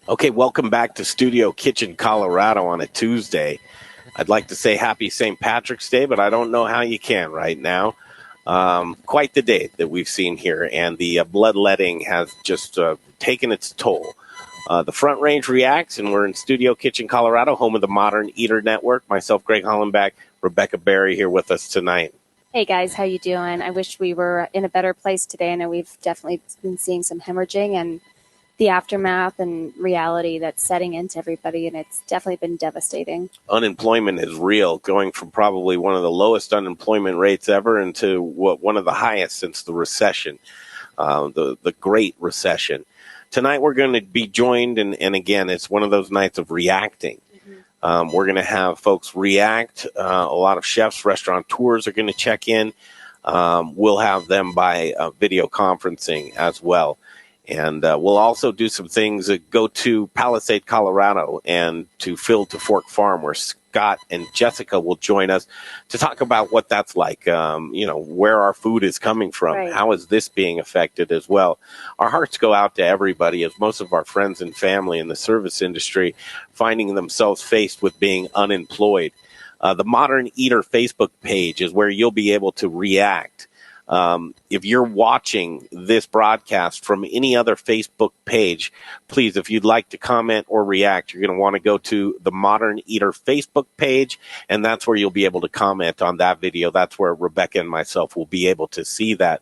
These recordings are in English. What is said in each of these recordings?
Okay, welcome back to Studio Kitchen, Colorado on a Tuesday. I'd like to say happy St. Patrick's Day, but I don't know how you can right now. Quite the day that we've seen here, and the bloodletting has just taken its toll. The Front Range reacts, and we're in Studio Kitchen, Colorado, home of the Modern Eater Network. Myself, Greg Hollenback, Rebecca Berry here with us tonight. Hey guys, how you doing? I wish we were in a better place today. I know we've definitely been seeing some hemorrhaging and the aftermath and reality that's setting into everybody, and it's definitely been devastating. Unemployment is real, going from probably one of the lowest unemployment rates ever into one of the highest since the recession, the Great Recession. Tonight we're going to be joined, and again, it's one of those nights of reacting. We're going to have folks react. A lot of chefs, restaurateurs are going to check in. We'll have them by video conferencing as well. And we'll also do some things that go to Palisade, Colorado, and to Fork Farm, where Scott and Jessica will join us to talk about what that's like, where our food is coming from. Right. How is this being affected as well? Our hearts go out to everybody, as most of our friends and family in the service industry finding themselves faced with being unemployed. The Modern Eater Facebook page is where you'll be able to react. If you're watching this broadcast from any other Facebook page, please, if you'd like to comment or react, you're going to want to go to the Modern Eater Facebook page, and that's where you'll be able to comment on that video. That's where Rebecca and myself will be able to see that.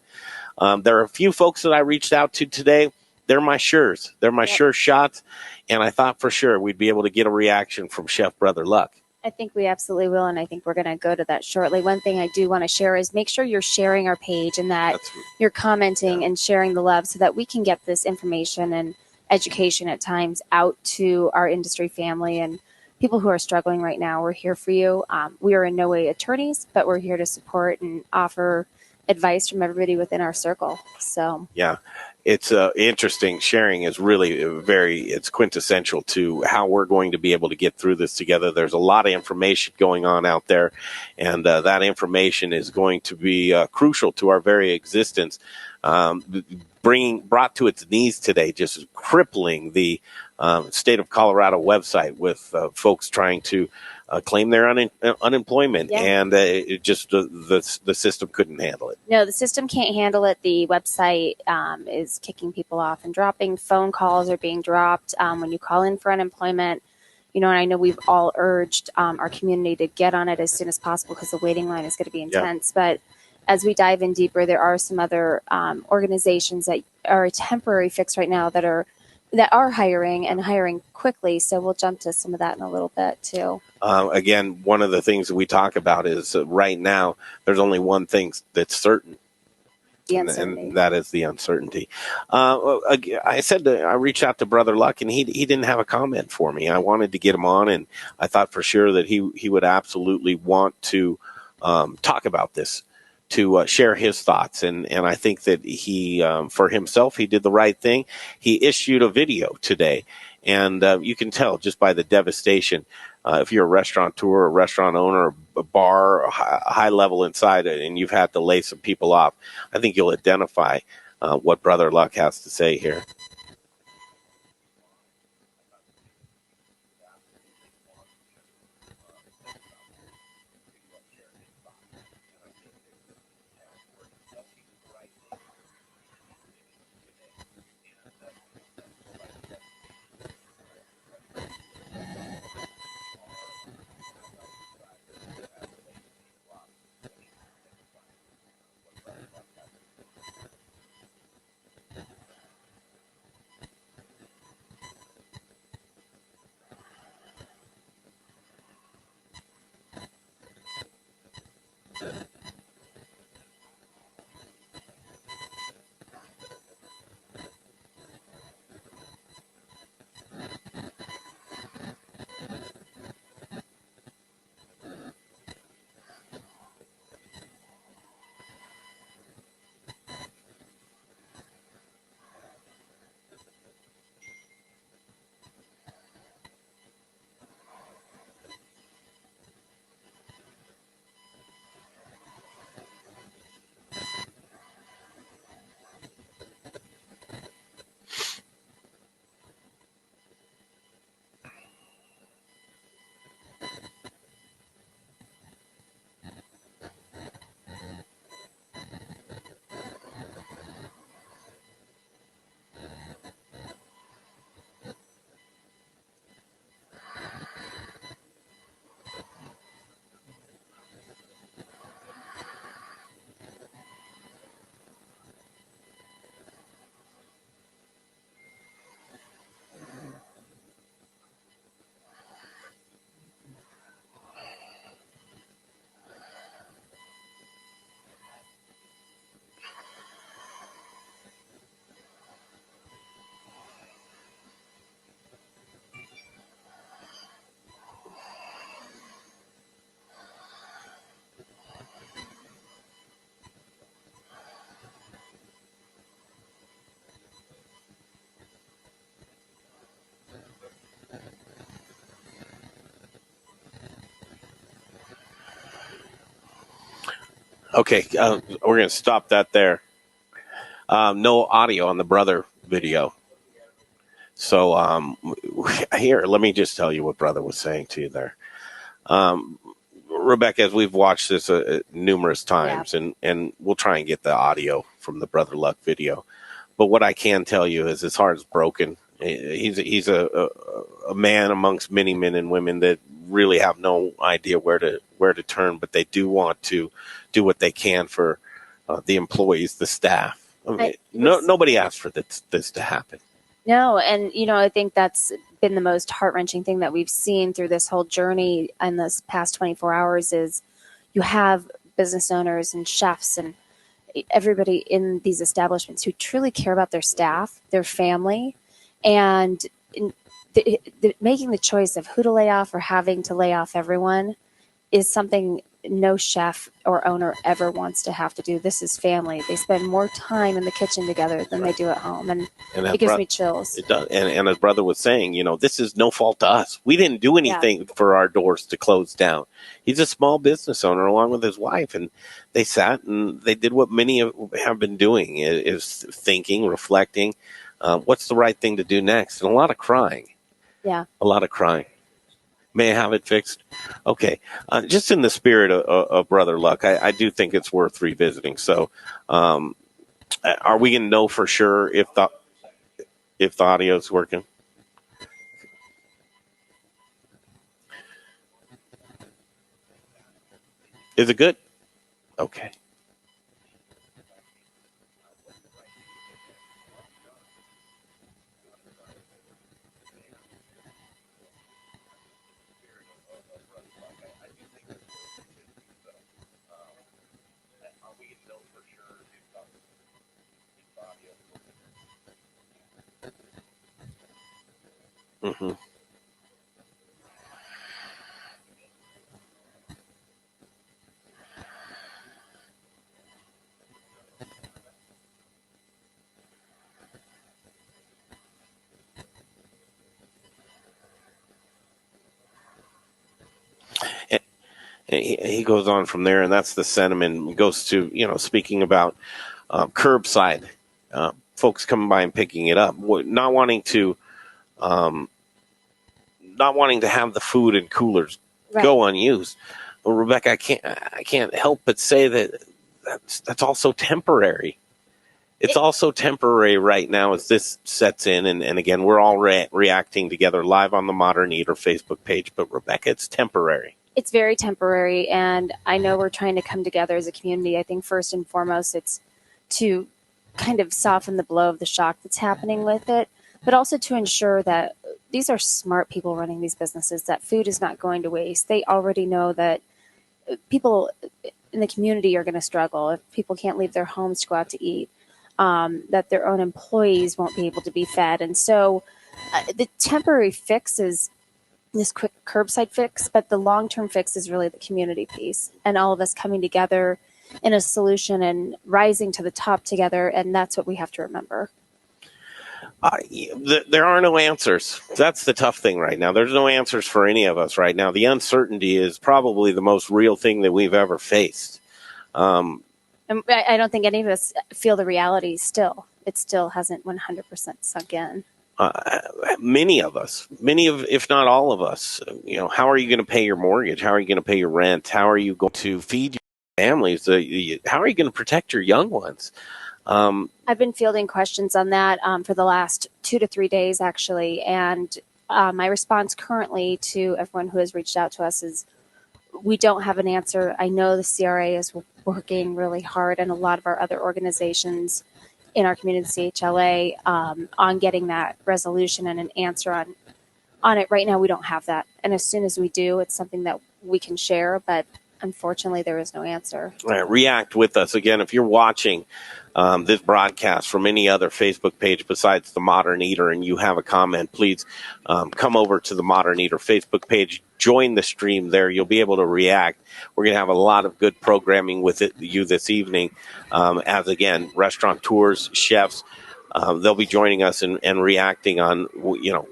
There are a few folks that I reached out to today. They're my sures. They're my sure shots, and I thought for sure we'd be able to get a reaction from Chef Brother Luck. I think we absolutely will, and I think we're going to go to that shortly. One thing I do want to share is make sure you're sharing our page and that you're commenting and sharing the love so that we can get this information and education at times out to our industry family and people who are struggling right now. We're here for you. We are in no way attorneys, but we're here to support and offer advice from everybody within our circle. So yeah. It's interesting. Sharing is really it's quintessential to how we're going to be able to get through this together. There's a lot of information going on out there, and that information is going to be crucial to our very existence. Brought to its knees today, just crippling the state of Colorado website with folks trying to claim their unemployment, and the system couldn't handle it. No, the system can't handle it. The website is kicking people off and dropping. Phone calls are being dropped when you call in for unemployment. And I know we've all urged our community to get on it as soon as possible because the waiting line is going to be intense. But as we dive in deeper, there are some other organizations that are a temporary fix right now that are hiring and hiring quickly. So we'll jump to some of that in a little bit too. Again, one of the things that we talk about is right now there's only one thing that's certain. And that is the uncertainty. I reached out to Brother Luck, and he didn't have a comment for me. I wanted to get him on, and I thought for sure that he would absolutely want to talk about this, to share his thoughts. And I think that he, for himself, he did the right thing. He issued a video today, and you can tell just by the devastation. If you're a restaurateur, a restaurant owner, a bar, a high level inside it, and you've had to lay some people off, I think you'll identify what Brother Luck has to say here. Okay, we're going to stop that there. No audio on the brother video. So here, let me just tell you what brother was saying to you there. Rebecca, as we've watched this numerous times, and we'll try and get the audio from the Brother Luck video. But what I can tell you is his heart is broken. He's a man amongst many men and women that really have no idea where to turn, but they do want to do what they can for the employees, the staff. I mean, nobody asked for this to happen. No, and I think that's been the most heart-wrenching thing that we've seen through this whole journey in this past 24 hours is you have business owners and chefs and everybody in these establishments who truly care about their staff, their family, and making the choice of who to lay off or having to lay off everyone is something no chef or owner ever wants to have to do. This is family. They spend more time in the kitchen together than they do at home. And it gives me chills. It does. And as brother was saying, this is no fault to us. We didn't do anything for our doors to close down. He's a small business owner along with his wife. And they sat and they did what many have been doing is thinking, reflecting, what's the right thing to do next? And a lot of crying. Yeah. A lot of crying. May I have it fixed? Okay. Just in the spirit of Brother Luck, I do think it's worth revisiting. So are we going to know for sure if the audio is working? Is it good? Okay. Mm-hmm. He goes on from there, and that's the sentiment. He goes to, speaking about curbside, folks coming by and picking it up, not wanting to have the food in coolers go unused. Well, Rebecca, I can't help but say that's also temporary. It's also temporary right now as this sets in, and again, we're all reacting together live on the Modern Eater Facebook page. But Rebecca, it's temporary. It's very temporary, and I know we're trying to come together as a community. I think first and foremost, it's to kind of soften the blow of the shock that's happening with it, but also to ensure that these are smart people running these businesses, that food is not going to waste. They already know that people in the community are going to struggle if people can't leave their homes to go out to eat, that their own employees won't be able to be fed. And so the temporary fix is this quick curbside fix, but the long-term fix is really the community piece and all of us coming together in a solution and rising to the top together. And that's what we have to remember. There are no answers. That's the tough thing right now. There's no answers for any of us right now. The uncertainty is probably the most real thing that we've ever faced. And I don't think any of us feel the reality still. It still hasn't 100% sunk in. Many of, if not all of us, how are you going to pay your mortgage? How are you going to pay your rent? How are you going to feed your families? How are you going to protect your young ones? I've been fielding questions on that for the last 2 to 3 days, actually. And my response currently to everyone who has reached out to us is we don't have an answer. I know the CRA is working really hard, and a lot of our other organizations in our community, CHLA, on getting that resolution and an answer on it. Right now, we don't have that. And as soon as we do, it's something that we can share, but unfortunately, there is no answer. All right, react with us. Again, if you're watching this broadcast from any other Facebook page besides the Modern Eater and you have a comment, please come over to the Modern Eater Facebook page. Join the stream there. You'll be able to react. We're going to have a lot of good programming with you this evening. As again, restaurateurs, chefs, they'll be joining us and reacting on,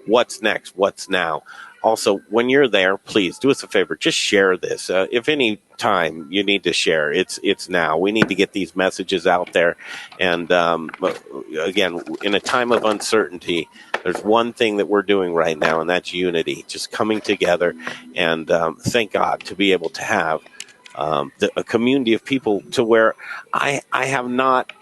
what's next, what's now. also, when you're there, please do us a favor. Just share this. If any time you need to share, it's now. We need to get these messages out there. And again, in a time of uncertainty, there's one thing that we're doing right now, and that's unity, just coming together. And thank God to be able to have a community of people to where I have not.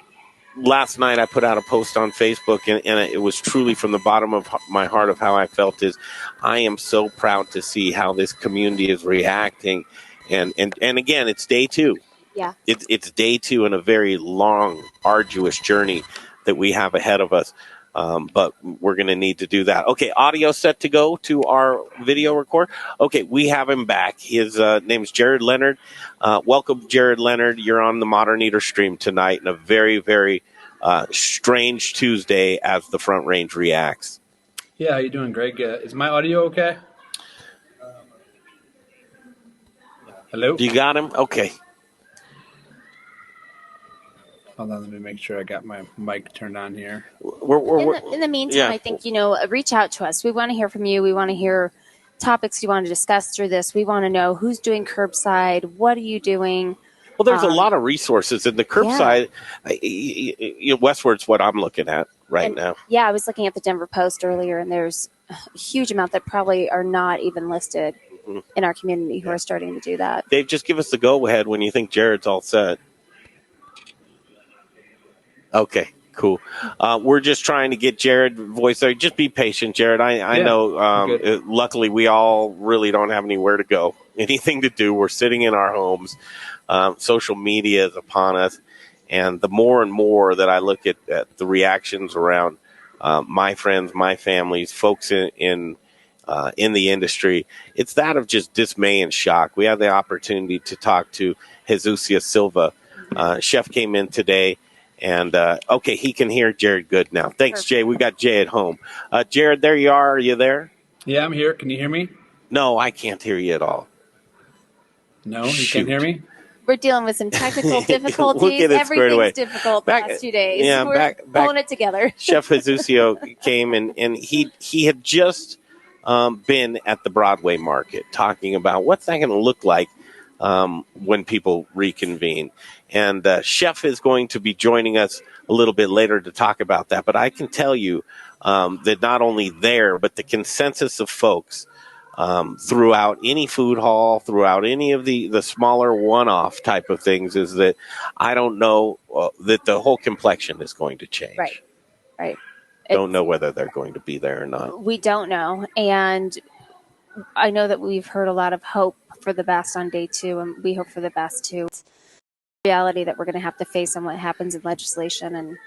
Last night I put out a post on Facebook, and it was truly from the bottom of my heart of how I felt is I am so proud to see how this community is reacting. And again, it's day 2. Yeah. It's day 2 in a very long, arduous journey that we have ahead of us. But we're going to need to do that. Okay, audio set to go to our video record. Okay, we have him back. His name is Jared Leonard. Welcome, Jared Leonard. You're on the Modern Eater stream tonight in a very, very strange Tuesday as the Front Range reacts. Yeah, how you doing, Greg? Is my audio okay? Hello? You got him? Okay. Hold on, let me make sure I got my mic turned on here. In the meantime, I think, reach out to us. We want to hear from you. We want to hear topics you want to discuss through this. We want to know who's doing curbside. What are you doing? Well, there's a lot of resources in the curbside. Westward's what I'm looking at now. Yeah, I was looking at the Denver Post earlier, and there's a huge amount that probably are not even listed in our community who are starting to do that. Dave, just give us the go-ahead when you think Jared's all set. Okay, cool. We're just trying to get Jared voice there. Just be patient, Jared. I know. Luckily, we all really don't have anywhere to go, anything to do. We're sitting in our homes. Social media is upon us. And the more and more that I look at the reactions around my friends, my families, folks in the industry, it's that of just dismay and shock. We had the opportunity to talk to Jesus Silva. Chef came in today. And, okay, he can hear Jared good now. Thanks, Perfect. Jay. We got Jay at home. Jared, there you are. Are you there? Yeah, I'm here. Can you hear me? No, I can't hear you at all. No, you can't hear me? We're dealing with some technical difficulties. We'll get it squared away. Everything's difficult the last 2 days. Yeah, We're pulling it together. Chef Jesusio came, and he had just been at the Broadway market talking about what's that going to look like when people reconvene. And Chef is going to be joining us a little bit later to talk about that. But I can tell you that not only there, but the consensus of folks throughout any food hall, throughout any of the smaller one-off type of things is that I don't know that the whole complexion is going to change. Right. Don't know whether they're going to be there or not. We don't know. And I know that we've heard a lot of hope for the best on day 2, and we hope for the best too. It's reality that we're going to have to face on what happens in legislation and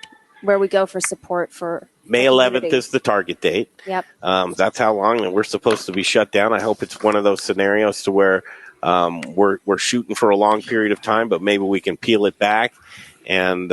where we go for support for May 11th is the target date. Yep. That's how long that we're supposed to be shut down. I hope it's one of those scenarios to where we're shooting for a long period of time, but maybe we can peel it back. And,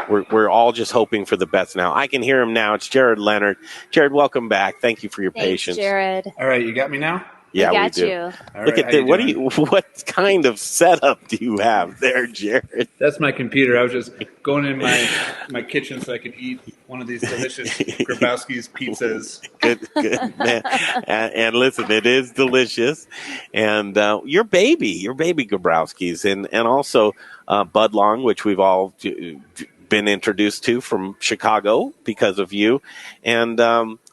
we're all just hoping for the best now. I can hear him now. It's Jared Leonard. Jared, welcome back. Thank you for your patience. Jared. All right, you got me now? Yeah, we do. All Look right, at that. What kind of setup do you have there, Jared? That's my computer. I was just going in my kitchen so I could eat one of these delicious Grabowski's pizzas. Good man. And listen, it is delicious. And your baby Grabowski's, and also Budlong, which we've all been introduced to from Chicago because of you, and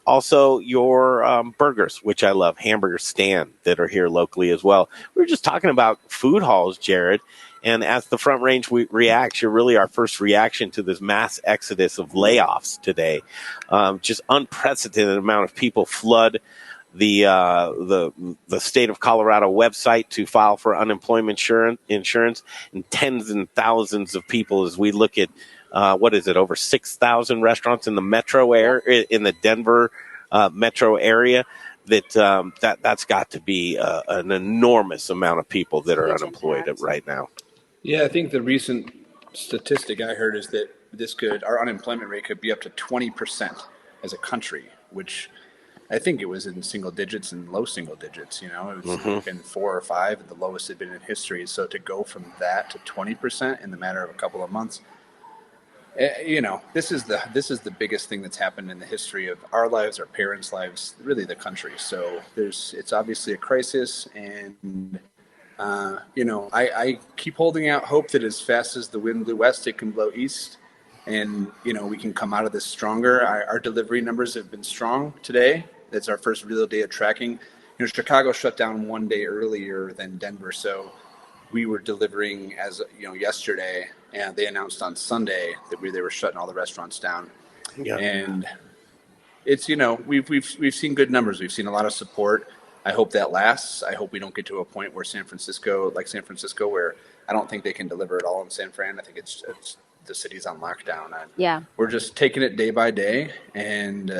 also your burgers, which I love, hamburger stand that are here locally as well. We were just talking about food halls, Jared, and as the Front Range reacts, you're really our first reaction to this mass exodus of layoffs today. Just unprecedented amount of people flood the state of Colorado website to file for unemployment insurance, and tens and thousands of people as we look at over 6,000 restaurants in the metro area, in the Denver metro area. That's got to be an enormous amount of people that are unemployed right now. Yeah, I think the recent statistic I heard is that our unemployment rate could be up to 20% as a country, which I think it was in single digits and low single digits. It was been 4 or 5, and the lowest had been in history. So to go from that to 20% in the matter of a couple of months, This is the biggest thing that's happened in the history of our lives, our parents' lives, really the country. So it's obviously a crisis, and I keep holding out hope that as fast as the wind blew west, it can blow east, and we can come out of this stronger. Our delivery numbers have been strong today. That's our first real day of tracking. Chicago shut down one day earlier than Denver, so we were delivering as yesterday, and they announced on Sunday that they were shutting all the restaurants down. Yeah. And it's we've seen good numbers. We've seen a lot of support. I hope that lasts. I hope we don't get to a point where San Francisco, where I don't think they can deliver it all in San Fran. I think it's the city's on lockdown. We're just taking it day by day, and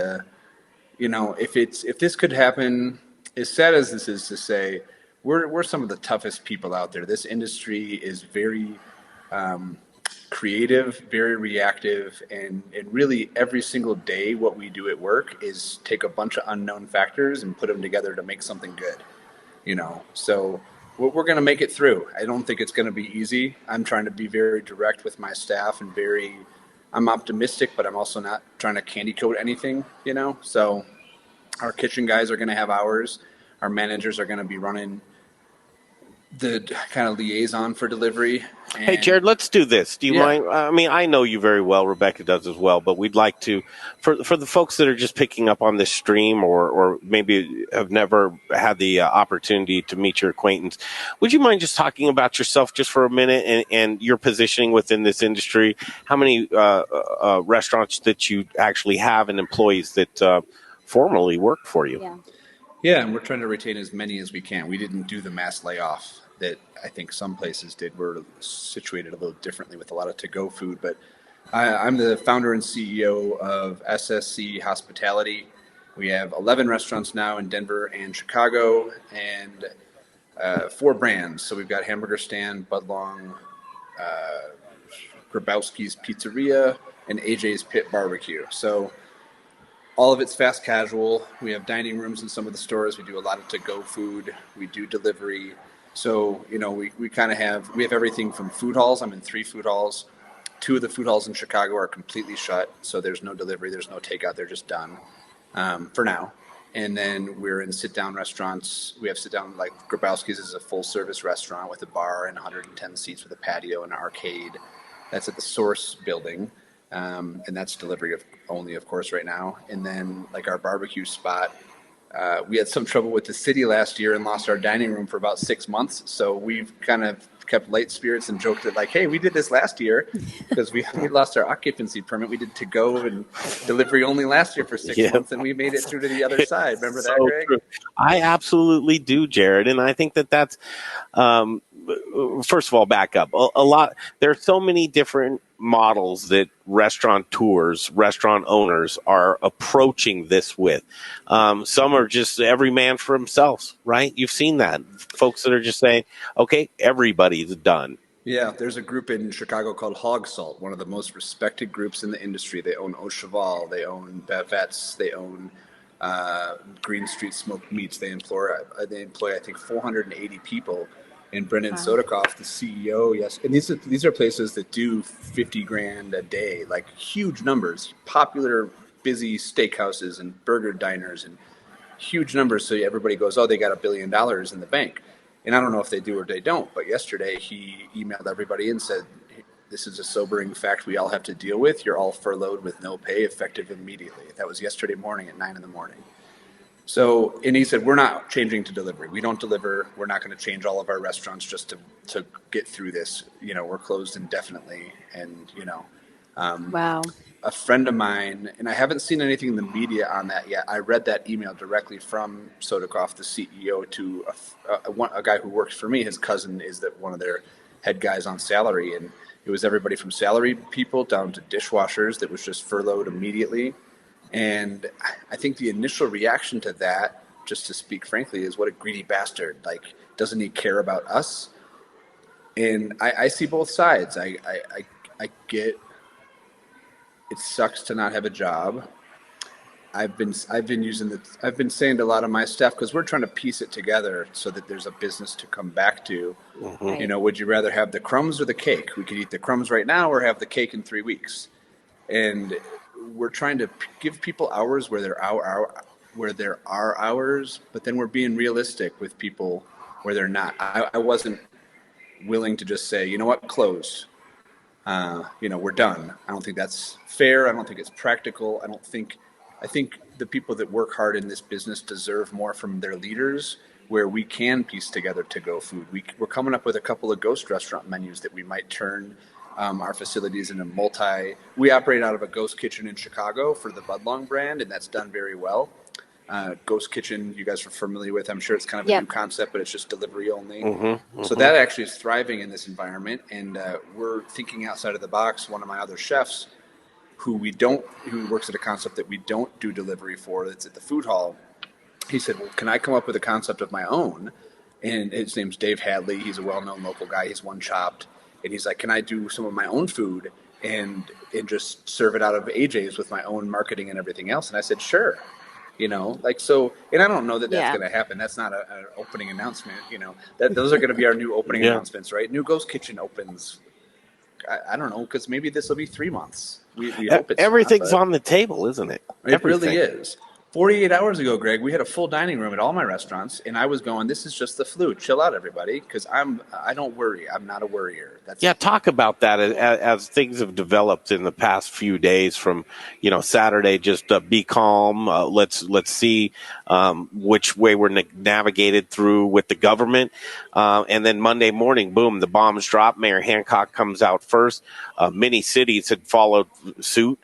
if this could happen, as sad as this is to say, we're some of the toughest people out there. This industry is very creative, very reactive, and really every single day what we do at work is take a bunch of unknown factors and put them together to make something good. So we're going to make it through. I don't think it's going to be easy. I'm trying to be very direct with my staff and I'm optimistic, but I'm also not trying to candy coat anything, So our kitchen guys are going to have hours. Our managers are going to be running the kind of liaison for delivery. Hey, Jared, let's do this. Do you mind? I mean, I know you very well. Rebecca does as well. But we'd like to, for the folks that are just picking up on this stream or maybe have never had the opportunity to meet your acquaintance, would you mind just talking about yourself just for a minute and your positioning within this industry? How many restaurants that you actually have and employees that formerly worked for you? Yeah, and we're trying to retain as many as we can. We didn't do the mass layoff that I think some places did. We're situated a little differently with a lot of to-go food, but I'm the founder and CEO of SSC Hospitality. We have 11 restaurants now in Denver and Chicago, and 4 brands. So we've got Hamburger Stand, Budlong, Grabowski's Pizzeria, and AJ's Pit BBQ. So all of it's fast casual. We have dining rooms in some of the stores. We do a lot of to-go food. We do delivery. So, we kind of have everything from food halls. I'm in 3 food halls. 2 of the food halls in Chicago are completely shut. So there's no delivery. There's no takeout. They're just done for now. And then we're in sit-down restaurants. We have sit-down, like Grabowski's is a full-service restaurant with a bar and 110 seats with a patio and an arcade. That's at the Source building. And that's delivery only, of course, right now. And then, like our barbecue spot, we had some trouble with the city last year and lost our dining room for about 6 months. So we've kind of kept light spirits and joked that, like, hey, we did this last year because we lost our occupancy permit. We did to-go and delivery only last year for 6 months, and we made it through to the other side. Remember that, Greg? True. I absolutely do, Jared. And I think that's first of all, back up a lot. There are so many different models that restaurateurs, restaurant owners are approaching this with. Some are just every man for himself, right? You've seen that. Folks that are just saying, okay, everybody's done. Yeah, there's a group in Chicago called Hog Salt, one of the most respected groups in the industry. They own Au Cheval, they own Bavette's, they own Green Street Smoked Meats. They employ I think 480 people. And Brendan Sodakoff, the CEO, yes. And these are places that do $50,000 a day, like huge numbers, popular, busy steakhouses and burger diners and huge numbers. So everybody goes, oh, they got $1 billion in the bank. And I don't know if they do or they don't. But yesterday he emailed everybody and said, this is a sobering fact we all have to deal with. You're all furloughed with no pay, effective immediately. That was yesterday morning at 9 a.m. So, and he said, we're not changing to delivery. We don't deliver. We're not going to change all of our restaurants just to get through this. We're closed indefinitely. And, wow. A friend of mine, and I haven't seen anything in the media on that yet. I read that email directly from Sodakoff, the CEO, to a guy who works for me. His cousin is one of their head guys on salary. And it was everybody from salaried people down to dishwashers that was just furloughed immediately. And I think the initial reaction to that, just to speak frankly, is what a greedy bastard. Like, doesn't he care about us? And I see both sides. I get it sucks to not have a job. I've been saying to a lot of my staff, because we're trying to piece it together so that there's a business to come back to. Mm-hmm. Would you rather have the crumbs or the cake? We could eat the crumbs right now or have the cake in 3 weeks. And we're trying to give people hours where there are hours, but then we're being realistic with people where they're not. I wasn't willing to just say, you know what, close. We're done. I don't think that's fair. I don't think it's practical. I think the people that work hard in this business deserve more from their leaders, where we can piece together to-go food. We're coming up with a couple of ghost restaurant menus that we might turn our facilities into we operate out of a ghost kitchen in Chicago for the Budlong brand, and that's done very well. Ghost Kitchen, you guys are familiar with. I'm sure it's kind of a new concept, but it's just delivery only. So that actually is thriving in this environment, and we're thinking outside of the box. One of my other chefs, who works at a concept that we don't do delivery for, that's at the food hall, he said, well, can I come up with a concept of my own? And his name's Dave Hadley. He's a well-known local guy. He's one chopped, and he's like, can I do some of my own food and just serve it out of AJ's with my own marketing and everything else? And I said, sure. And I don't know that that's going to happen. That's not an opening announcement. Those are going to be our new opening announcements, right? New Ghost Kitchen opens. I don't know, because maybe this will be 3 months. We hope it's everything's on the table, isn't it? It really is. 48 hours ago, Greg, we had a full dining room at all my restaurants, and I was going, this is just the flu. Chill out, everybody, because I don't worry. I'm not a worrier. Talk about that as things have developed in the past few days from, Saturday, just be calm. Let's see which way we're navigated through with the government. And then Monday morning, boom, the bombs drop. Mayor Hancock comes out first. Many cities had followed suit.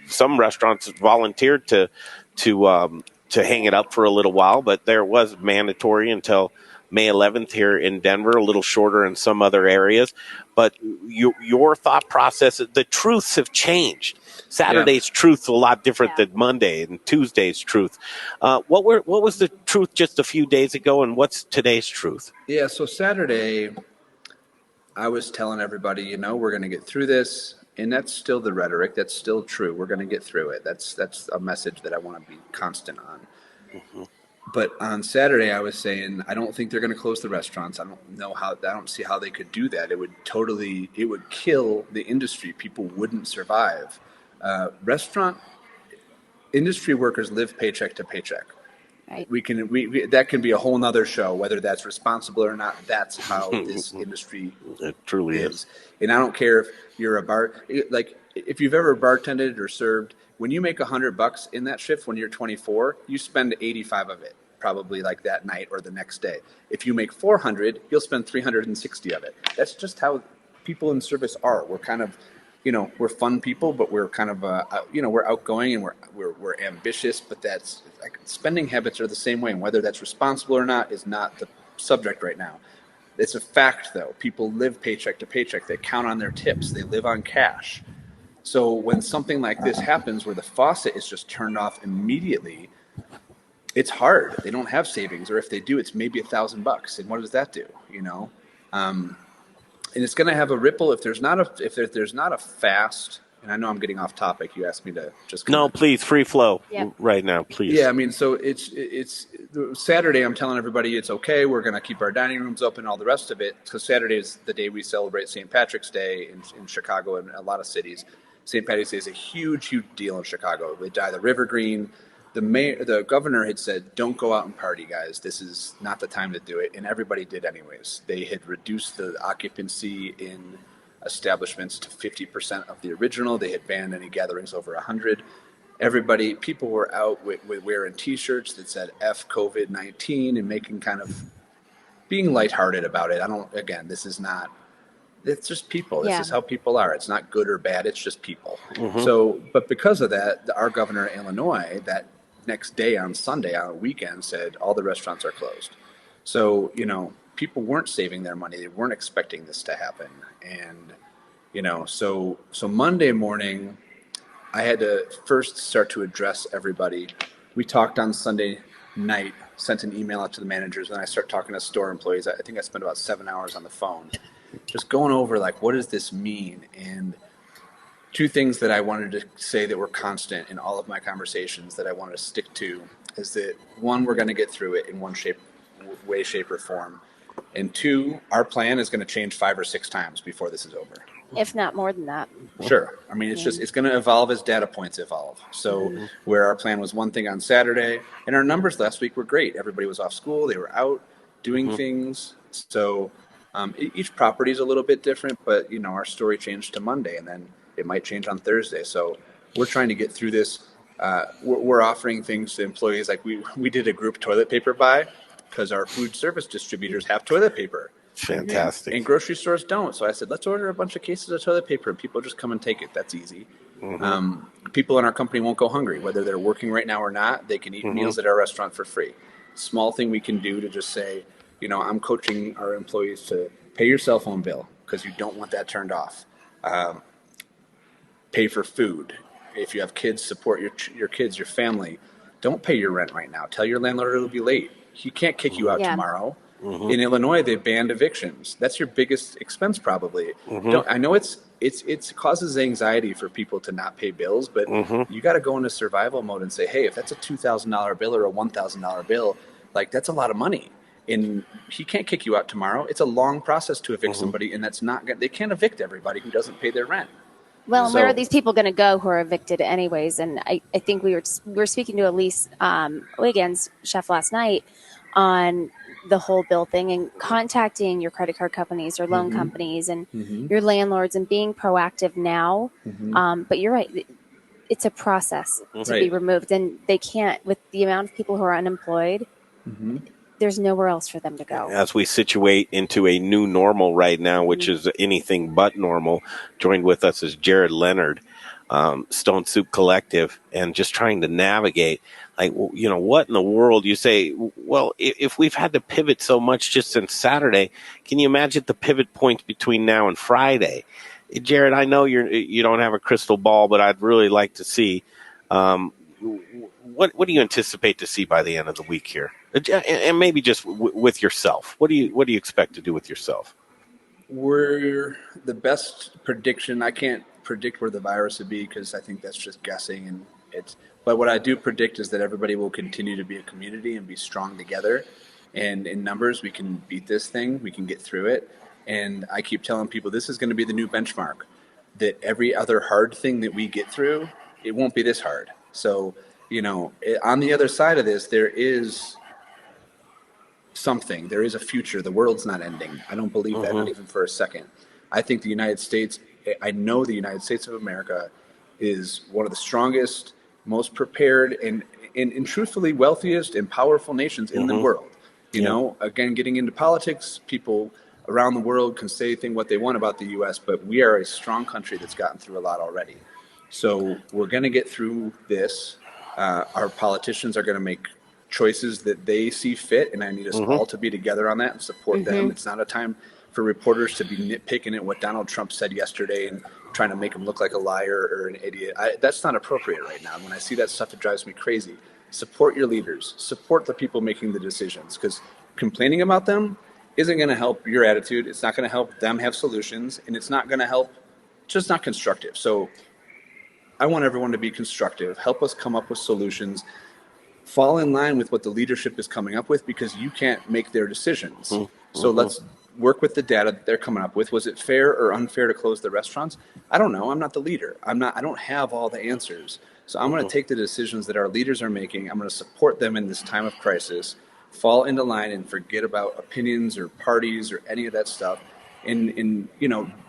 Some restaurants volunteered to hang it up for a little while, but there was mandatory until May 11th here in Denver, a little shorter in some other areas. But your thought process, the truths have changed. Saturday's truth a lot different than Monday and Tuesday's truth. What was the truth just a few days ago, and what's today's truth? Yeah, so Saturday, I was telling everybody, we're going to get through this. And that's still the rhetoric. That's still true. We're going to get through it. That's a message that I want to be constant on. Mm-hmm. But on Saturday, I was saying, I don't think they're going to close the restaurants. I don't see how they could do that. It would kill the industry. People wouldn't survive. Restaurant industry workers live paycheck to paycheck. Right. That can be a whole nother show, whether that's responsible or not. That's how this industry it truly is. And I don't care if you're if you've ever bartended or served, when you make $100 in that shift when you're 24, you spend 85 of it, probably like that night or the next day. If you make 400, you'll spend 360 of it. That's just how people in service are. We're kind of, we're fun people, but we're kind of, we're outgoing and we're ambitious, but that's like spending habits are the same way. And whether that's responsible or not is not the subject right now. It's a fact, though. People live paycheck to paycheck. They count on their tips. They live on cash. So when something like this happens where the faucet is just turned off immediately, it's hard. They don't have savings, or if they do, it's maybe $1,000. And what does that do? And it's going to have a ripple if there's not a fast. And I know I'm getting off topic. You asked me to just please, free flow right now, please. Yeah, I mean, so it's Saturday. I'm telling everybody it's okay. We're going to keep our dining rooms open, all the rest of it, because Saturday is the day we celebrate St. Patrick's Day in Chicago and a lot of cities. St. Patrick's Day is a huge, huge deal in Chicago. They dye the river green. The governor had said, don't go out and party, guys. This is not the time to do it. And everybody did anyways. They had reduced the occupancy in establishments to 50% of the original. They had banned any gatherings over 100. People were out with wearing T-shirts that said F COVID-19 and being lighthearted about it. It's just people. This is how people are. It's not good or bad. It's just people. Mm-hmm. So, but because of that, our governor of Illinois, that next day on Sunday, on a weekend, said all the restaurants are closed. So, people weren't saving their money. They weren't expecting this to happen. And, so Monday morning, I had to first start to address everybody. We talked on Sunday night, sent an email out to the managers, and I start talking to store employees. I think I spent about 7 hours on the phone, just going over, what does this mean? And two things that I wanted to say that were constant in all of my conversations that I wanted to stick to is that, one, we're going to get through it in one way, shape, or form. And two, our plan is going to change 5 or 6 times before this is over. If not more than that. Sure. I mean, it's going to evolve as data points evolve. So where our plan was one thing on Saturday, and our numbers last week were great. Everybody was off school. They were out doing things. So each property is a little bit different, but, our story changed to Monday, and then it might change on Thursday. So we're trying to get through this. We're offering things to employees. Like we did a group toilet paper buy because our food service distributors have toilet paper. Fantastic. And grocery stores don't. So I said, let's order a bunch of cases of toilet paper and people just come and take it. That's easy. People in our company won't go hungry. Whether they're working right now or not, they can eat meals at our restaurant for free. Small thing we can do to just say, I'm coaching our employees to pay your cell phone bill because you don't want that turned off. Pay for food. If you have kids, support your kids, your family. Don't pay your rent right now. Tell your landlord it'll be late. He can't kick you out tomorrow. In Illinois, they banned evictions. That's your biggest expense, probably. I know it causes anxiety for people to not pay bills, but you got to go into survival mode and say, hey, if that's a $2,000 bill or a $1,000 bill, like that's a lot of money. And he can't kick you out tomorrow. It's a long process to evict somebody, and they can't evict everybody who doesn't pay their rent. Well, and where are these people going to go who are evicted anyways? And I think we were speaking to Elise Wiggins, chef, last night on the whole bill thing and contacting your credit card companies or loan companies and your landlords and being proactive now. But you're right. It's a process to be removed, and they can't, with the amount of people who are unemployed, there's nowhere else for them to go. As we situate into a new normal right now, which is anything but normal, joined with us is Jared Leonard, Stone Soup Collective, and just trying to navigate, like, what in the world? You say, well, if we've had to pivot so much just since Saturday, can you imagine the pivot points between now and Friday? Jared, I know you don't have a crystal ball, but I'd really like to see what do you anticipate to see by the end of the week here, and maybe just with yourself. What do you expect to do with yourself? We're the best prediction. I can't predict where the virus would be because I think that's just guessing, but what I do predict is that everybody will continue to be a community and be strong together. And in numbers, we can beat this thing. We can get through it. And I keep telling people this is going to be the new benchmark, that every other hard thing that we get through, it won't be this hard. So, on the other side of this, there is something. There is a future. The world's not ending. I don't believe that, not even for a second. I think the United States of America is one of the strongest, most prepared, and truthfully wealthiest and powerful nations in the world. Again, getting into politics, people around the world can say what they want about the U.S., but we are a strong country that's gotten through a lot already. So we're going to get through this. Our politicians are going to make choices that they see fit, and I need us all to be together on that and support them. It's not a time for reporters to be nitpicking at what Donald Trump said yesterday and trying to make him look like a liar or an idiot. That's not appropriate right now. When I see that stuff, it drives me crazy. Support your leaders. Support the people making the decisions, because complaining about them isn't going to help your attitude. It's not going to help them have solutions, and it's not going to help. It's just not constructive. So I want everyone to be constructive. Help us come up with solutions. Fall in line with what the leadership is coming up with, because you can't make their decisions. So let's work with the data that they're coming up with. Was it fair or unfair to close the restaurants? I don't know. I'm not the leader. I don't have all the answers. So I'm going to take the decisions that our leaders are making. I'm going to support them in this time of crisis. Fall into line and forget about opinions or parties or any of that stuff. And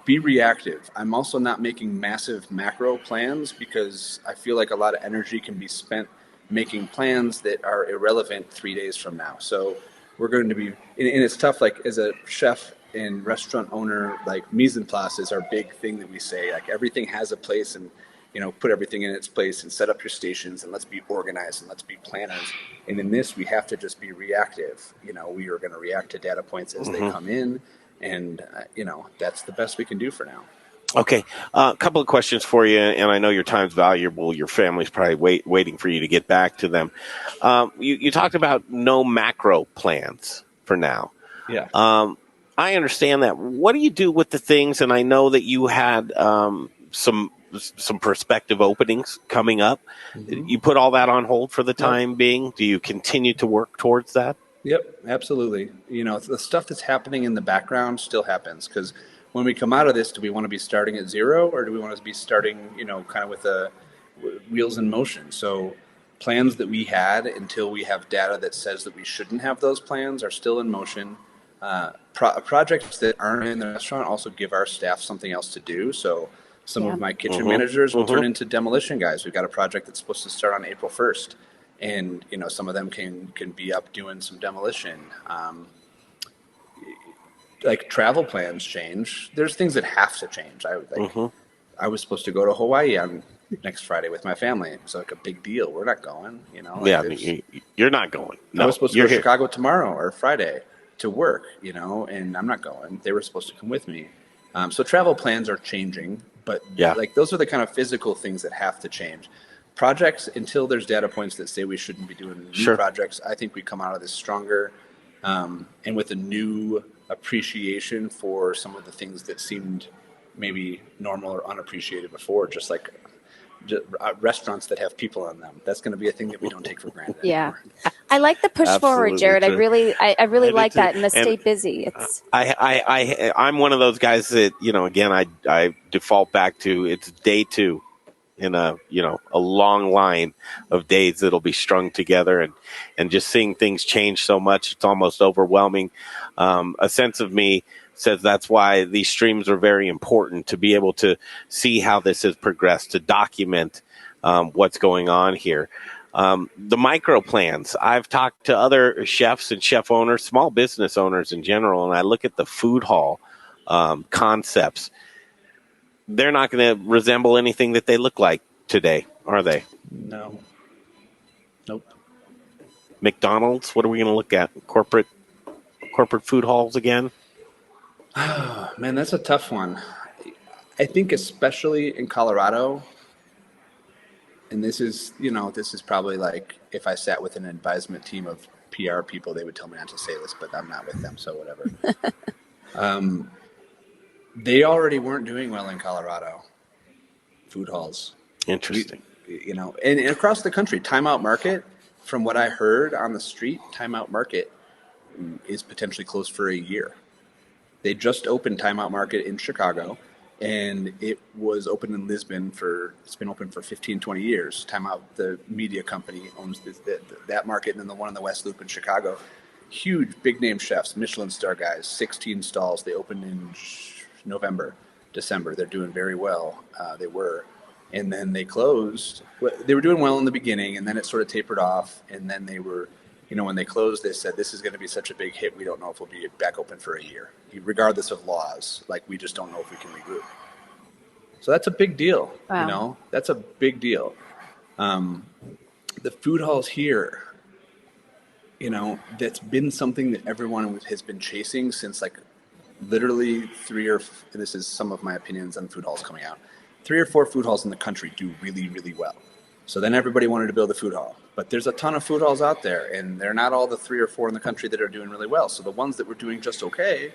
be reactive. I'm also not making massive macro plans, because I feel like a lot of energy can be spent making plans that are irrelevant 3 days from now. So we're going to be, and it's tough, like as a chef and restaurant owner, like mise en place is our big thing that we say, like everything has a place, and put everything in its place and set up your stations, and let's be organized and let's be planners. And in this, we have to just be reactive. We are going to react to data points as they come in. And, that's the best we can do for now. Okay. A couple of questions for you, and I know your time's valuable. Your family's probably waiting for you to get back to them. You talked about no macro plans for now. Yeah. I understand that. What do you do with the things, and I know that you had some prospective openings coming up. You put all that on hold for the time being. Do you continue to work towards that? Yep, absolutely. The stuff that's happening in the background still happens, because when we come out of this, do we want to be starting at zero, or do we want to be starting, kind of with wheels in motion? So plans that we had until we have data that says that we shouldn't have those plans are still in motion. Projects that aren't in the restaurant also give our staff something else to do. So some of my kitchen managers will turn into demolition guys. We've got a project that's supposed to start on April 1st. And, some of them can be up doing some demolition. Like travel plans change. There's things that have to change. I was supposed to go to Hawaii on next Friday with my family. It was like a big deal. We're not going, you're not going. No, I was supposed to go to Chicago tomorrow or Friday to work, and I'm not going. They were supposed to come with me. So travel plans are changing, but those are the kind of physical things that have to change. Projects, until there's data points that say we shouldn't be doing new projects, I think we come out of this stronger and with a new appreciation for some of the things that seemed maybe normal or unappreciated before, just like restaurants that have people on them. That's going to be a thing that we don't take for granted anymore. I like the push forward, Jared. True. I really like that, and the stay busy. I'm one of those guys that, again, I default back to it's day 2 in a long line of days that'll be strung together, and just seeing things change so much, it's almost overwhelming. A sense of me says that's why these streams are very important, to be able to see how this has progressed, to document what's going on here. The micro plans, I've talked to other chefs and chef owners, small business owners in general, and I look at the food hall concepts. They're not going to resemble anything that they look like today, are they? No. Nope. McDonald's, what are we going to look at? Corporate food halls again? Oh, man, that's a tough one. I think especially in Colorado, and this is probably like if I sat with an advisement team of PR people, they would tell me not to say this, but I'm not with them, so whatever. They already weren't doing well in Colorado. Food halls. Interesting. And across the country, Timeout Market, from what I heard on the street, Timeout Market is potentially closed for a year. They just opened Timeout Market in Chicago, and it was open in Lisbon it's been open for 15, 20 years. Timeout, the media company, owns that market, and then the one in the West Loop in Chicago. Huge, big-name chefs, Michelin star guys, 16 stalls. They opened in November, December. They're doing very well. They were. And then they closed. They were doing well in the beginning, and then it sort of tapered off. And then they were, when they closed, they said, this is going to be such a big hit, we don't know if we'll be back open for a year, regardless of laws. Like, we just don't know if we can regroup. So that's a big deal. Wow. That's a big deal. The food halls here, that's been something that everyone has been chasing since literally this is some of my opinions on food halls coming out. 3 or 4 food halls in the country do really, really well. So then everybody wanted to build a food hall. But there's a ton of food halls out there, and they're not all the 3 or 4 in the country that are doing really well. So the ones that were doing just okay,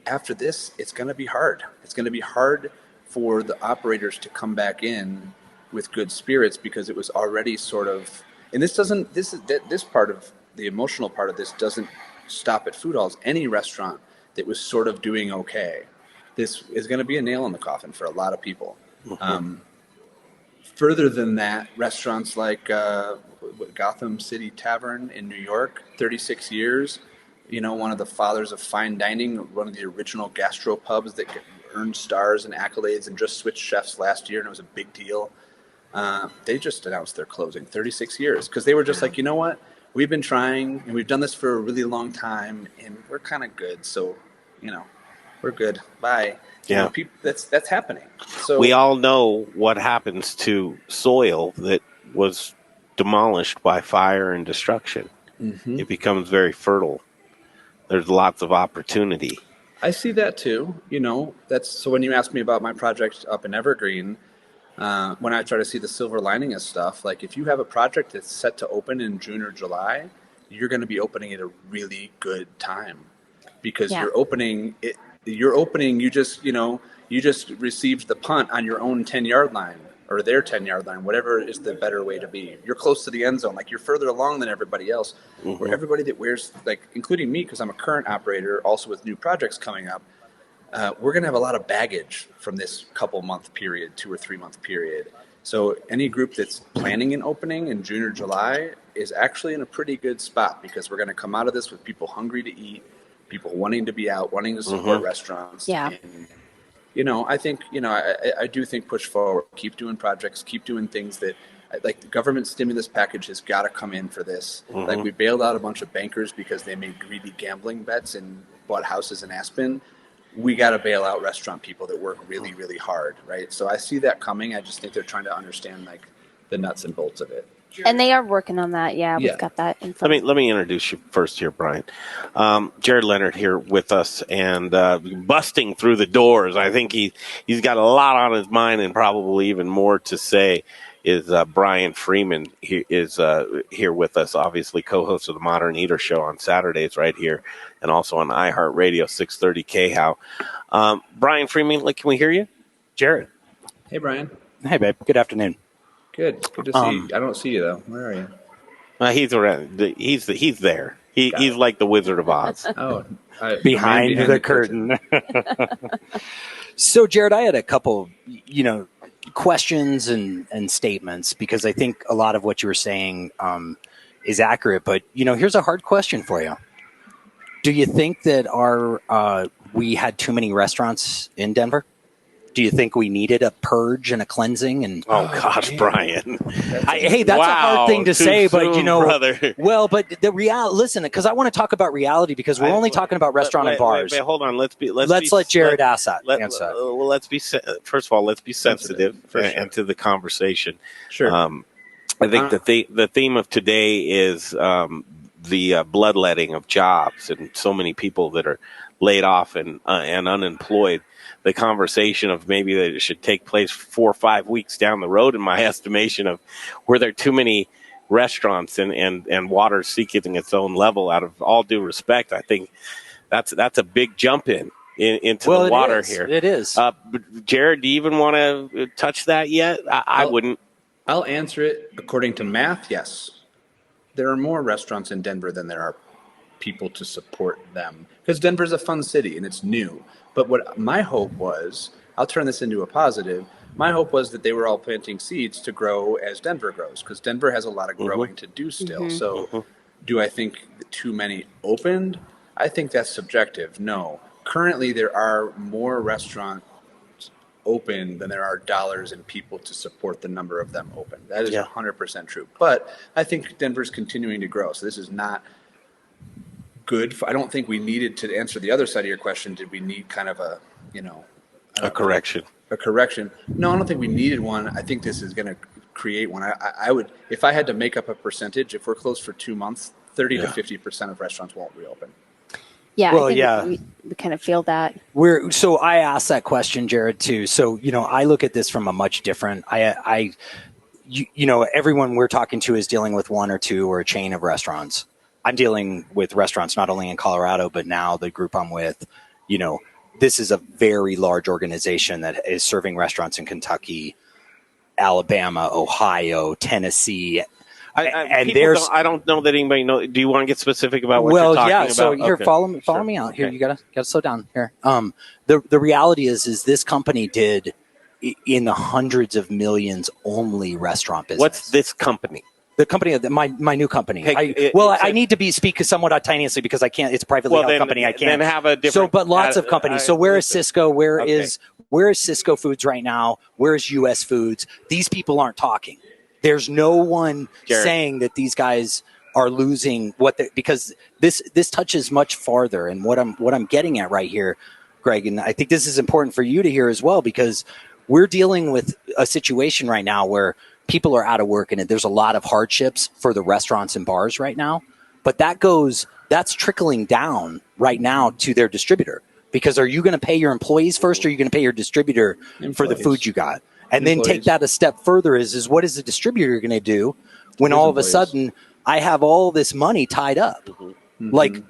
after this, it's going to be hard. It's going to be hard for the operators to come back in with good spirits, because it was already sort of, and this part of the emotional part of this doesn't stop at food halls. Any restaurant that was sort of doing okay, this is going to be a nail in the coffin for a lot of people. Further than that, restaurants like Gotham City Tavern in New York, 36 years, one of the fathers of fine dining, one of the original gastropubs that earned stars and accolades and just switched chefs last year, and it was a big deal. They just announced they're closing 36 years because they were just like, you know what? We've been trying, and we've done this for a really long time, and we're kind of good. So, we're good. Bye. Yeah. That's happening. So we all know what happens to soil that was demolished by fire and destruction. Mm-hmm. It becomes very fertile. There's lots of opportunity. I see that too. So when you asked me about my project up in Evergreen, when I try to see the silver lining of stuff, like if you have a project that's set to open in June or July, you're going to be opening at a really good time, because you're opening it. You just received the punt on your own 10-yard line or their 10-yard line, whatever is the better way to be. You're close to the end zone. Like, you're further along than everybody else. Mm-hmm. Where everybody that wears, including me, because I'm a current operator, also with new projects coming up, we're going to have a lot of baggage from this couple month period, 2 or 3 month period. So any group that's planning an opening in June or July is actually in a pretty good spot, because we're going to come out of this with people hungry to eat, people wanting to be out, wanting to support restaurants. Yeah. And, I think, I do think push forward, keep doing projects, keep doing things that, like the government stimulus package has got to come in for this. Like we bailed out a bunch of bankers because they made greedy gambling bets and bought houses in Aspen. We got to bail out restaurant people that work really, really hard, right? So I see that coming. I just think they're trying to understand like the nuts and bolts of it. And they are working on that. Yeah, we've got that info. Let me introduce you first here, Brian. Jared Leonard here with us, and busting through the doors. I think he's got a lot on his mind, and probably even more to say. Is Brian Freeman is here with us, obviously co-host of the Modern Eater Show on Saturdays right here, and also on iHeartRadio 630 KHOW. Brian Freeman, can we hear you? Jared. Hey, Brian. Hey, babe. Good afternoon. Good to see you. I don't see you, though. Where are you? He's around. He's there. He's like the Wizard of Oz. Oh, behind the curtain. So, Jared, I had a couple, questions and statements, because I think a lot of what you were saying is accurate. But, here's a hard question for you. Do you think that we had too many restaurants in Denver? Do you think we needed a purge and a cleansing? And oh gosh, Brian! That's a hard thing to say, but brother. Well, but the reality. Listen, because I want to talk about reality, because we're only talking about restaurant and bars. Wait, hold on. Let's let Jared answer that. Well, let's be first of all, let's be sensitive and to the conversation. Sure. I think the theme of today is the bloodletting of jobs, and so many people that are laid off and unemployed. The conversation of maybe that it should take place 4 or 5 weeks down the road, in my estimation, of were there too many restaurants and water seeking its own level. Out of all due respect, I think that's a big jump into the water here. It is. Jared, do you even want to touch that yet? I wouldn't. I'll answer it according to math. Yes, there are more restaurants in Denver than there are people to support them, because Denver's a fun city and it's new. But what my hope was, I'll turn this into a positive. My hope was that they were all planting seeds to grow as Denver grows, because Denver has a lot of growing to do still. So do I think too many opened? I think that's subjective. No. Currently, there are more restaurants open than there are dollars and people to support the number of them open. That is 100% true. But I think Denver's continuing to grow. So this is not good. I don't think we needed to answer the other side of your question. Did we need kind of a correction? A correction? No, I don't think we needed one. I think this is going to create one. I would, if I had to make up a percentage, if we're closed for 2 months, 30 to 50% of restaurants won't reopen. Yeah, well, I think we kind of feel that. So I asked that question, Jared, too. So, I look at this from a much different, everyone we're talking to is dealing with one or two or a chain of restaurants. I'm dealing with restaurants not only in Colorado, but now the group I'm with, this is a very large organization that is serving restaurants in Kentucky, Alabama, Ohio, Tennessee. I don't know that anybody knows. Do you want to get specific about what you're talking about? So here, follow me out. Here, you gotta slow down here. The reality is this company did in the hundreds of millions only restaurant business. What's this company? The company, my new company. I need to speak somewhat autonomously because I can't. It's a privately held company. I can't. Then have a different. But lots of companies. So where is Cisco? Where is Cisco Foods right now? Where is US Foods? These people aren't talking. There's no one saying that these guys are losing because this touches much farther. And what I'm getting at right here, Greg, and I think this is important for you to hear as well, because we're dealing with a situation right now where people are out of work and there's a lot of hardships for the restaurants and bars right now. But that's trickling down right now to their distributor, because are you going to pay your employees first, or are you going to pay your distributor for the food you got? And then take that a step further is what is the distributor going to do when all of a sudden I have all this money tied up? Mm-hmm. Like,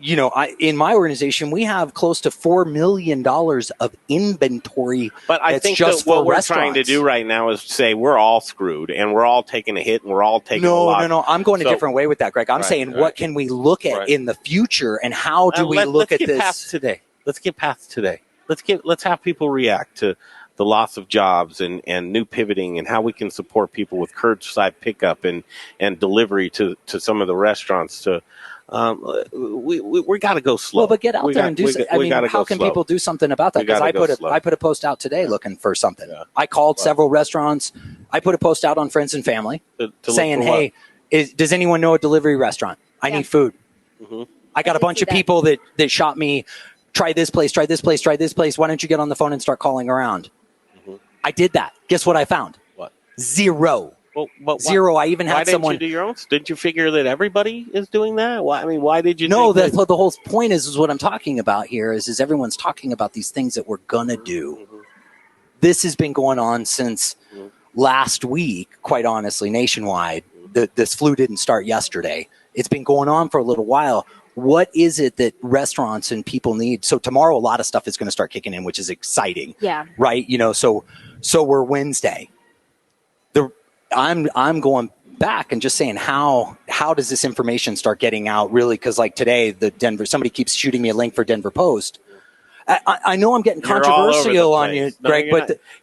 in my organization, we have close to $4 million of inventory. But I think just what we're trying to do right now is say we're all screwed and we're all taking a hit and we're all taking a lot. No. I'm going a different way with that, Greg. I'm saying what can we look at in the future, and how do we look at this? Let's get past today. let's have people react to the loss of jobs and new pivoting and how we can support people with curbside pickup and delivery to some of the restaurants. To we got to go slow. Well, but get out there and do something. I mean, how can people do something about that? Because I put a post out today looking for something. Yeah. I called several restaurants. I put a post out on Friends and Family saying, "Hey, does anyone know a delivery restaurant? I need food." Mm-hmm. I got a bunch of people that shot me. Try this place. Try this place. Try this place. Why don't you get on the phone and start calling around? Mm-hmm. I did that. Guess what I found? What? Zero. Well, zero. I even had someone. Why didn't you do your own? Didn't you figure that everybody is doing that? Why did you? No, the whole point is what I'm talking about here is everyone's talking about these things that we're gonna do. Mm-hmm. This has been going on since last week, quite honestly, nationwide. This flu didn't start yesterday. It's been going on for a little while. What is it that restaurants and people need? So tomorrow, a lot of stuff is going to start kicking in, which is exciting. Yeah. Right. So we're Wednesday. I'm going back and just saying how does this information start getting out really? Because like today, somebody keeps shooting me a link for Denver Post. I know I'm getting controversial on you, Greg,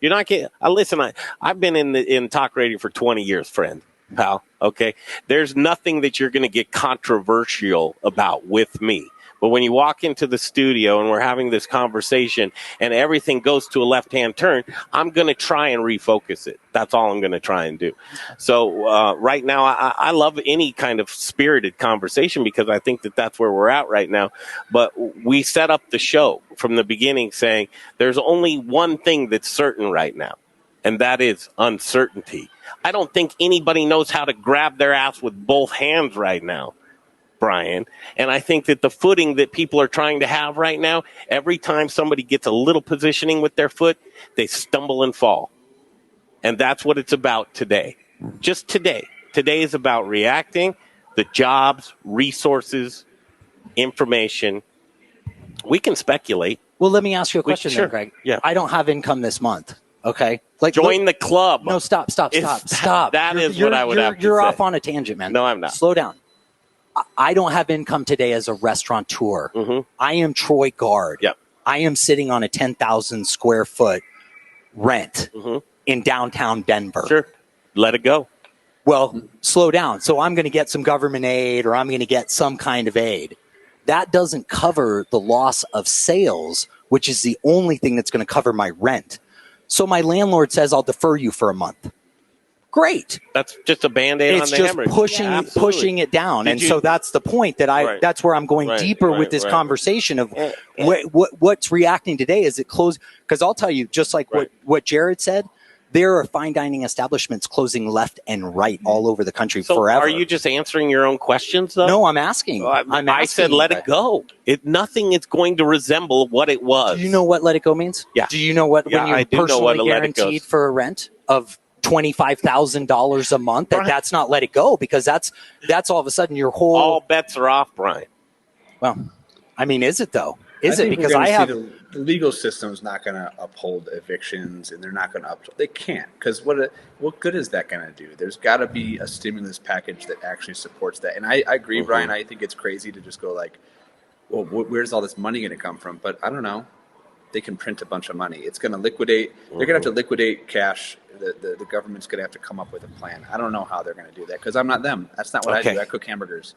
you're not getting. Listen, I've been in talk radio for 20 years, friend, pal. Okay, there's nothing that you're going to get controversial about with me. But when you walk into the studio and we're having this conversation and everything goes to a left-hand turn, I'm going to try and refocus it. That's all I'm going to try and do. So right now, I love any kind of spirited conversation because I think that that's where we're at right now. But we set up the show from the beginning saying there's only one thing that's certain right now, and that is uncertainty. I don't think anybody knows how to grab their ass with both hands right now, Brian. And I think that the footing that people are trying to have right now, every time somebody gets a little positioning with their foot, they stumble and fall. And that's what it's about today. Just today. Today is about reacting, the jobs, resources, information. We can speculate. Well, let me ask you a question then, Greg. Yeah. I don't have income this month. Okay. Join the club. No, stop. That is what I would have to say. You're off on a tangent, man. No, I'm not. Slow down. I don't have income today as a restaurateur. Mm-hmm. I am Troy Guard. Yep. I am sitting on a 10,000 square foot rent in downtown Denver. Sure. Let it go. Well, slow down. So I'm going to get some government aid or I'm going to get some kind of aid. That doesn't cover the loss of sales, which is the only thing that's going to cover my rent. So my landlord says, I'll defer you for a month. Great. That's just a Band-Aid on the hemorrhage. It's just pushing it down. So that's the point that that's where I'm going deeper with this conversation of what's reacting today. Is it closed? Because I'll tell you, just like what Jared said, there are fine dining establishments closing left and right all over the country forever. Are you just answering your own questions, though? No, I'm asking. I said let it go. Nothing is going to resemble what it was. Do you know what let it go means? Yeah. Do you know what when you're personally guaranteed for a rent of $25,000 a month? That's not let it go, because that's all of a sudden your whole... All bets are off, Brian. Well, I mean, is it though? Is it? Because I have... The legal system's not going to uphold evictions, and they're not going to They can't, because what good is that going to do? There's got to be a stimulus package that actually supports that. And I agree, Brian. I think it's crazy to just go like, well, where's all this money going to come from? But I don't know. They can print a bunch of money. It's going to liquidate. They're going to have to liquidate cash. The government's going to have to come up with a plan. I don't know how they're going to do that, because I'm not them. That's not what I do. I cook hamburgers.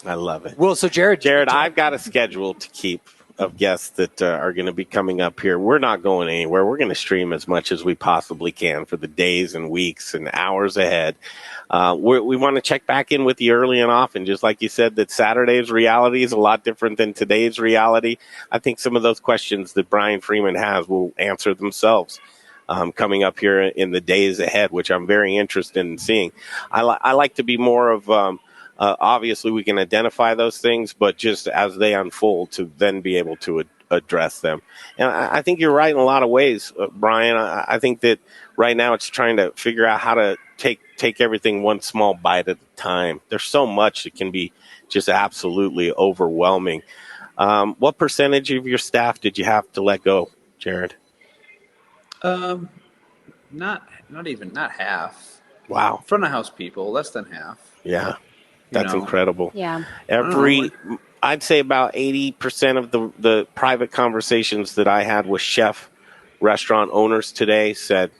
I love it. Well, so Jared, I've got a schedule to keep of guests that are going to be coming up here. We're not going anywhere. We're going to stream as much as we possibly can for the days and weeks and hours ahead. We want to check back in with you early and often. Just like you said, that Saturday's reality is a lot different than today's reality. I think some of those questions that Brian Freeman has will answer themselves coming up here in the days ahead, which I'm very interested in seeing. I like to be more of obviously, we can identify those things, but just as they unfold, to then be able to address them. And I think you're right in a lot of ways, Brian. I think that right now it's trying to figure out how to take everything one small bite at a time. There's so much that can be just absolutely overwhelming. What percentage of your staff did you have to let go, Jared? Not half. Wow. Front of house people, less than half. Yeah. That's incredible. Yeah. I'd say about 80% of the private conversations that I had with chef restaurant owners today said,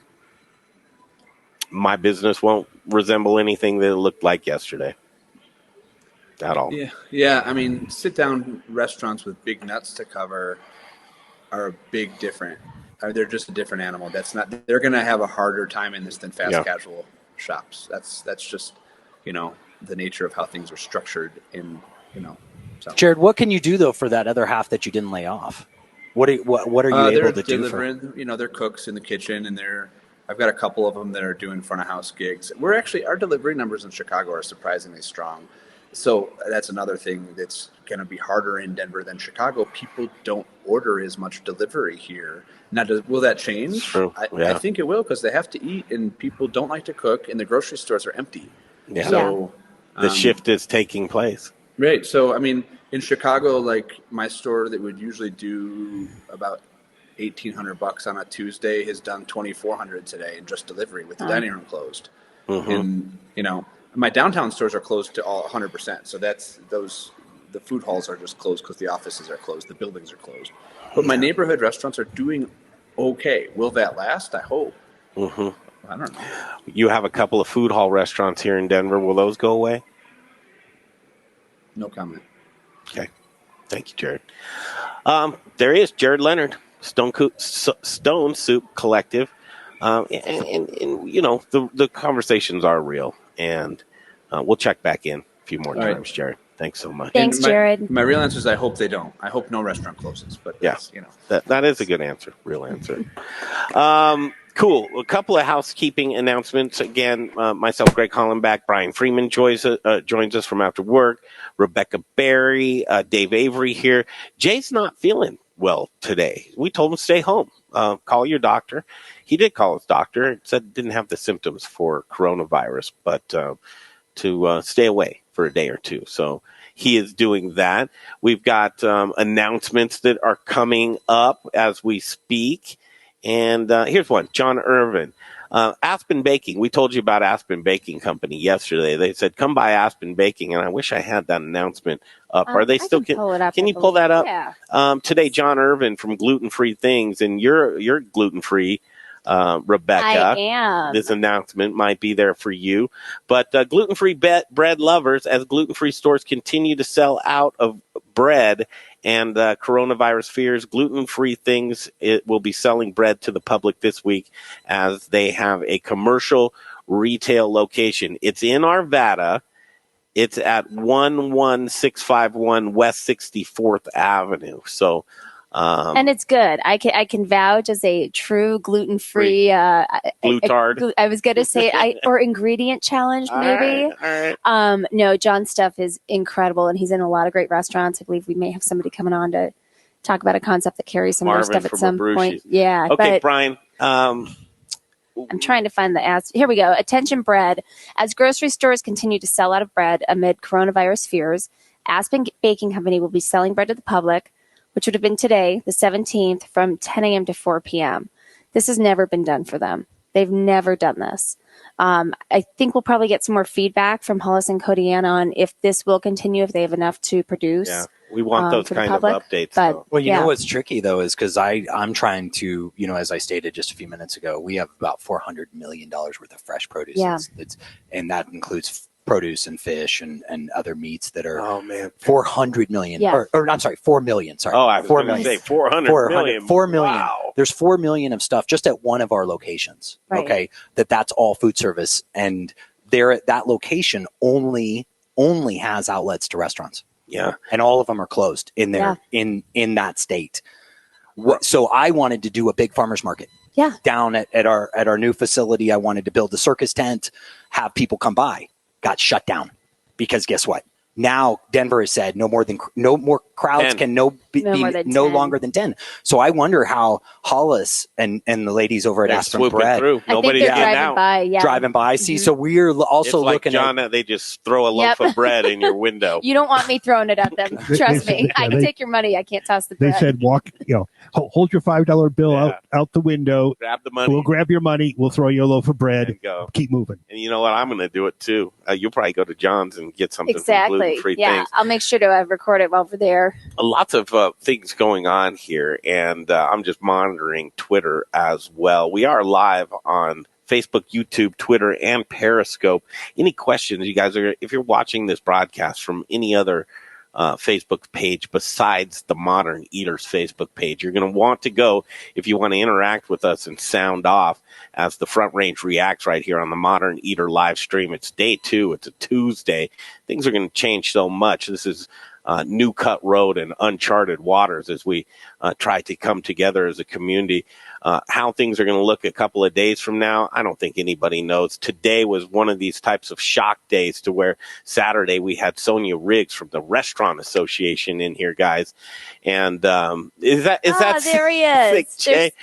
my business won't resemble anything that it looked like yesterday at all. Yeah. I mean, sit-down restaurants with big nuts to cover are a big different. They're just a different animal. They're going to have a harder time in this than fast casual shops. That's just, the nature of how things are structured in, So. Jared, what can you do though for that other half that you didn't lay off? What are you able to do? They're cooks in the kitchen, and I've got a couple of them that are doing front of house gigs. Our delivery numbers in Chicago are surprisingly strong. So that's another thing that's going to be harder in Denver than Chicago. People don't order as much delivery here. Now, will that change? True. I think it will, because they have to eat, and people don't like to cook, and the grocery stores are empty. Yeah. So the shift is taking place. Right. So, I mean, in Chicago, like my store that would usually do about $1,800 on a Tuesday has done $2,400 today in just delivery with the dining room closed. Mm-hmm. And, my downtown stores are closed to all 100%. So the food halls are just closed because the offices are closed. The buildings are closed. But my neighborhood restaurants are doing okay. Will that last? I hope. Mm-hmm. I don't know. You have a couple of food hall restaurants here in Denver. Will those go away? No comment. Okay. Thank you, Jared. There is Jared Leonard, Stone Soup Collective. And the conversations are real. And we'll check back in a few more times, right. Jared. Thanks so much. Thanks, Jared. My real answer is I hope they don't. I hope no restaurant closes. But that is a good answer. Real answer. Cool. A couple of housekeeping announcements. Again, myself, Greg Hollenback, Brian Freeman joins us from after work. Rebecca Berry, Dave Avery here. Jay's not feeling well today. We told him to stay home. Call your doctor. He did call his doctor. It said didn't have the symptoms for coronavirus, but to stay away for a day or two. So he is doing that. We've got announcements that are coming up as we speak. And here's one, John Irvin. Aspen Baking. We told you about Aspen Baking Company yesterday. They said, come by Aspen Baking. And I wish I had that announcement up. Are they still? Can you pull that up? Yeah. Today, John Irvin from Gluten Free Things. And you're gluten free, Rebecca. I am. This announcement might be there for you. But gluten free bread lovers, as gluten free stores continue to sell out of bread and coronavirus fears, Gluten Free Things, it will be selling bread to the public this week as they have a commercial retail location. It's in Arvada. It's at 11651 West 64th Avenue. So, and it's good. I can vouch as a true gluten-free glutard. I was going to say or ingredient challenge maybe. All right. No, John's stuff is incredible, and he's in a lot of great restaurants. I believe we may have somebody coming on to talk about a concept that carries some Marvin more stuff at some Abrusci. point. Yeah. Okay, but Brian. I'm trying to find the ads. Here we go. Attention bread. As grocery stores continue to sell out of bread amid coronavirus fears, Aspen Baking Company will be selling bread to the public, which would have been today, the 17th, from 10 a.m. to 4 p.m. This has never been done for them. They've never done this. I think we'll probably get some more feedback from Hollis and Kodian on if this will continue, if they have enough to produce. Yeah, we want those kind of updates. But, well, you know what's tricky, though, is because I'm trying to, as I stated just a few minutes ago, we have about $400 million worth of fresh produce. Yeah. And that includes produce and fish and other meats that are 400 million. Yeah. Or I'm sorry, 4 million. Sorry. Oh, I was going to say 400 million. 4 million. Wow. There's 4 million of stuff just at one of our locations. Right. Okay. That's all food service. And that location only has outlets to restaurants. Yeah. And all of them are closed in there in that state. So I wanted to do a big farmers market. Yeah. Down at our new facility. I wanted to build a circus tent, have people come by. Got shut down because guess what? Now Denver has said no more crowds 10. can no No longer than 10. So I wonder how Hollis and the ladies over at Aspen Bread, nobody's getting out. Driving by. See, so we're also it's like looking John, at. They just throw a loaf of bread in your window. You don't want me throwing it at them. Trust me. I can take your money. I can't toss the bread. They said, hold your $5 bill out the window. Grab the money. We'll grab your money. We'll throw you a loaf of bread. And go. Keep moving. And you know what? I'm going to do it too. You'll probably go to John's and get something exactly. gluten-free things. I'll make sure to record it while we're there. Lots of things going on here, and I'm just monitoring Twitter as well. We are live on Facebook, YouTube, Twitter, and Periscope. Any questions, you guys if you're watching this broadcast from any other Facebook page besides the Modern Eaters Facebook page, you're going to want to go if you want to interact with us and sound off as the Front Range reacts right here on the Modern Eater live stream. It's day 2. It's a Tuesday. Things are going to change so much. This is new cut road and uncharted waters as we try to come together as a community. How things are going to look a couple of days from now, I don't think anybody knows. Today was one of these types of shock days to where Saturday we had Sonia Riggs from the Restaurant Association in here, guys. And is that there he is.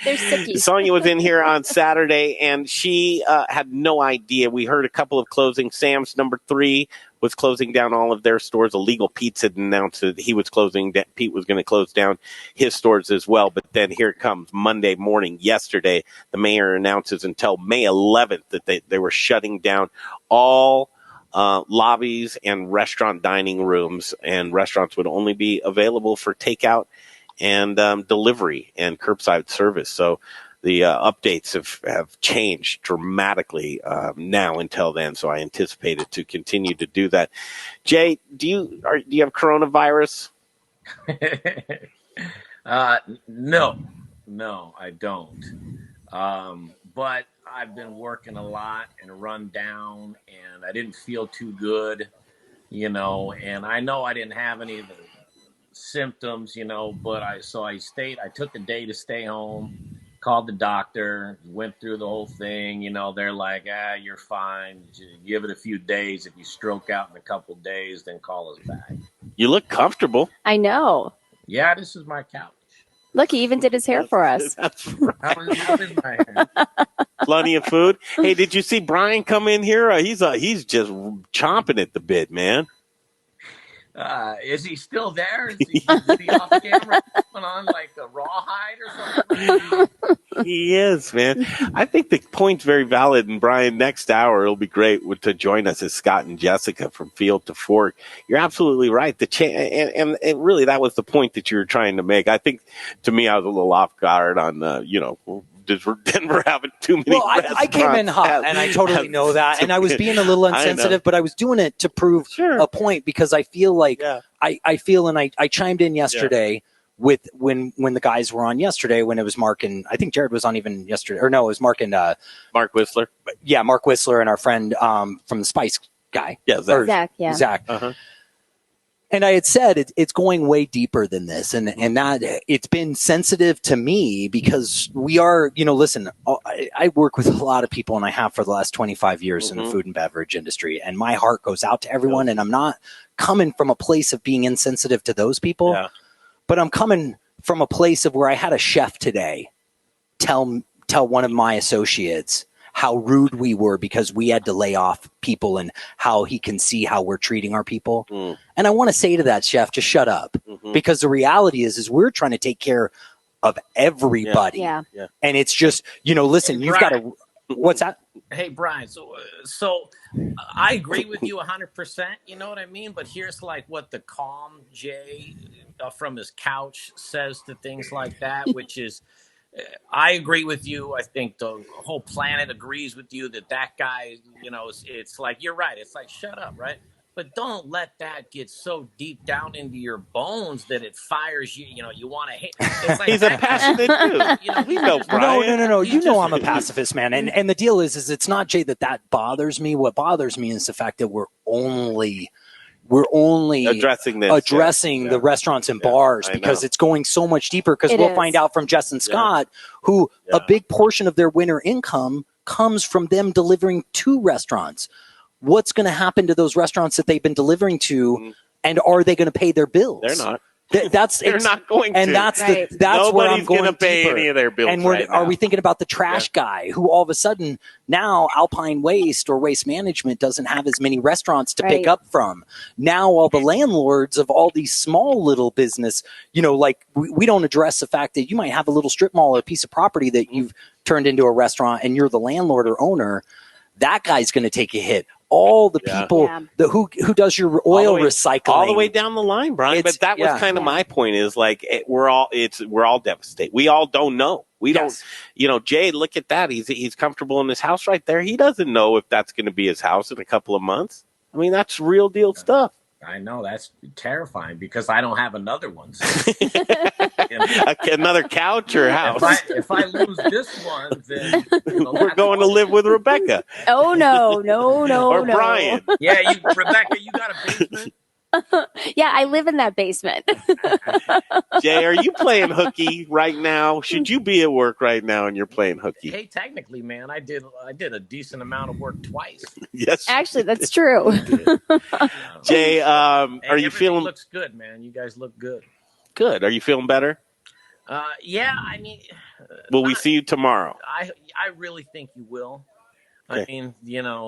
There's Sicky. Sonia was in here on Saturday, and she had no idea. We heard a couple of closing. Sam's number 3 was closing down all of their stores. Illegal Pete's had announced that he was closing. Pete was going to close down his stores as well. But then here it comes Monday morning. Yesterday, the mayor announces until May 11th that they were shutting down all lobbies and restaurant dining rooms, and restaurants would only be available for takeout and delivery and curbside service. So the updates have changed dramatically now until then. So I anticipate it to continue to do that. Jay, do you have coronavirus? No, I don't. But I've been working a lot and run down, and I didn't feel too good, and I know I didn't have any of the symptoms, but I took a day to stay home. Called the doctor, went through the whole thing. They're like, you're fine. Give it a few days. If you stroke out in a couple days, then call us back. You look comfortable. I know. Yeah, this is my couch. Look, he even did his hair for us. That's right. How is my hair? Plenty of food. Hey, did you see Brian come in here? He's just chomping at the bit, man. Is he still there? Is he off camera putting on like a rawhide or something? He is, man. I think the point's very valid. And Brian, next hour it'll be great to join us as Scott and Jessica from Field to Fork. You're absolutely right. And really that was the point that you were trying to make. I think to me I was a little off guard on Denver having too many. Well, I came in hot, and I totally know that, and I was being a little insensitive, but I was doing it to prove a point because I feel like I feel, and I chimed in yesterday with when the guys were on yesterday when it was Mark and I think Jared was on even yesterday, or no, it was Mark and Mark Whistler. Yeah, Mark Whistler and our friend from the Spice guy. Yeah, Zach. Zach. Uh-huh. And I had said it's going way deeper than this, and that it's been sensitive to me because we are, listen, I work with a lot of people, and I have for the last 25 years in the food and beverage industry, and my heart goes out to everyone, and I'm not coming from a place of being insensitive to those people, but I'm coming from a place of where I had a chef today tell one of my associates how rude we were because we had to lay off people and how he can see how we're treating our people. And I want to say to that chef, just shut up. Because the reality is we're trying to take care of everybody. Yeah. And it's just, listen, Hey, you've got to, what's that? Hey, Brian, so I agree with you 100%, you know what I mean? But here's like what the calm Jay from his couch says to things like that, which is, I agree with you. I think the whole planet agrees with you that guy, it's like, you're right. It's like, shut up, right? But don't let that get so deep down into your bones that it fires you. You want to hate. It's like, he's a passionate dude. We know, Brian. No. I'm a pacifist, man. And the deal is it's not, Jay, that bothers me. What bothers me is the fact that we're only addressing the restaurants and bars because it's going so much deeper because we'll find out from Jess and Scott who a big portion of their winter income comes from them delivering to restaurants. What's going to happen to those restaurants that they've been delivering to and are they going to pay their bills? They're not. They're not going to. And that's Right. that's where I'm Nobody's going going to pay deeper. any of their bills And right now. are we thinking about the trash guy who all of a sudden now Alpine Waste or Waste Management doesn't have as many restaurants to pick up from? Now all the landlords of all these small little business, like we don't address the fact that you might have a little strip mall or a piece of property that you've turned into a restaurant and you're the landlord or owner. That guy's going to take a hit. All the people who does your oil recycling, all the way down the line, Brian. But that was kind of my point. Is like we're all devastated. We all don't know. We don't. Jay, look at that. He's comfortable in his house right there. He doesn't know if that's going to be his house in a couple of months. I mean, that's real deal stuff. I know that's terrifying because I don't have another one. So, another couch or house. If I lose this one, then we're going to live with Rebecca. Oh no, or Brian. Yeah, Rebecca, you got a basement. Yeah, I live in that basement. Jay, are you playing hooky right now? Should you be at work right now and you're playing hooky? Hey, technically, man, I did a decent amount of work twice. Yes, actually, that's true. Jay, are you feeling? Looks good, man. You guys look good. Good. Are you feeling better? Yeah. I mean, will we see you tomorrow? I really think you will. Okay. I mean,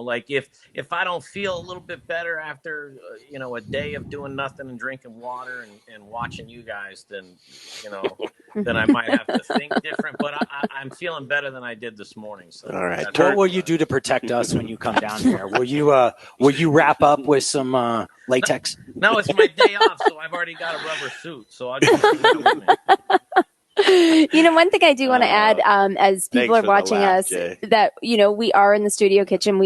like if I don't feel a little bit better after, a day of doing nothing and drinking water and watching you guys, then, then I might have to think different. But I'm feeling better than I did this morning. So all right. What will you do to protect us when you come down here? Will you wrap up with some latex? No, it's my day off, so I've already got a rubber suit. So I'll just one thing I do want to add, as people are watching us, Jay. that, we are in the studio kitchen.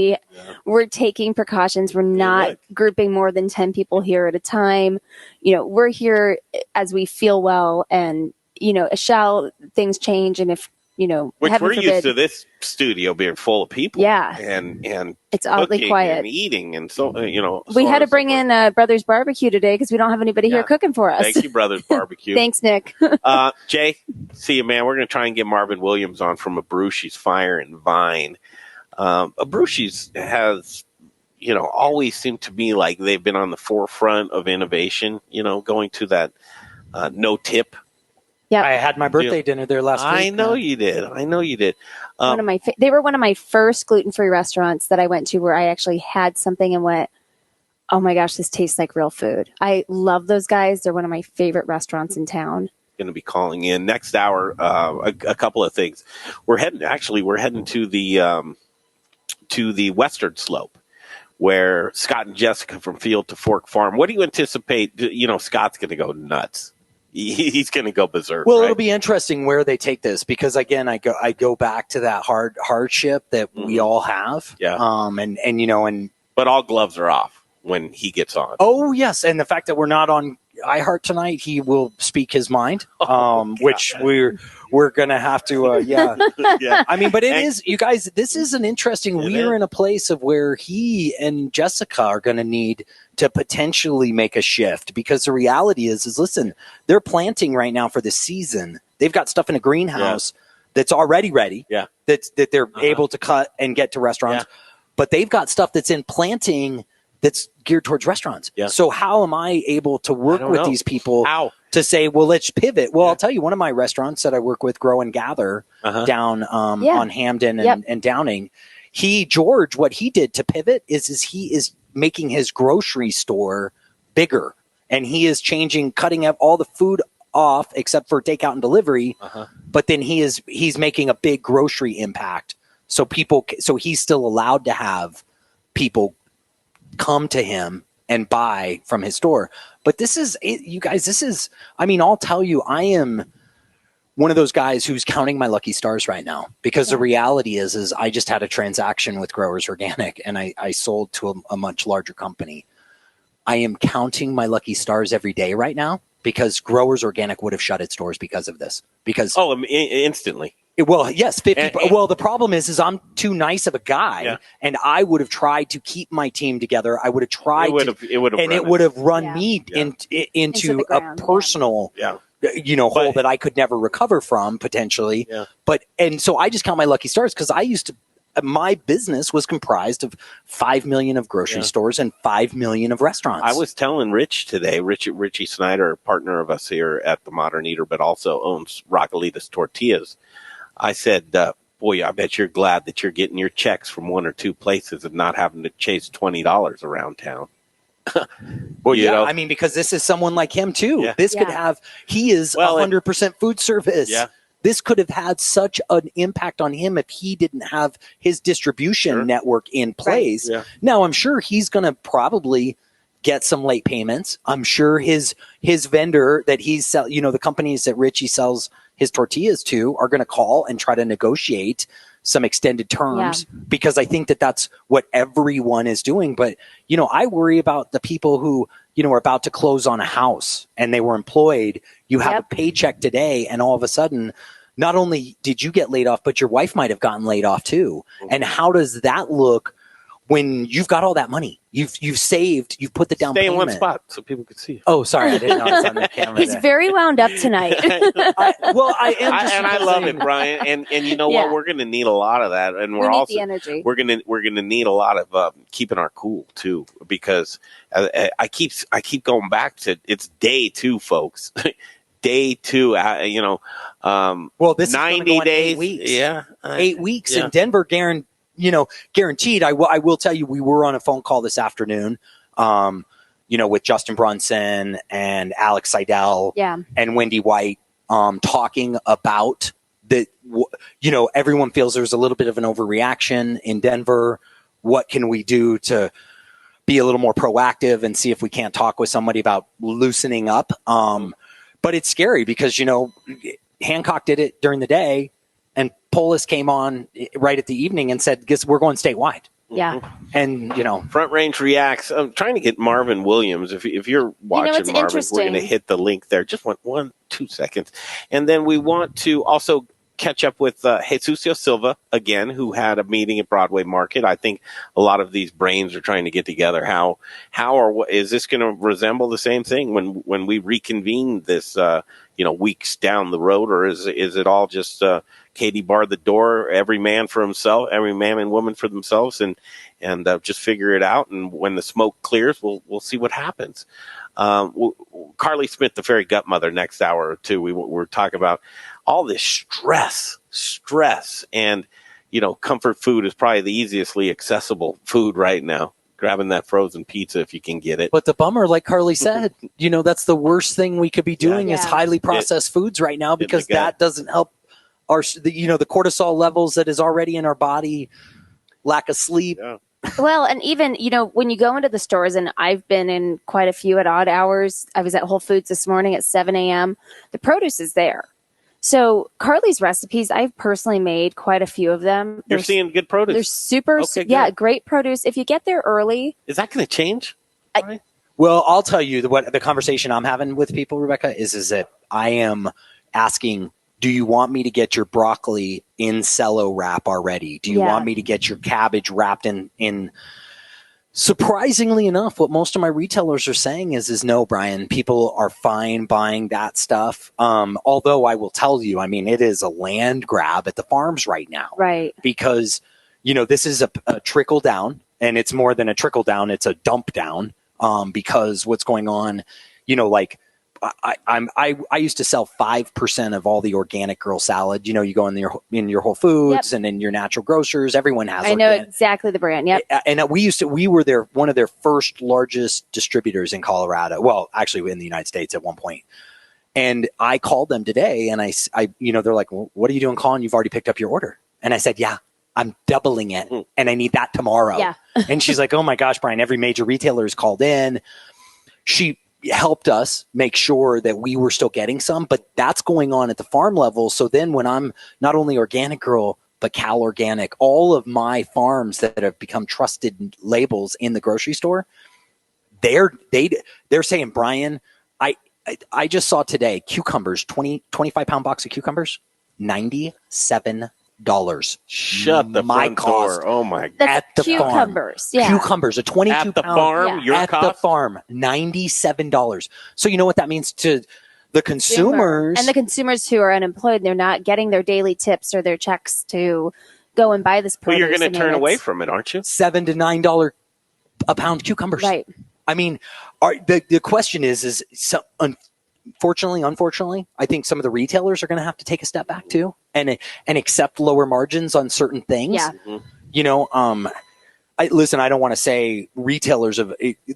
We're taking precautions. We're not grouping more than 10 people here at a time. We're here as we feel well, and, shall things change. And if, which we're used to this studio being full of people. Yeah. And it's oddly quiet. And eating. And so, we had to bring in Brothers Barbecue today because we don't have anybody here cooking for us. Thank you, Brothers Barbecue. Thanks, Nick. Jay, see you, man. We're going to try and get Marvin Williams on from Abrusci's Fire and Vine. Abrusci's has, always seemed to be like they've been on the forefront of innovation, going to that no tip. Yeah, I had my birthday dinner there last week. I know you did. They were one of my first gluten-free restaurants that I went to where I actually had something and went, oh my gosh, this tastes like real food. I love those guys. They're one of my favorite restaurants in town. Going to be calling in next hour. A couple of things. We're heading to the Western Slope, where Scott and Jessica from Field to Fork Farm. What do you anticipate? Scott's going to go nuts. He's going to go berserk. Well, it'll be interesting where they take this because again, I go back to that hardship that we all have. Yeah. But all gloves are off when he gets on. Oh yes, and the fact that we're not on iHeart tonight, he will speak his mind, which we're gonna have to. Yeah. I mean, but it is, you guys. This is an interesting. We're in a place of where he and Jessica are going to need to potentially make a shift because the reality is listen, they're planting right now for the season. They've got stuff in a greenhouse that's already ready. Yeah. That they're able to cut and get to restaurants, but they've got stuff that's in planting that's geared towards restaurants. Yeah. So how am I able to work with these people to say, well, let's pivot? Well, I'll tell you, one of my restaurants that I work with, Grow and Gather, down on Hamden and Downing, George, what he did to pivot is he is making his grocery store bigger, and he is cutting up all the food off except for takeout and delivery. But then he's making a big grocery impact. So he's still allowed to have people come to him and buy from his store. But you guys, I'll tell you, I am one of those guys who's counting my lucky stars right now because the reality is I just had a transaction with Growers Organic and I sold to a much larger company. I am counting my lucky stars every day right now because Growers Organic would have shut its doors because of this. Instantly. Well, yes, 50. Well, the problem is I'm too nice of a guy, and I would have tried to keep my team together. I would have tried, it would have run me into a personal, hole that I could never recover from potentially. Yeah. So I just count my lucky stars because I used to. my business was comprised of 5 million of grocery stores and 5 million of restaurants. I was telling Rich today, Richie Snyder, a partner of us here at the Modern Eater, but also owns Raquelitas Tortillas. I said, boy, I bet you're glad that you're getting your checks from one or two places and not having to chase $20 around town. Well, I mean, because this is someone like him too. Yeah. This could have, he is 100% food service. Yeah. This could have had such an impact on him if he didn't have his distribution network in place. Right. Yeah. Now, I'm sure he's going to probably get some late payments. I'm sure his vendor that he's the companies that Richie sells his tortillas to are going to call and try to negotiate some extended terms because I think that that's what everyone is doing. But, I worry about the people who, are about to close on a house and they were employed. You have a paycheck today and all of a sudden, not only did you get laid off, but your wife might have gotten laid off too. And how does that look when you've got all that money? You've saved, you've put the down payment. Stay in one spot so people could see you. Oh, sorry. I didn't know I was on the camera. He's very wound up tonight. I am. I love it, Brian. And you know what? We're going to need a lot of that. And we're also, the energy. We're going to need a lot of keeping our cool too, because I keep going back to, it's day 2, folks. Day 2, well, this 90 is days. 8 weeks. Yeah. 8 weeks in Denver, guaranteed. I will tell you, we were on a phone call this afternoon, with Justin Brunson and Alex Seidel and Wendy White, talking about that, everyone feels there's a little bit of an overreaction in Denver. What can we do to be a little more proactive and see if we can't talk with somebody about loosening up? But it's scary because, Hancock did it during the day. And Polis came on right at the evening and said, "Guess we're going statewide." Yeah. And, Front Range Reacts. I'm trying to get Marvin Williams. If you're watching Marvin, we're going to hit the link there. Just 2 seconds. And then we want to also catch up with Jesus Silva again, who had a meeting at Broadway Market. I think a lot of these brains are trying to get together. Is this going to resemble the same thing when we reconvene this, weeks down the road, or is it all just Katie barred the door, every man for himself, every man and woman for themselves, and just figure it out. And when the smoke clears, we'll see what happens. Carley Smith, the fairy Gutmother, next hour or two, we're talking about all this stress, and comfort food is probably the easiestly accessible food right now. Grabbing that frozen pizza if you can get it. But the bummer, like Carley said, that's the worst thing we could be doing is highly processed foods right now, because that doesn't help the cortisol levels that is already in our body, lack of sleep. Yeah. Well, and even, when you go into the stores, and I've been in quite a few at odd hours. I was at Whole Foods this morning at 7 a.m. The produce is there. So Carley's recipes, I've personally made quite a few of them. You're seeing good produce. They're super, great produce. If you get there early. Is that going to change? Well, I'll tell you what the conversation I'm having with people, Rebecca, is that I am asking, do you want me to get your broccoli in cello wrap already? Do you want me to get your cabbage wrapped in? Surprisingly enough, what most of my retailers are saying is no, Brian, people are fine buying that stuff. Although I will tell you, it is a land grab at the farms right now. Right. Because, this is a trickle down, and it's more than a trickle down. It's a dump down. Because what's going on, I used to sell 5% of all the organic girl salad. You go in your Whole Foods and in your natural grocers. Everyone has. I know exactly the brand. Yep. And we were one of their first largest distributors in Colorado. Well, actually in the United States at one point. And I called them today, and I they're like, well, "What are you doing calling? You've already picked up your order." And I said, "Yeah, I'm doubling it, and I need that tomorrow." Yeah. And she's like, "Oh my gosh, Brian! Every major retailer is called in." She helped us make sure that we were still getting some, but that's going on at the farm level. So then when I'm not only Organic Girl, but Cal Organic, all of my farms that have become trusted labels in the grocery store, they're saying, Brian, I just saw today, cucumbers, 25 pound box of cucumbers, $97. Shut the front door. Oh my God. That's at the cucumbers. Farm. Yeah. Cucumbers, a 22 at the farm. Your at cost? The farm, $97. So you know what that means to the consumers, and the consumers who are unemployed. They're not getting their daily tips or their checks to go and buy this produce. Well, you're going I to mean, turn away it's- from it, aren't you? $7 to $9 a pound cucumbers. Right. I mean, the question is unfortunately, I think some of the retailers are going to have to take a step back too and accept lower margins on certain things. Yeah. You know, I don't want to say retailers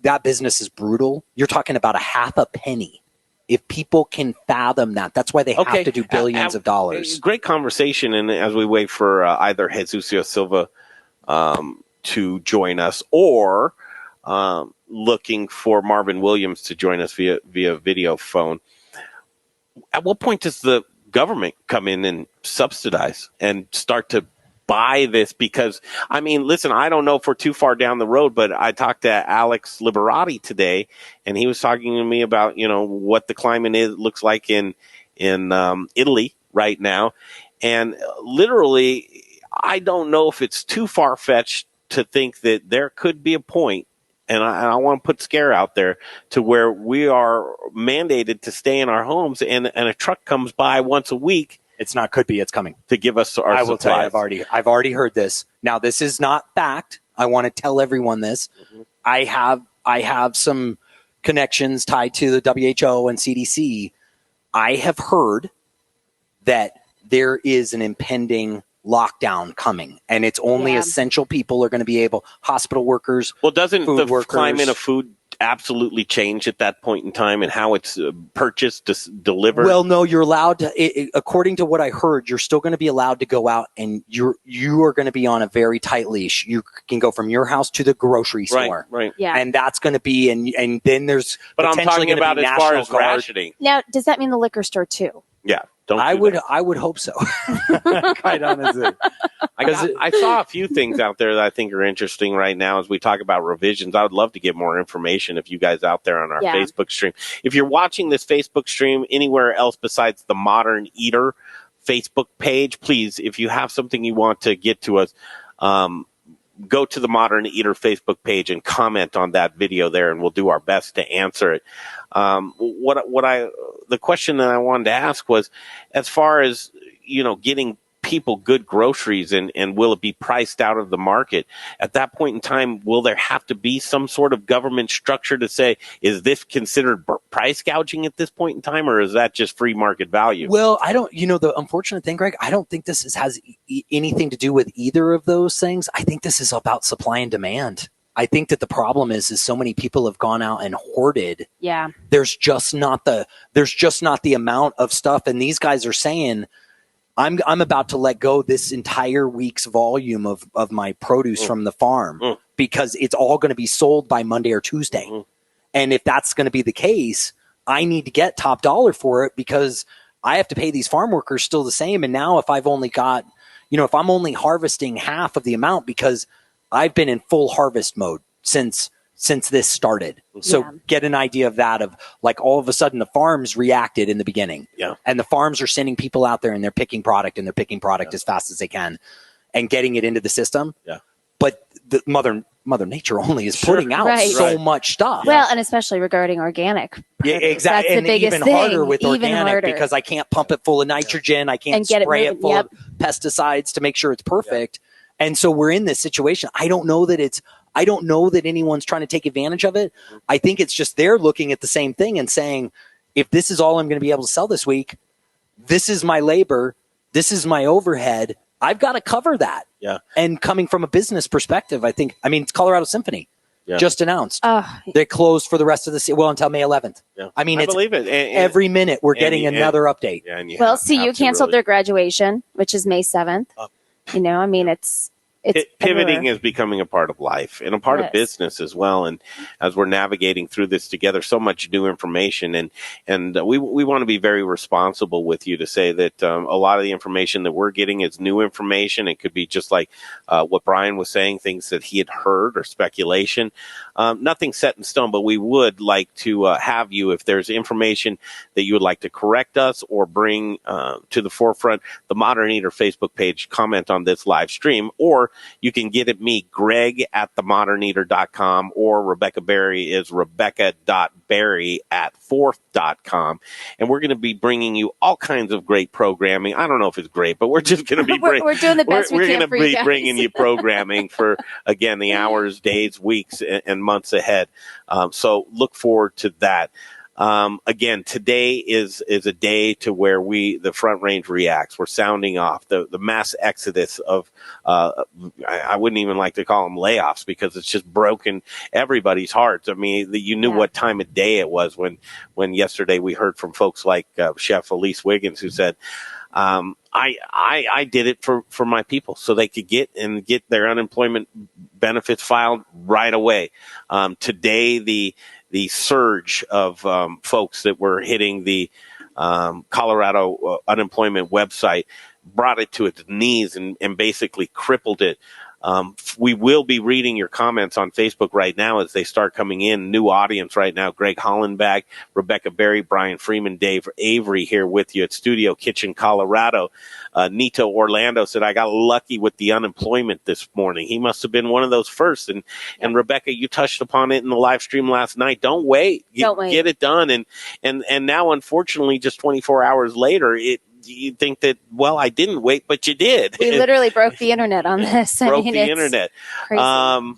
that business is brutal. You're talking about a half a penny. If people can fathom that, that's why they have to do billions of dollars. Great conversation. And as we wait for either Jesus Silva to join us or looking for Marvin Williams to join us via video phone, at what point does the government come in and subsidize and start to buy this? Because, I mean, listen, I don't know if we're too far down the road, but I talked to Alex Liberati today, and he was talking to me about, you know, what the climate looks like in Italy right now. And literally, I don't know if it's too far-fetched to think that there could be a point, and I want to put scare out there, to where we are mandated to stay in our homes, and a truck comes by once a week. It's not could be, it's coming To give us our I will supplies. tell you, I've already heard this. Now, this is not fact. I want to tell everyone this. Mm-hmm. I have some connections tied to the WHO and CDC. I have heard that there is an impending lockdown coming, and it's only essential people are going to be able, hospital workers. Well, doesn't food the workers, climate of food absolutely change at that point in time, and how it's purchased, delivered? Well, no, you're allowed to, according to what I heard, you're still going to be allowed to go out, and you are going to be on a very tight leash. You can go from your house to the grocery store. Right. Yeah. And that's going to be, and then there's, But I'm potentially talking gonna be about as far National as Guard. rationing. Now, does that mean the liquor store too? Yeah. Don't I do would, that. I would hope so. Quite honestly. I saw a few things out there that I think are interesting right now as we talk about revisions. I would love to get more information if you guys out there on our Facebook stream. If you're watching this Facebook stream anywhere else besides the Modern Eater Facebook page, please, if you have something you want to get to us, go to the Modern Eater Facebook page and comment on that video there, and we'll do our best to answer it. The question that I wanted to ask was, as far as, you know, getting people good groceries and will it be priced out of the market at that point in time? Will there have to be some sort of government structure to say, is this considered price gouging at this point in time, or is that just free market value? Well, I don't, the unfortunate thing, Greg, I don't think this has anything to do with either of those things. I think this is about supply and demand. I think that the problem is so many people have gone out and hoarded. Yeah. There's just not the amount of stuff. And these guys are saying, I'm about to let go this entire week's volume of my produce from the farm because it's all going to be sold by Monday or Tuesday. And if that's going to be the case, I need to get top dollar for it because I have to pay these farm workers still the same. And now if I've only got, if I'm only harvesting half of the amount because I've been in full harvest mode since this started. So get an idea of that, of like all of a sudden the farms reacted in the beginning. Yeah. And the farms are sending people out there and they're picking product as fast as they can and getting it into the system. Yeah. But the Mother Nature only is putting out so much stuff. Well, and especially regarding organic. Yeah, exactly. That's the biggest even thing. harder with Even organic harder. because I can't pump it full of nitrogen. I can't spray it full of pesticides to make sure it's perfect. And so we're in this situation. I don't know that anyone's trying to take advantage of it. I think it's just they're looking at the same thing and saying, if this is all I'm going to be able to sell this week, this is my labor, this is my overhead, I've got to cover that. Yeah. And coming from a business perspective, it's Colorado Symphony just announced. They closed for the rest of the season, until May 11th. Yeah. I believe it. And every minute we're getting another update. Yeah, Well, CU canceled their graduation, which is May 7th. It's pivoting everywhere. is becoming a part of life and a part of business as well. And as we're navigating through this together, so much new information, and we want to be very responsible with you to say that a lot of the information that we're getting is new information. It could be just like what Brian was saying, things that he had heard or speculation. Nothing set in stone, but we would like to have you, if there's information that you would like to correct us or bring to the forefront, the Modern Eater Facebook page, comment on this live stream, or you can get at me, Greg at themoderneater.com, or Rebecca Berry is rebecca.berry@forth.com. And we're going to be bringing you all kinds of great programming. I don't know if it's great, but we're just going to be we're doing the best we're we can going to for you be guys. bringing you programming for, again, the hours, days, weeks, and months ahead. So look forward to that. Again, today is a day to where the Front Range reacts. We're sounding off the mass exodus of, I wouldn't even like to call them layoffs, because it's just broken everybody's hearts. I mean, you knew what time of day it was when yesterday we heard from folks like Chef Elise Wiggins, who said, I did it for my people so they could get their unemployment benefits filed right away. Today, the surge of folks that were hitting the Colorado unemployment website brought it to its knees and basically crippled it. We will be reading your comments on Facebook right now as they start coming in. New audience right now. Greg Hollenback, Rebecca Berry, Brian Freeman, Dave Avery here with you at Studio Kitchen, Colorado. Nito Orlando said, I got lucky with the unemployment this morning. He must have been one of those first. And Rebecca, you touched upon it in the live stream last night. Don't wait. Get it done. And now, unfortunately, just 24 hours later, you think that, well, I didn't wait, but you did. We literally broke the internet on this. Broke the internet. Crazy.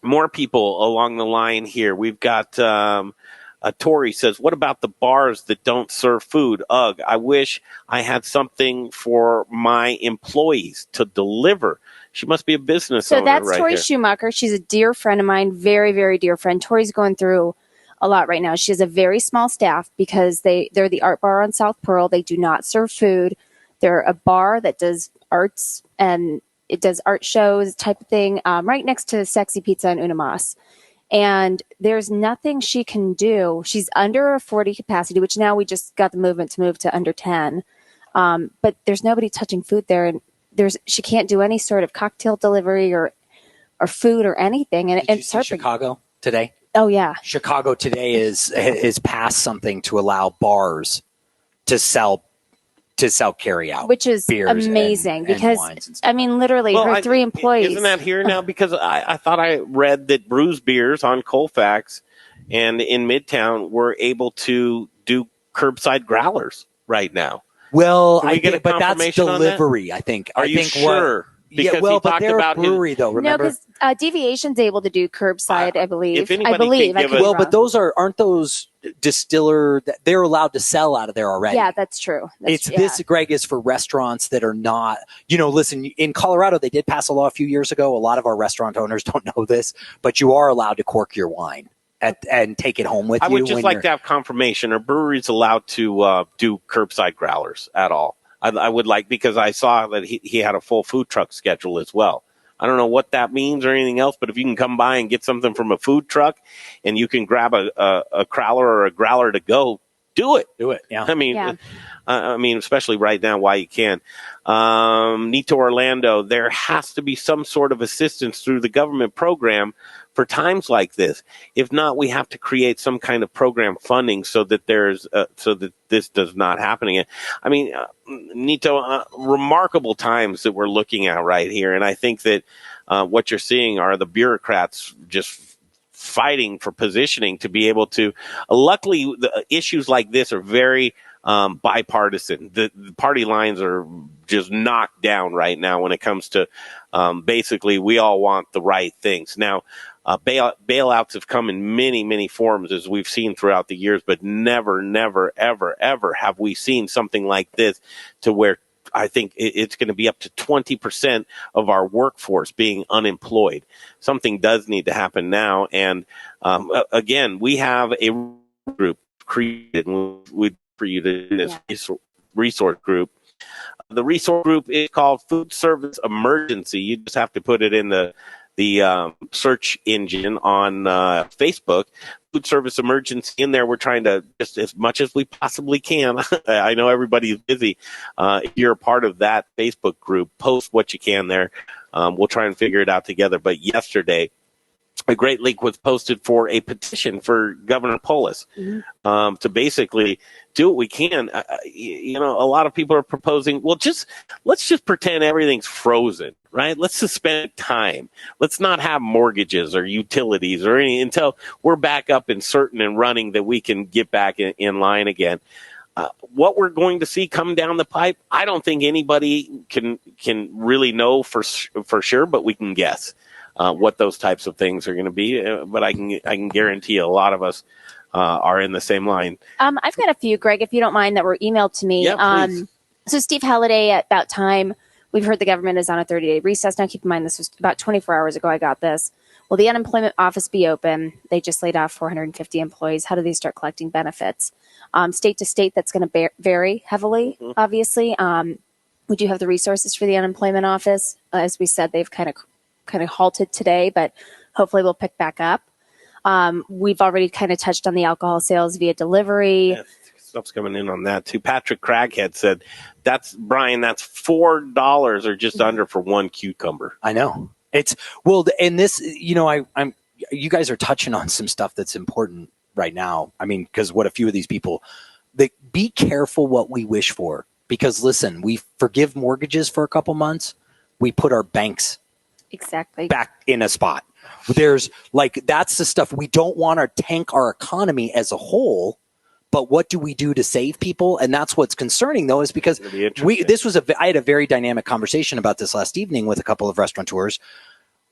More people along the line here. We've got Tori says, what about the bars that don't serve food? Ugh, I wish I had something for my employees to deliver. She must be a business owner. So that's right Tori here. Schumacher. She's a dear friend of mine, very, very dear friend. Tori's going through a lot right now. She has a very small staff because they're the art bar on South Pearl. They do not serve food. They're a bar that does arts, and it does art shows type of thing, right next to Sexy Pizza and Unamas. And there's nothing she can do. She's under a 40 capacity, which now we just got the movement to move to under 10. But there's nobody touching food there, and she can't do any sort of cocktail delivery or food or anything. And Did you see Chicago today? Oh yeah, Chicago today is passed something to allow bars to sell carry out, which is amazing because I mean, literally, her 3 employees. Isn't that here now? Because I thought I read that Brews Beers on Colfax and in Midtown were able to do curbside growlers right now. Well, but that's delivery. I think. Are you sure? Because but they're a brewery, though. Remember? No, because Deviation's able to do curbside. I believe. If anybody can give but aren't those distiller? They're allowed to sell out of there already. Yeah, that's true. This, Greg, is for restaurants that are not. Listen, in Colorado, they did pass a law a few years ago. A lot of our restaurant owners don't know this, but you are allowed to cork your wine and take it home with you. I would just like to have confirmation. Are breweries allowed to do curbside growlers at all? I would like, because I saw that he had a full food truck schedule as well. I don't know what that means or anything else, but if you can come by and get something from a food truck and you can grab a crowler or a growler to go, do it. Do it. Yeah. I mean, especially right now, why you can. Nito Orlando, there has to be some sort of assistance through the government program for times like this. If not, we have to create some kind of program funding so that so that this does not happen again. I mean, Nito, remarkable times that we're looking at right here. And I think that what you're seeing are the bureaucrats just fighting for positioning to be able to. Luckily, the issues like this are very bipartisan. The party lines are just knocked down right now when it comes to basically we all want the right things. Now, bailouts have come in many, many forms, as we've seen throughout the years, but never, ever, ever have we seen something like this to where I think it's going to be up to 20% of our workforce being unemployed. Something does need to happen now. And again, we have a group created for you to do this resource group. The resource group is called Food Service Emergency. You just have to put it in the search engine on Facebook. Food Service Emergency. In there, we're trying to, just as much as we possibly can. I know everybody's busy. If you're a part of that Facebook group, post what you can there. We'll try and figure it out together. But yesterday, a great link was posted for a petition for Governor Polis to basically do what we can. A lot of people are proposing, well, let's just pretend everything's frozen right? Let's suspend time. Let's not have mortgages or utilities or any until we're back up and certain and running that we can get back in line again. What we're going to see come down the pipe, I don't think anybody can really know for sure, but we can guess what those types of things are going to be. But I can guarantee a lot of us are in the same line. I've got a few, Greg, if you don't mind, that were emailed to me. Yeah, please. So Steve Halliday, at About Time, we've heard the government is on a 30-day recess. Now, keep in mind, this was about 24 hours ago I got this. Will the unemployment office be open? They just laid off 450 employees. How do they start collecting benefits? State to state, that's going to vary heavily, obviously. We do have the resources for the unemployment office. As we said, they've kind of halted today, but hopefully we'll pick back up. We've already kind of touched on the alcohol sales via delivery. Yeah, stuff's coming in on that too. Patrick Craghead said, that's $4 or just under for one cucumber. I know. It's and this, I'm you guys are touching on some stuff that's important right now. I mean, because what a few of these people, be careful what we wish for, because listen, we forgive mortgages for a couple months. We put our banks exactly back in a spot. There's that's the stuff we don't want to tank our economy as a whole. But what do we do to save people? And that's what's concerning, though, is because I had a very dynamic conversation about this last evening with a couple of restaurateurs.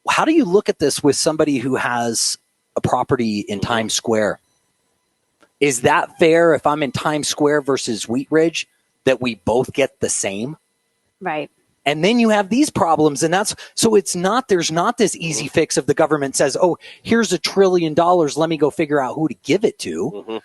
How do you look at this with somebody who has a property in Times Square? Is that fair if I'm in Times Square versus Wheat Ridge, that we both get the same? Right. And then you have these problems, and there's not this easy fix of the government says, oh, here's $1 trillion. Let me go figure out who to give it to. Mm-hmm.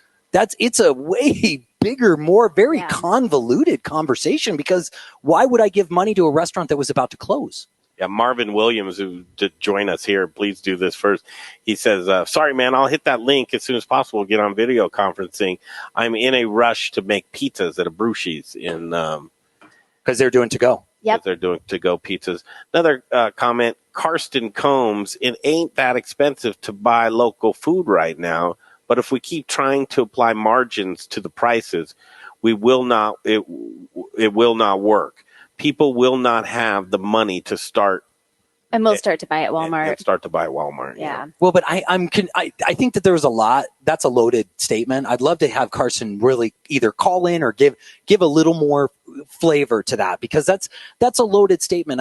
It's a way bigger, very convoluted conversation, because why would I give money to a restaurant that was about to close? Yeah, Marvin Williams, who did join us here, please do this first. He says, sorry, man, I'll hit that link as soon as possible. Get on video conferencing. I'm in a rush to make pizzas at Abrusci's because they're doing to go. Yep. They're doing to go pizzas. Another comment, Karsten Combs, it ain't that expensive to buy local food right now. But if we keep trying to apply margins to the prices, it will not work. People will not have the money to start. And we'll start to buy at Walmart. And start to buy at Walmart. Yeah. Well, but I think that there's a lot. That's a loaded statement. I'd love to have Carson really either call in or give a little more flavor to that, because that's a loaded statement.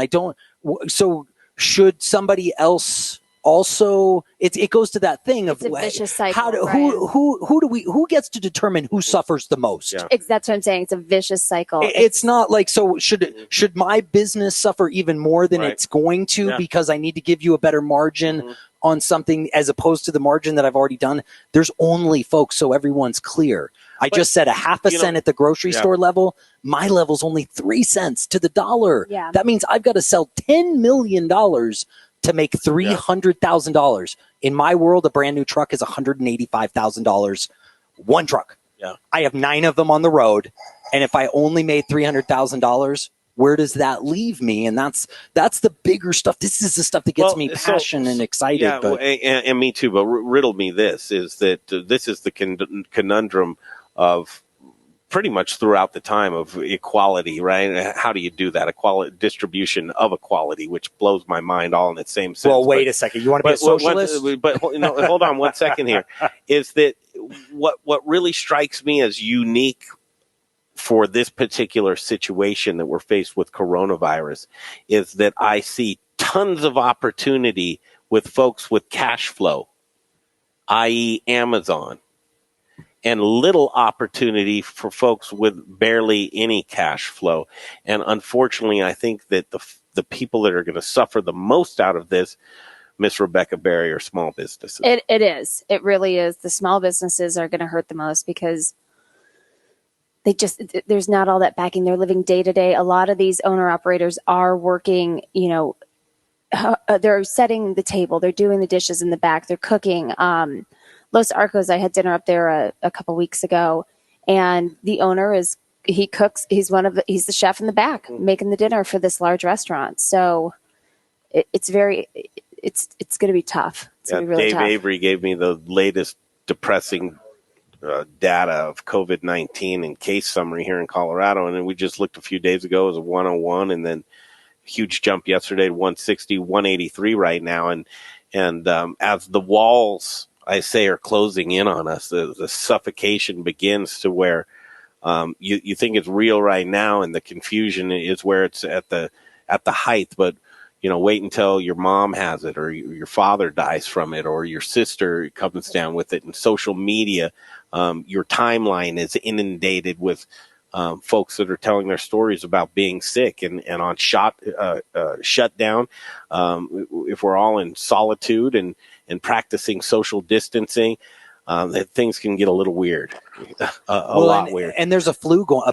So should somebody else also? It goes to that thing of it's a vicious cycle. Who gets to determine who suffers the most? Yeah. That's what I'm saying. It's a vicious cycle. It's not like, so should my business suffer even more than it's going to because I need to give you a better margin on something as opposed to the margin that I've already done? There's only, folks, so everyone's clear. I just said a half a cent at the grocery store level. My level's only 3 cents to the dollar. Yeah. That means I've got to sell $10 million to make $300,000. In my world, a brand new truck is $185,000. One truck. Yeah. I have 9 of them on the road. And if I only made $300,000, where does that leave me? And that's the bigger stuff. This is the stuff that gets me passionate and excited. Yeah, and me too. But riddle me this, is that this is the conundrum of pretty much throughout the time of equality, right? How do you do that? Equality, distribution of equality, which blows my mind all in the same sense. Well, wait a second. You want to be a socialist? But hold on 1 second here. Is that what really strikes me as unique for this particular situation that we're faced with coronavirus is that I see tons of opportunity with folks with cash flow, i.e. Amazon, and little opportunity for folks with barely any cash flow. And unfortunately, I think that the people that are going to suffer the most out of this, Miss Rebecca Berry, are small businesses. It is. It really is. The small businesses are going to hurt the most because there's not all that backing. They're living day to day. A lot of these owner operators are working, they're setting the table. They're doing the dishes in the back. They're cooking. Los Arcos, I had dinner up there a couple weeks ago, and the owner he cooks. He's the chef in the back making the dinner for this large restaurant. So it's going to be tough. It's going to be really tough. Dave Avery gave me the latest depressing data of COVID-19 and case summary here in Colorado. And then we just looked a few days ago as a 101, and then huge jump yesterday to 160, 183 right now. And as the walls, I say, are closing in on us, the suffocation begins to where you think it's real right now, and the confusion is where it's at the height. But wait until your mom has it, or your father dies from it, or your sister comes down with it. And social media, your timeline is inundated with folks that are telling their stories about being sick and on shut down. If we're all in solitude and practicing social distancing, that things can get a little weird, a lot weird. And there's a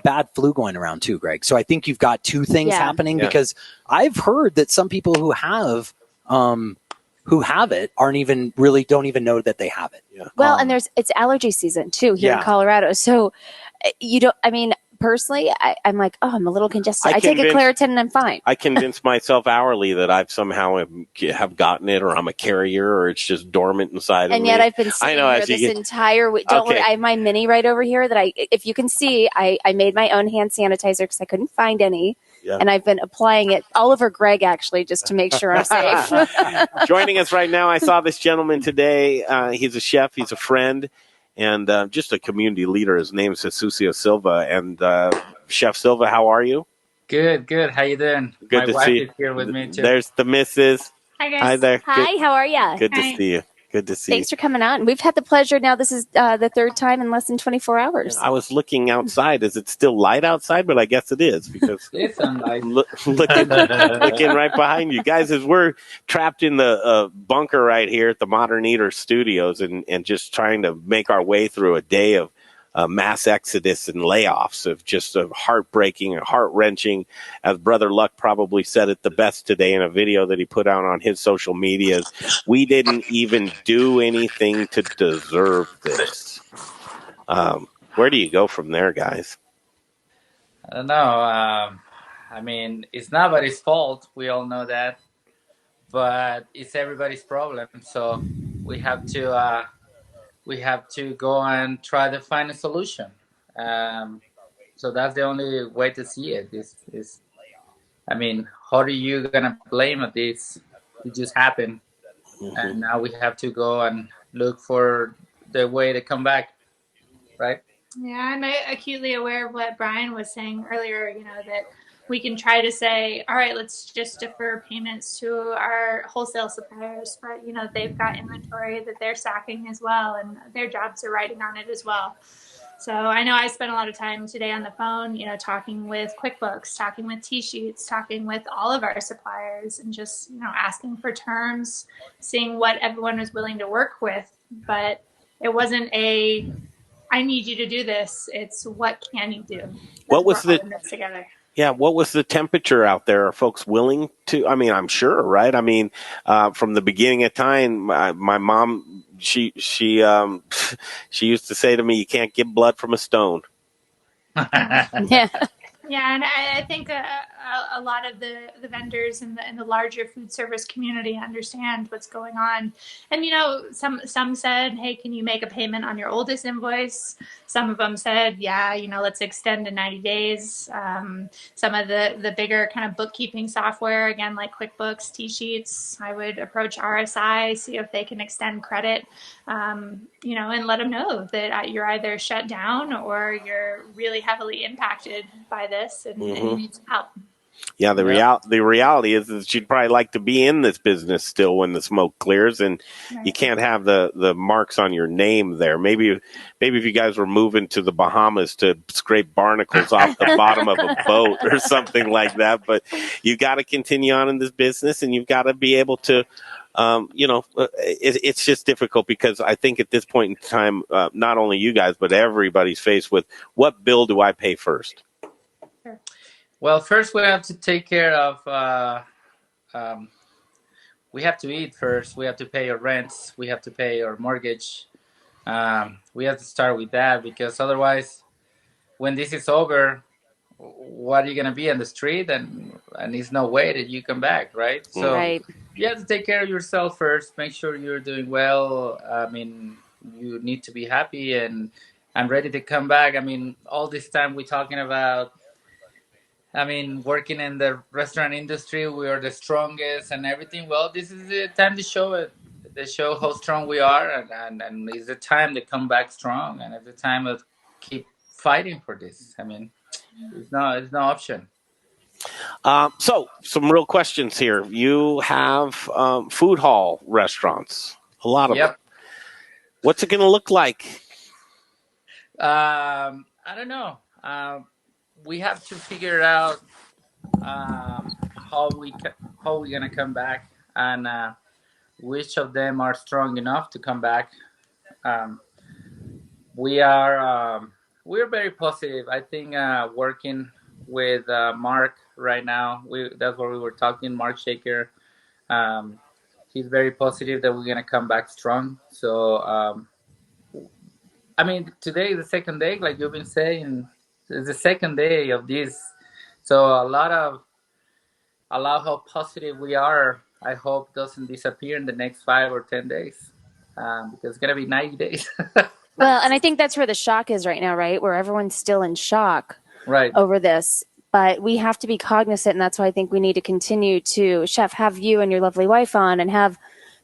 bad flu going around too, Greg. So I think you've got two things happening, because I've heard that some people who have it don't even know that they have it. Yeah. Well, and it's allergy season too here in Colorado. So personally, I'm like, I'm a little congested. I take a Claritin and I'm fine. I convince myself hourly that I've somehow have gotten it, or I'm a carrier, or it's just dormant inside of me. And yet I've been sitting here this entire week. Don't worry, I have my mini right over here that if you can see, I made my own hand sanitizer because I couldn't find any. Yeah. And I've been applying it all over Greg, actually, just to make sure I'm safe. Joining us right now, I saw this gentleman today. He's a chef. He's a friend. And just a community leader. His name is Jesus Silva. And Chef Silva, how are you? Good. How you doing? Good to see you. My wife is here with me too. There's the missus. Hi, guys. Hi there. Hi, how are you? Good to see you. Good to see you. Thanks for coming on. We've had the pleasure now. This is the third time in less than 24 hours. I was looking outside. Is it still light outside? But I guess it is, because it's sunlight. looking right behind you guys, as we're trapped in the bunker right here at the Modern Eater Studios, and just trying to make our way through a day of mass exodus and layoffs, of just heartbreaking and heart-wrenching. As Brother Luck probably said it the best today in a video that he put out on his social medias, we didn't even do anything to deserve this. Where do you go from there, guys? I don't know. I mean, it's nobody's fault. We all know that. But it's everybody's problem. So we have to go and try to find a solution. So that's the only way to see it. Is I mean, how are you gonna blame this? It just happened, and now we have to go and look for the way to come back, right? Yeah, I'm acutely aware of what Brian was saying earlier. That we can try to say, all right, let's just defer payments to our wholesale suppliers, but they've got inventory that they're stocking as well, and their jobs are riding on it as well. So I know I spent a lot of time today on the phone, talking with QuickBooks, talking with T-Sheets, talking with all of our suppliers, and just asking for terms, seeing what everyone was willing to work with. But it wasn't I need you to do this. It's what can you do? What was this together? Yeah, what was the temperature out there? Are folks willing to? I mean, I'm sure, right? I mean, from the beginning of time, my mom, she used to say to me, "You can't get blood from a stone." Yeah. Yeah, and I think a lot of the vendors in the larger food service community understand what's going on. And some said, "Hey, can you make a payment on your oldest invoice?" Some of them said, "Yeah, let's extend to 90 days." Some of the bigger kind of bookkeeping software, again, like QuickBooks, T-Sheets, I would approach RSI, see if they can extend credit, and let them know that you're either shut down or you're really heavily impacted by this and you need some help. Yeah, the reality is that you'd probably like to be in this business still when the smoke clears, and you can't have the marks on your name there. Maybe if you guys were moving to the Bahamas to scrape barnacles off the bottom of a boat or something like that, but you got to continue on in this business, and you've got to be able to. It's just difficult, because I think at this point in time, not only you guys, but everybody's faced with, what bill do I pay first? Well, first we have to take care of, we have to eat first. We have to pay our rents. We have to pay our mortgage. We have to start with that, because otherwise, when this is over, what are you going to be on the street? And there's no way that you come back, right? So you have to take care of yourself first. Make sure you're doing well. I mean, you need to be happy and ready to come back. I mean, all this time we're talking about I mean, working in the restaurant industry, we are the strongest and everything. Well, this is the time to show it. To show how strong we are, and it's the time to come back strong, and it's the time to keep fighting for this. I mean, it's no option. So, some real questions here. You have food hall restaurants, a lot of them. What's it going to look like? I don't know. We have to figure out how we're gonna come back, and which of them are strong enough to come back. We're very positive. I think working with Mark right now, that's what we were talking. Mark Shaker, he's very positive that we're gonna come back strong. So I mean, today is the second day, like you've been saying. It's the second day of this, so a lot how positive we are. I hope doesn't disappear in the next 5 or 10 days, because it's gonna be 90 days. Well, and I think that's where the shock is right now, right? Where everyone's still in shock over this. But we have to be cognizant, and that's why I think we need to continue to, Chef, have you and your lovely wife on and have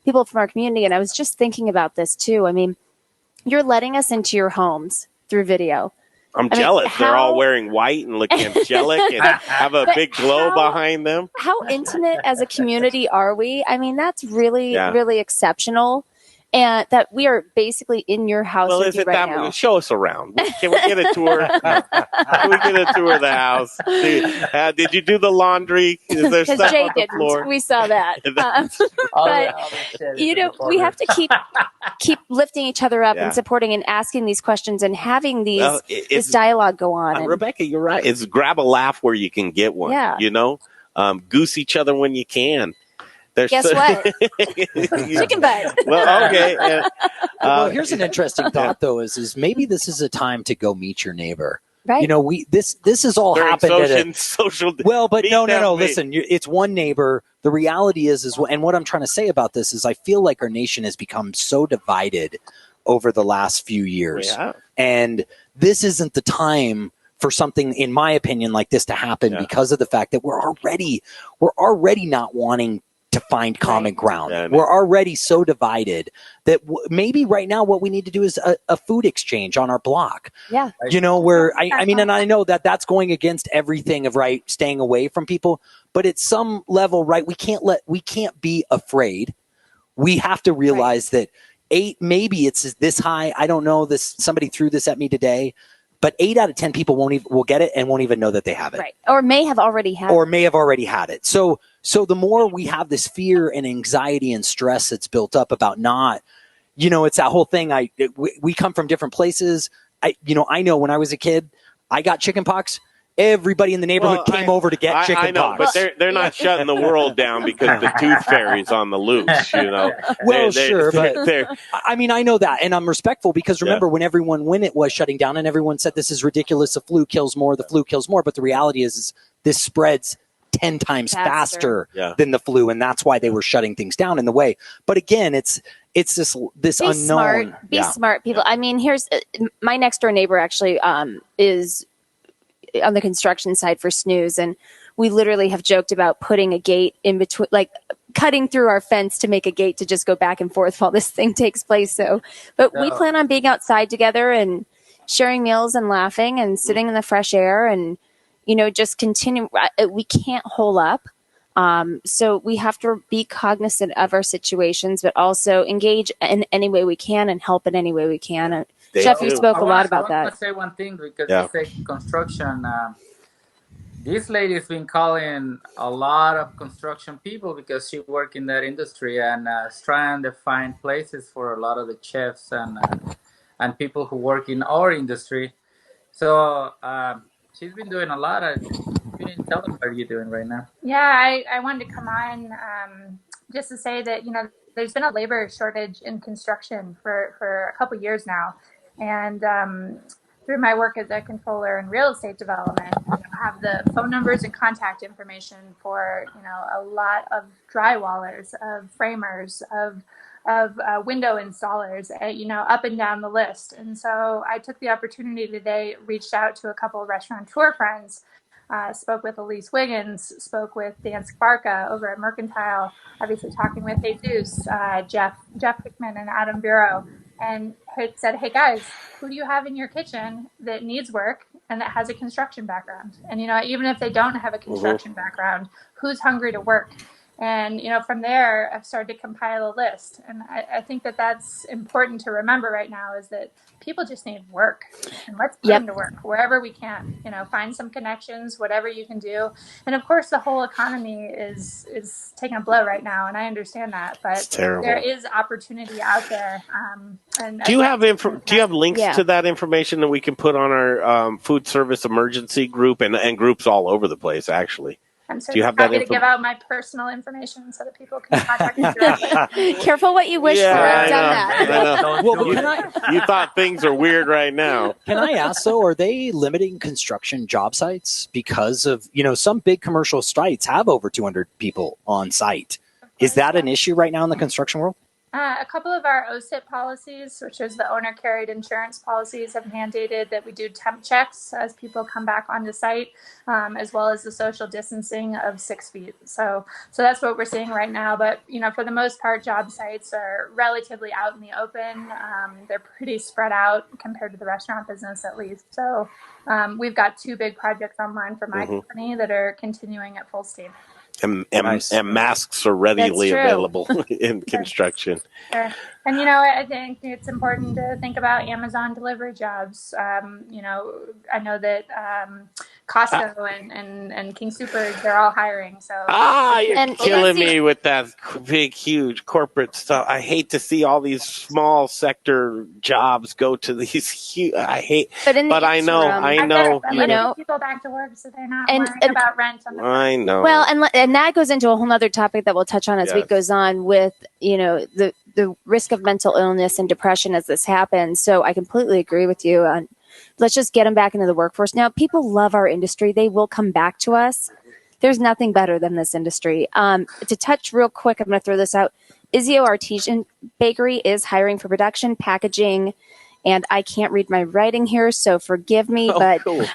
people from our community. And I was just thinking about this too. I mean, you're letting us into your homes through video. I'm jealous. They're all wearing white and look angelic and have a big glow behind them. How intimate as a community are we? I mean, that's really, really exceptional. And that we are basically in your house with you right now. Show us around. Can we get a tour? Can we get a tour of the house? Did you do the laundry? Is there stuff Jay on the floor? didn't. We saw that. But you know, we have to keep lifting each other up and supporting and asking these questions and having this dialogue go on. Rebecca, you're right. It's grab a laugh where you can get one. Yeah. You know, goose each other when you can. Guess what? Chicken butt. Well, okay. Well, here's an interesting thought, though: is maybe this is a time to go meet your neighbor. Right. You know, this has all happened at social. Well, but no. Listen, it's one neighbor. The reality is, and what I'm trying to say about this is, I feel like our nation has become so divided over the last few years, and this isn't the time for something, in my opinion, like this to happen because of the fact that we're already not wanting to find common ground. Yeah, we're already so divided that maybe right now what we need to do is a food exchange on our block. Yeah. You know, where I mean, and I know that that's going against everything of staying away from people, but at some level, we can't be afraid. We have to realize that maybe it's this high. I don't know this. Somebody threw this at me today. But 8 out of 10 people will get it and won't even know that they have it. Right. Or may have already had it. So the more we have this fear and anxiety and stress that's built up about not, you know, it's that whole thing. We come from different places. I know when I was a kid, I got chicken pox. Everybody in the neighborhood came over to get chicken pox. But they're not shutting the world down because the tooth fairy's on the loose, you know. Well, sure, but I mean, I know that, and I'm respectful because remember when it was shutting down and everyone said this is ridiculous, the flu kills more, but the reality is this spreads 10 times faster than the flu, and that's why they were shutting things down in the way. But again, it's this unknown. Be smart, people. I mean, here's my next door neighbor actually is on the construction side for snooze, and we literally have joked about putting a gate in between, like cutting through our fence to make a gate to just go back and forth while this thing takes place. But we plan on being outside together and sharing meals and laughing and sitting in the fresh air and, you know, just continue. We can't hole up. So we have to be cognizant of our situations, but also engage in any way we can and help in any way we can. Chef, you spoke a lot about that. I want to say one thing because you say construction. This lady's been calling a lot of construction people because she works in that industry and is trying to find places for a lot of the chefs and people who work in our industry. So she's been doing a lot of. You didn't tell them what you're doing right now. Yeah, I wanted to come on just to say that, you know, there's been a labor shortage in construction for a couple of years now. And through my work as a controller in real estate development, I have the phone numbers and contact information for, you know, a lot of drywallers, of framers, of window installers, you know, up and down the list. And so I took the opportunity today, reached out to a couple of restaurateur friends spoke with Elise Wiggins, spoke with Dan Sparka over at Mercantile, obviously talking with Jesus, Jeff Hickman, and Adam Bureau, and had said, hey guys, who do you have in your kitchen that needs work and that has a construction background? And, even if they don't have a construction background, who's hungry to work? And, from there, I've started to compile a list. And I think that that's important to remember right now, is that people just need work. And let's put them to work wherever we can. Find some connections, whatever you can do. And, of course, the whole economy is taking a blow right now. And I understand that. But there is opportunity out there. And do you have links to that information that we can put on our food service emergency group and groups all over the place, actually? I'm certainly happy to give out my personal information so that people can contact me directly. Careful what you wish for. I've done that. Well, you thought things are weird right now. Can I ask, though, are they limiting construction job sites because of, some big commercial sites have over 200 people on site? Is that an issue right now in the construction world? A couple of our OSIP policies, which is the owner carried insurance policies, have mandated that we do temp checks as people come back onto site, as well as the social distancing of 6 feet. So that's what we're seeing right now. But, for the most part, job sites are relatively out in the open. They're pretty spread out compared to the restaurant business, at least. So we've got 2 big projects online for my company that are continuing at full steam. And masks are readily available in construction. Sure. And, I think it's important to think about Amazon delivery jobs. I know that Costco and King Soopers, they're all hiring. So you're killing me with that big, huge corporate stuff. I hate to see all these small sector jobs go to these huge. But I know. People back to work so they're not worrying about rent. I know. Well, and that goes into a whole other topic that we'll touch on as week goes on with, the risk of mental illness and depression as this happens. So I completely agree with you on let's just get them back into the workforce. Now, people love our industry. They will come back to us. There's nothing better than this industry. To touch real quick, I'm going to throw this out. Izio Artesian Bakery is hiring for production, packaging, and I can't read my writing here, so forgive me, but cool.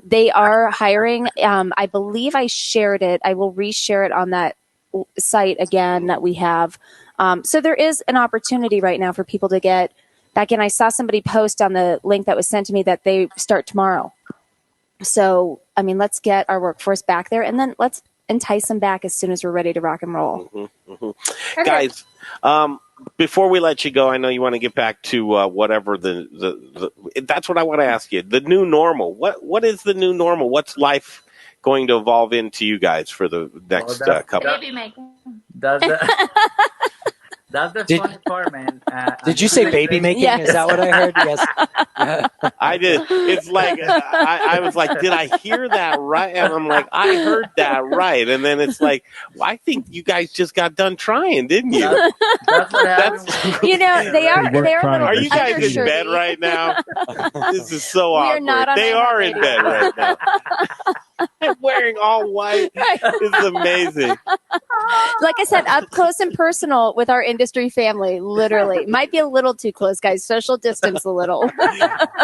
They are hiring. I believe I shared it. I will reshare it on that site again that we have. So there is an opportunity right now for people to get back in. I saw somebody post on the link that was sent to me that they start tomorrow. So, let's get our workforce back there, and then let's entice them back as soon as we're ready to rock and roll. Okay. Guys, before we let you go, I know you want to get back to whatever that's what I want to ask you. The new normal. What is the new normal? What's life going to evolve into you guys for the next couple? Baby making. That's the funny part, man. Did you say baby making? Yes. Is that what I heard? Yes. I did. It's like I was like, did I hear that right? And I'm like, I heard that right. And then it's like, well, I think you guys just got done trying, didn't you? That's what happened. They're Are you guys in undershirty. bed right now? This is so We are awkward. not on They our are in radio. bed right now. Wearing all white is amazing. Like I said, up close and personal with our industry family, literally. Might be a little too close, guys. Social distance a little.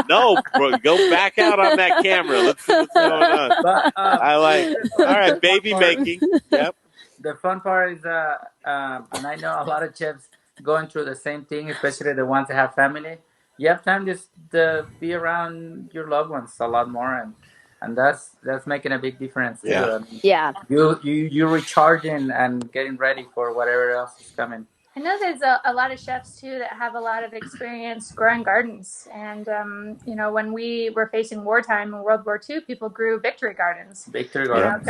No, bro, go back out on that camera. Let's see what's going on. But, I like. All right, baby making. Yep. The fun part is, and I know a lot of chefs going through the same thing, especially the ones that have family. You have time just to be around your loved ones a lot more, and that's making a big difference too. Yeah. Yeah. You're recharging and getting ready for whatever else is coming. I know there's a lot of chefs too that have a lot of experience growing gardens, and when we were facing wartime in World War II, people grew victory gardens. Victory gardens.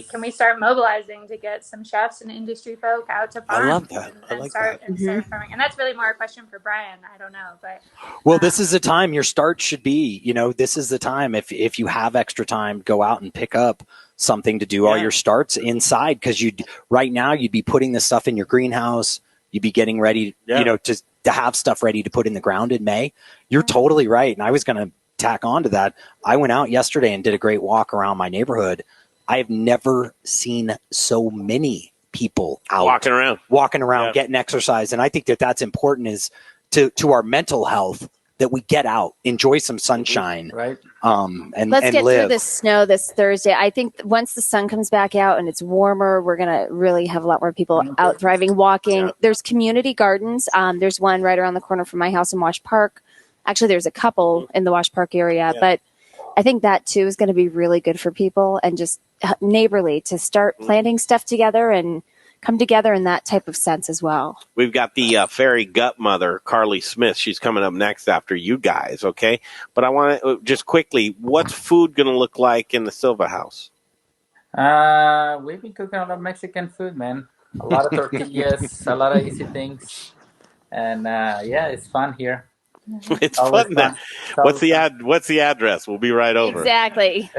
Can we start mobilizing to get some chefs and industry folk out to farm? I love that. And start farming. And that's really more a question for Brian. I don't know, but well, this is the time your start should be. This is the time if you have extra time, go out and pick up something to do all your starts inside, because right now you'd be putting this stuff in your greenhouse. You'd be getting ready, to have stuff ready to put in the ground in May. You're totally right. And I was going to tack on to that. I went out yesterday and did a great walk around my neighborhood. I have never seen so many people out walking around, getting exercise. And I think that's important is to our mental health. that we get out, enjoy some sunshine, Right. and Let's get live. through this snow this Thursday. I think once the sun comes back out and it's warmer, we're going to really have a lot more people out driving, walking. Yeah. There's community gardens. There's one right around the corner from my house in Wash Park. Actually, there's a couple in the Wash Park area, but I think that too is going to be really good for people and just neighborly to start planting stuff together and come together in that type of sense as well. We've got the fairy Gutmother, Carley Smith. She's coming up next after you guys, okay? But I want to just quickly, what's food going to look like in the Silva house? We've been cooking a lot of Mexican food, man. A lot of tortillas, a lot of easy things. And it's fun here. It's Always fun then. fun. What's the address? We'll be right over. Exactly.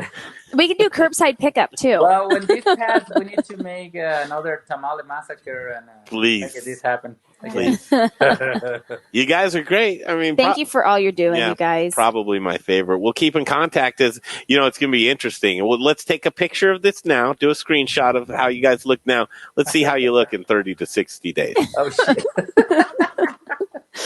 We can do curbside pickup too. Well, when this passes, we need to make another tamale massacre and Please. make this happen. Please. You guys are great. I mean, Thank you for all you're doing, you guys. Probably my favorite. We'll keep in contact as, it's going to be interesting. Well, let's take a picture of this now. Do a screenshot of how you guys look now. Let's see how you look in 30 to 60 days. Oh, shit.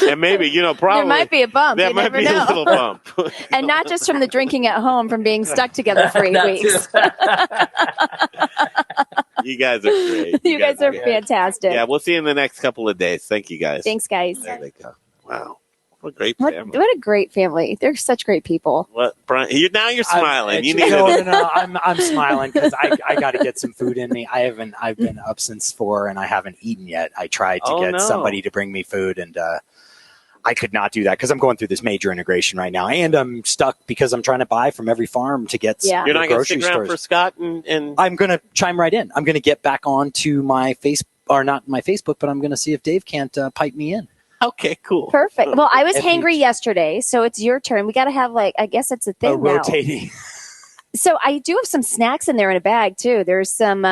And maybe, probably. There might be a bump. There You might never be know. a little bump. And not just from the drinking at home, from being stuck together for 8 weeks. You guys are great. You guys are fantastic. Yeah, we'll see you in the next couple of days. Thank you, guys. Thanks, guys. There they go. Wow. What a great What family. a great family. They're such great people. What, Brian? Now you're smiling. You need No, I'm smiling because I got to get some food in me. I've been up since 4 and I haven't eaten yet. I tried to get somebody to bring me food and I could not do that because I'm going through this major integration right now, and I'm stuck because I'm trying to buy from every farm to get. Yeah. You're not going to stick around stores. for Scott and I'm going to chime right in. I'm going to get back onto my not my Facebook, but I'm going to see if Dave can't pipe me in. Okay, cool. Perfect. Well, I was If hangry yesterday, so it's your turn. We got to have I guess it's a thing now. Rotating. So I do have some snacks in there in a bag too. There's some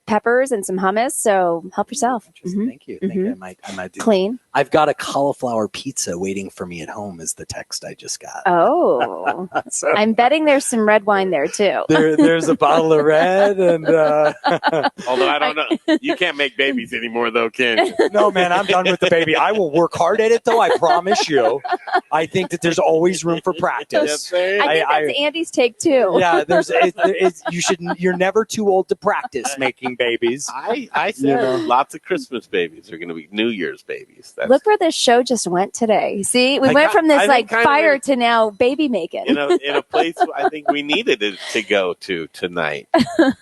peppers and some hummus. So help yourself. Thank you. Thank you. I might do. Clean. I've got a cauliflower pizza waiting for me at home. Is the text I just got. Oh, So I'm betting there's some red wine there too. there's a bottle of red, and Although I don't know, you can't make babies anymore, though, can you? no, man, I'm done with the baby. I will work hard at it, though. I promise you. I think that there's always room for practice. I think that's Andy's take too. Yeah, you're never too old to practice making babies. I said lots of Christmas babies are going to be New Year's babies. Look where this show just went today. See, we went from this fire to now baby making. In a place I think we needed it to go to tonight.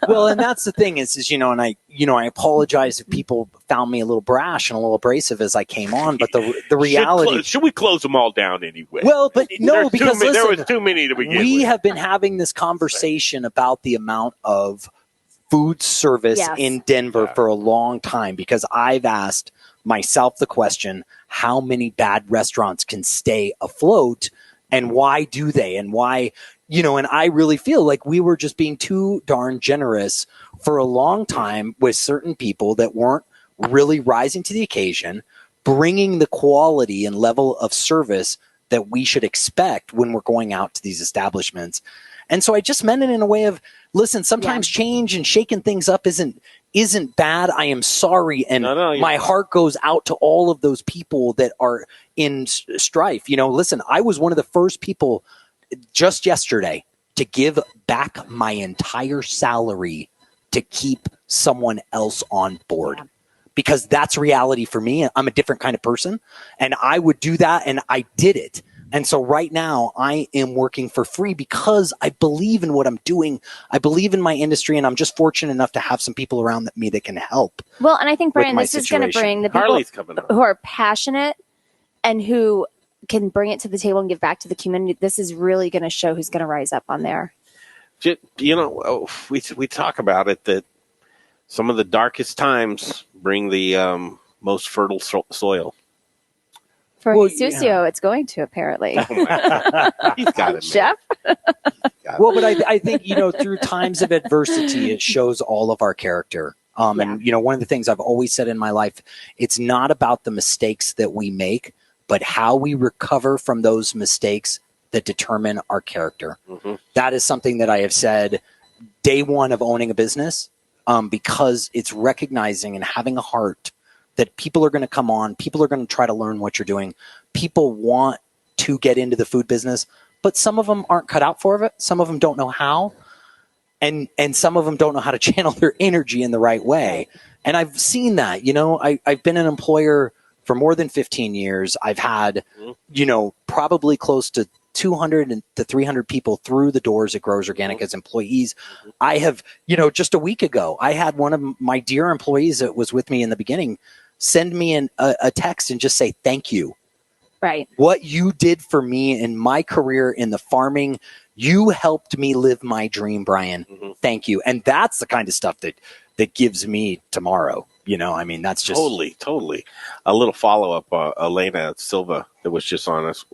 Well, and that's the thing is and I apologize if people found me a little brash and a little abrasive as I came on, but the reality should we close them all down anyway? Well, but no, because listen, there was too many to begin we with. have been having this conversation about the amount of food service in Denver for a long time because I've asked myself the question, how many bad restaurants can stay afloat and why do they? And why, and I really feel like we were just being too darn generous for a long time with certain people that weren't really rising to the occasion, bringing the quality and level of service that we should expect when we're going out to these establishments. And so I just meant it in a way of, listen, sometimes change and shaking things up isn't bad. I am sorry. And my heart goes out to all of those people that are in strife. Listen, I was one of the first people just yesterday to give back my entire salary to keep someone else on board. Because that's reality for me. I'm a different kind of person. And I would do that. And I did it. And so right now I am working for free because I believe in what I'm doing. I believe in my industry, and I'm just fortunate enough to have some people around me that can help. Well, and I think, Brian, this is going to bring the people who are passionate and who can bring it to the table and give back to the community. This is really going to show who's going to rise up on there. We talk about it that some of the darkest times bring the most fertile soil. For Jesucio, it's going to, apparently. Oh my God. He's got it, Chef? Well, but I think, through times of adversity, it shows all of our character. And, one of the things I've always said in my life, it's not about the mistakes that we make, but how we recover from those mistakes that determine our character. Mm-hmm. That is something that I have said day one of owning a business, because it's recognizing and having a heart that people are going to come on. People are going to try to learn what you're doing. People want to get into the food business, but some of them aren't cut out for it. Some of them don't know how. And some of them don't know how to channel their energy in the right way. And I've seen that, I've been an employer for more than 15 years. I've had, probably close to 200 to 300 people through the doors at Growers Organic as employees. I have, just a week ago, I had one of my dear employees that was with me in the beginning send me a text and just say, thank you. Right. What you did for me in my career in the farming, you helped me live my dream, Brian. Thank you. And that's the kind of stuff that gives me tomorrow. That's just totally. A little follow up. Elena Silva that was just on us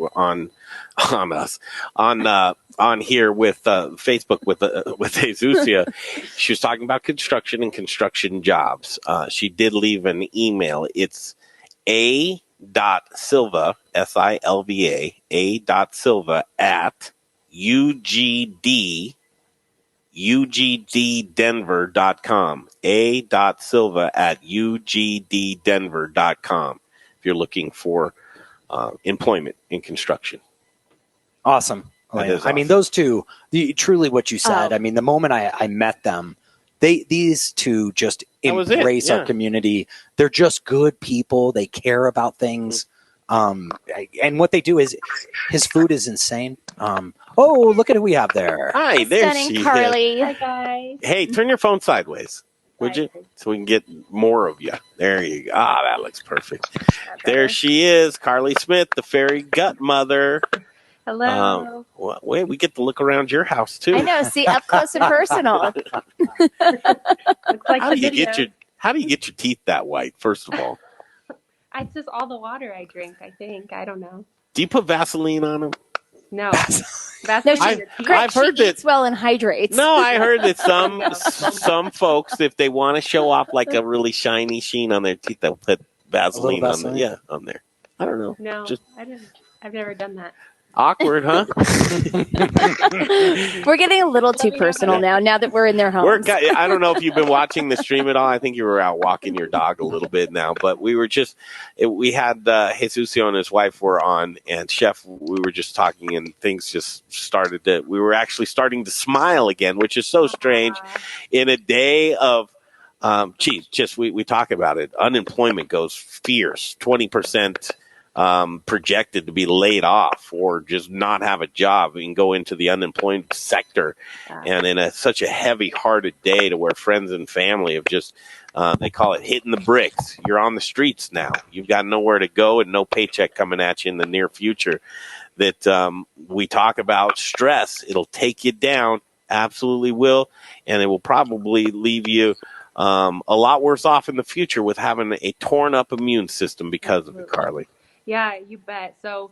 on here with Facebook with Jesusia. She was talking about construction and construction jobs. She did leave an email. It's a.silva silva at ugddenver.com. a.silva at ugddenver.com if you're looking for employment in construction. Awesome. Awesome. I mean, those two, truly what you said. The moment I met them, these two just embrace our community. They're just good people. They care about things. And what they do is, his food is insane. Look at who we have there. Hi, there Stunning she Carley. is. Hi, guys. Hey, turn your phone sideways, would you? So we can get more of you. There you go. That looks perfect. There she is, Carley Smith, the fairy Gutmother. Hello. Wait, we get to look around your house too. I know. See, up close and personal. Looks like How do you get your teeth that white? First of all, it's just all the water I drink. I think I don't know. Do you put Vaseline on them? No. I've heard that. Eats well and hydrates. No, I heard that some folks, if they want to show off like a really shiny sheen on their teeth, they'll put Vaseline on there. On there. I don't know. No, I didn't. I've never done that. Awkward, huh? We're getting a little too personal now that we're in their homes. I don't know if you've been watching the stream at all. I think you were out walking your dog a little bit now, but we had Jesucio and his wife were on, and Chef, we were just talking, and things just we were actually starting to smile again, which is so strange in a day of, we talk about it. Unemployment goes fierce, 20%. Projected to be laid off or just not have a job and go into the unemployed sector. And in such a heavy-hearted day to where friends and family have just, they call it hitting the bricks. You're on the streets now. You've got nowhere to go and no paycheck coming at you in the near future. That we talk about stress. It'll take you down, absolutely will, and it will probably leave you a lot worse off in the future with having a torn-up immune system because of it, Carley. Yeah, you bet. So,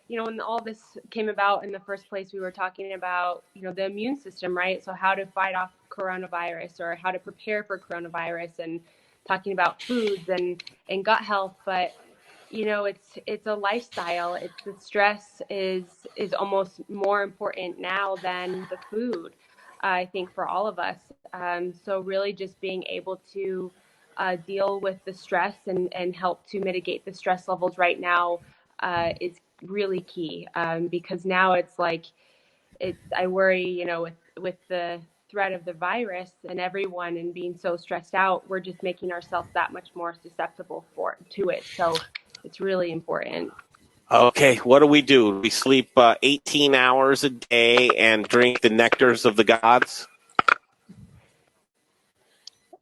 when all this came about in the first place, we were talking about, the immune system, right? So how to fight off coronavirus or how to prepare for coronavirus and talking about foods and gut health. But, it's a lifestyle. It's the stress is almost more important now than the food, I think, for all of us. So really just being able to deal with the stress and help to mitigate the stress levels right now is really key because now it's like I worry, with the threat of the virus and everyone and being so stressed out, we're just making ourselves that much more susceptible to it. So it's really important. Okay, what do? We sleep 18 hours a day and drink the nectars of the gods?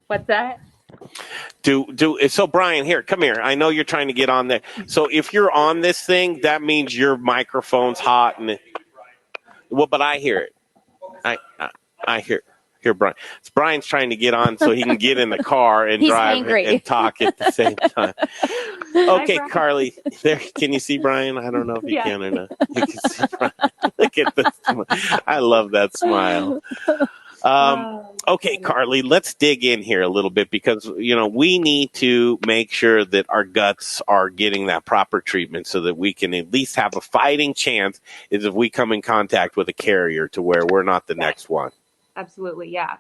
What's that? So Brian, here, come here. I know you're trying to get on there. So if you're on this thing, that means your microphone's hot but I hear it. I hear Brian. Brian's trying to get on so he can get in the car and drive and talk at the same time. Okay, hi, Carley, there. Can you see Brian? I don't know if you can or not. You can see Brian. Look at this. I love that smile. Okay, Carley, let's dig in here a little bit because, we need to make sure that our guts are getting that proper treatment so that we can at least have a fighting chance if we come in contact with a carrier to where we're not the next one. Absolutely, yeah.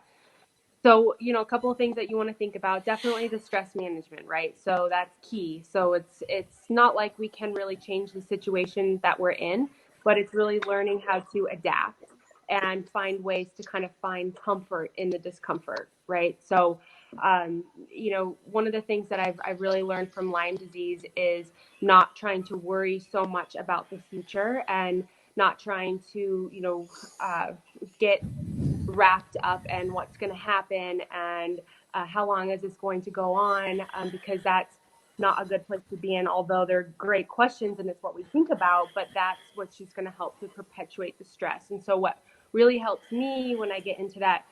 So, a couple of things that you want to think about, definitely the stress management, right? So that's key. So it's not like we can really change the situation that we're in, but it's really learning how to adapt and find ways to kind of find comfort in the discomfort, right? So, one of the things that I've really learned from Lyme disease is not trying to worry so much about the future and not trying to, get wrapped up in what's going to happen and how long is this going to go on, because that's not a good place to be in, although they're great questions and it's what we think about, but that's what's just going to help to perpetuate the stress. And so what really helps me when I get into that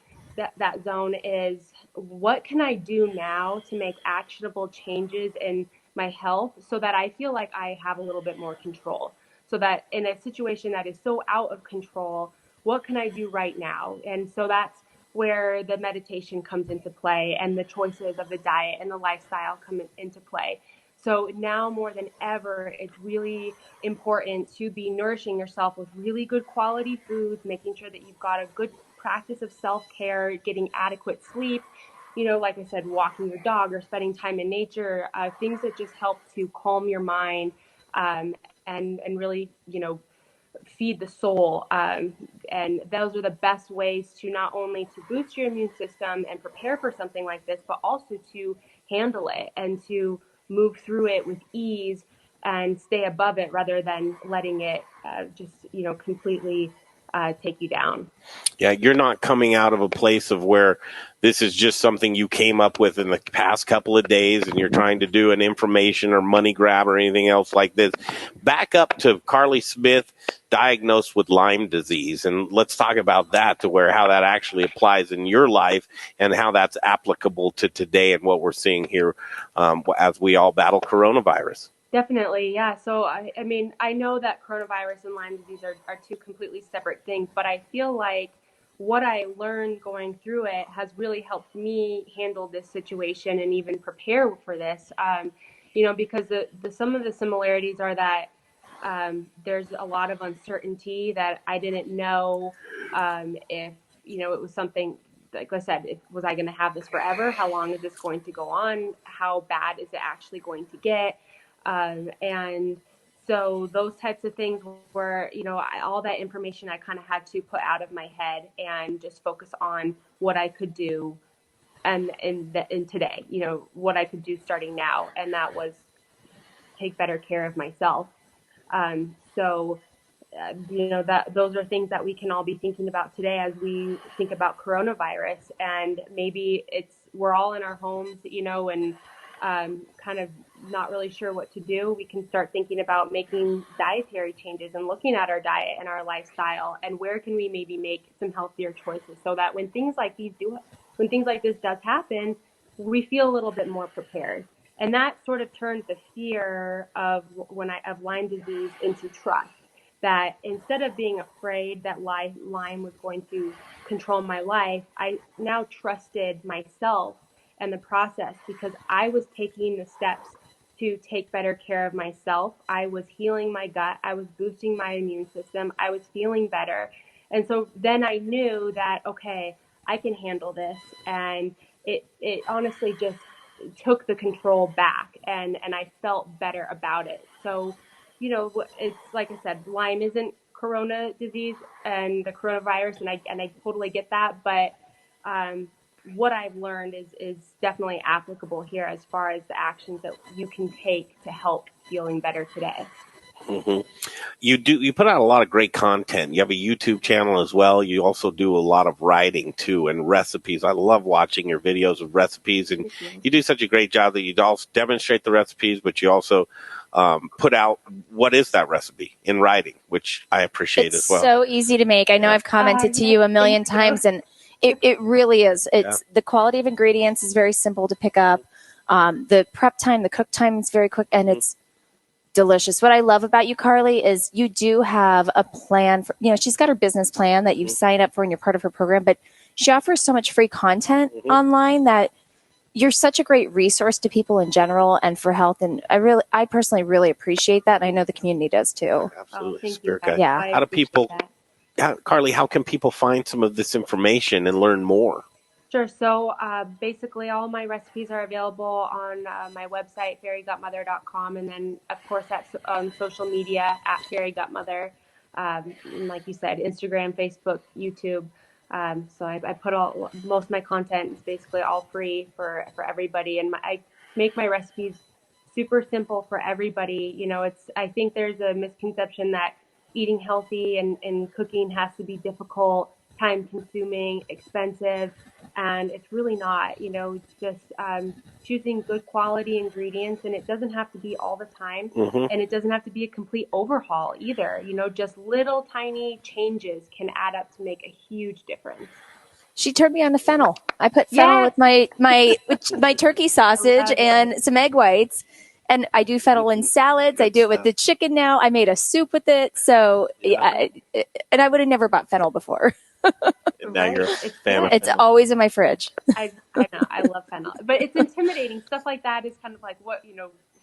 zone is, what can I do now to make actionable changes in my health so that I feel like I have a little bit more control, so that in a situation that is so out of control, what can I do right now? And so that's where the meditation comes into play, and the choices of the diet and the lifestyle come into play. So now more than ever, it's really important to be nourishing yourself with really good quality foods, making sure that you've got a good practice of self-care, getting adequate sleep, like I said, walking your dog or spending time in nature, things that just help to calm your mind, and really, feed the soul. And those are the best ways to not only to boost your immune system and prepare for something like this, but also to handle it and to move through it with ease and stay above it rather than letting it just, completely take you down. Yeah, you're not coming out of a place of where this is just something you came up with in the past couple of days and you're trying to do an information or money grab or anything else like this. Back up to Carley Smith, diagnosed with Lyme disease, and let's talk about that, to where how that actually applies in your life and how that's applicable to today and what we're seeing here as we all battle coronavirus. Definitely, yeah. So, I know that coronavirus and Lyme disease are two completely separate things, but I feel like what I learned going through it has really helped me handle this situation and even prepare for this. Because some of the similarities are that there's a lot of uncertainty that I didn't know if, it was something, like I said, was I going to have this forever? How long is this going to go on? How bad is it actually going to get? And so those types of things were, all that information I kind of had to put out of my head and just focus on what I could do and today, what I could do starting now. And that was take better care of myself. That those are things that we can all be thinking about today as we think about coronavirus. And maybe we're all in our homes, and kind of not really sure what to do. We can start thinking about making dietary changes and looking at our diet and our lifestyle, and where can we maybe make some healthier choices, so that when things like this does happen, we feel a little bit more prepared. And that sort of turns the fear of Lyme disease into trust. That instead of being afraid that Lyme was going to control my life, I now trusted myself and the process, because I was taking the steps to take better care of myself. I was healing my gut. I was boosting my immune system. I was feeling better. And so then I knew that, okay, I can handle this. And it honestly just took the control back, and I felt better about it. So, it's like I said, Lyme isn't corona disease and the coronavirus, and I totally get that. But what I've learned is definitely applicable here as far as the actions that you can take to help feeling better today. Mm-hmm. You put out a lot of great content. You have a YouTube channel as well. You also do a lot of writing too, and recipes. I love watching your videos of recipes, and you do such a great job that you also demonstrate the recipes, but you also put out what is that recipe in writing, which I appreciate as well. It's so easy to make. I know I've commented to you a million times, and it really is. It's the quality of ingredients is very simple to pick up. The prep time, the cook time is very quick, and it's delicious. What I love about you, Carley, is you do have a plan for, she's got her business plan that you sign up for and you're part of her program, but she offers so much free content online that you're such a great resource to people in general and for health. And I personally really appreciate that. And I know the community does too. Absolutely. Yeah. How do people, Carley, how can people find some of this information and learn more? Sure. So basically, all my recipes are available on my website, fairygutmother.com, and then, of course, that's on social media at fairygutmother. Like you said, Instagram, Facebook, YouTube. So I put most of my content is basically all free for everybody, and I make my recipes super simple for everybody. I think there's a misconception that eating healthy and cooking has to be difficult, time consuming, expensive. And it's really not. Just choosing good quality ingredients, and it doesn't have to be all the time, and it doesn't have to be a complete overhaul either. Just little tiny changes can add up to make a huge difference. She turned me on to fennel. I put fennel with my turkey sausage and some egg whites. And I do fennel in salads. I do it with the chicken now. I made a soup with it. So, and I would have never bought fennel before. Now you're a fan of It's fennel. always in my fridge. I know. I love fennel. But it's intimidating. Stuff like that is kind of like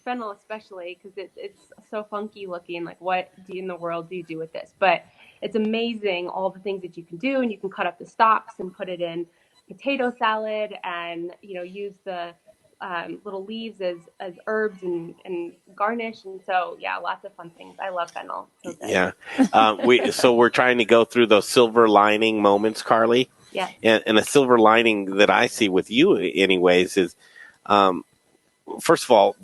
fennel especially, because it's so funky looking. Like, what in the world do you do with this? But it's amazing all the things that you can do. And you can cut up the stalks and put it in potato salad and, use the little leaves as herbs and garnish. And so, yeah, lots of fun things. I love fennel. So good. Yeah. So we're trying to go through those silver lining moments, Carley. Yeah. And a silver lining that I see with you anyways is, first of all,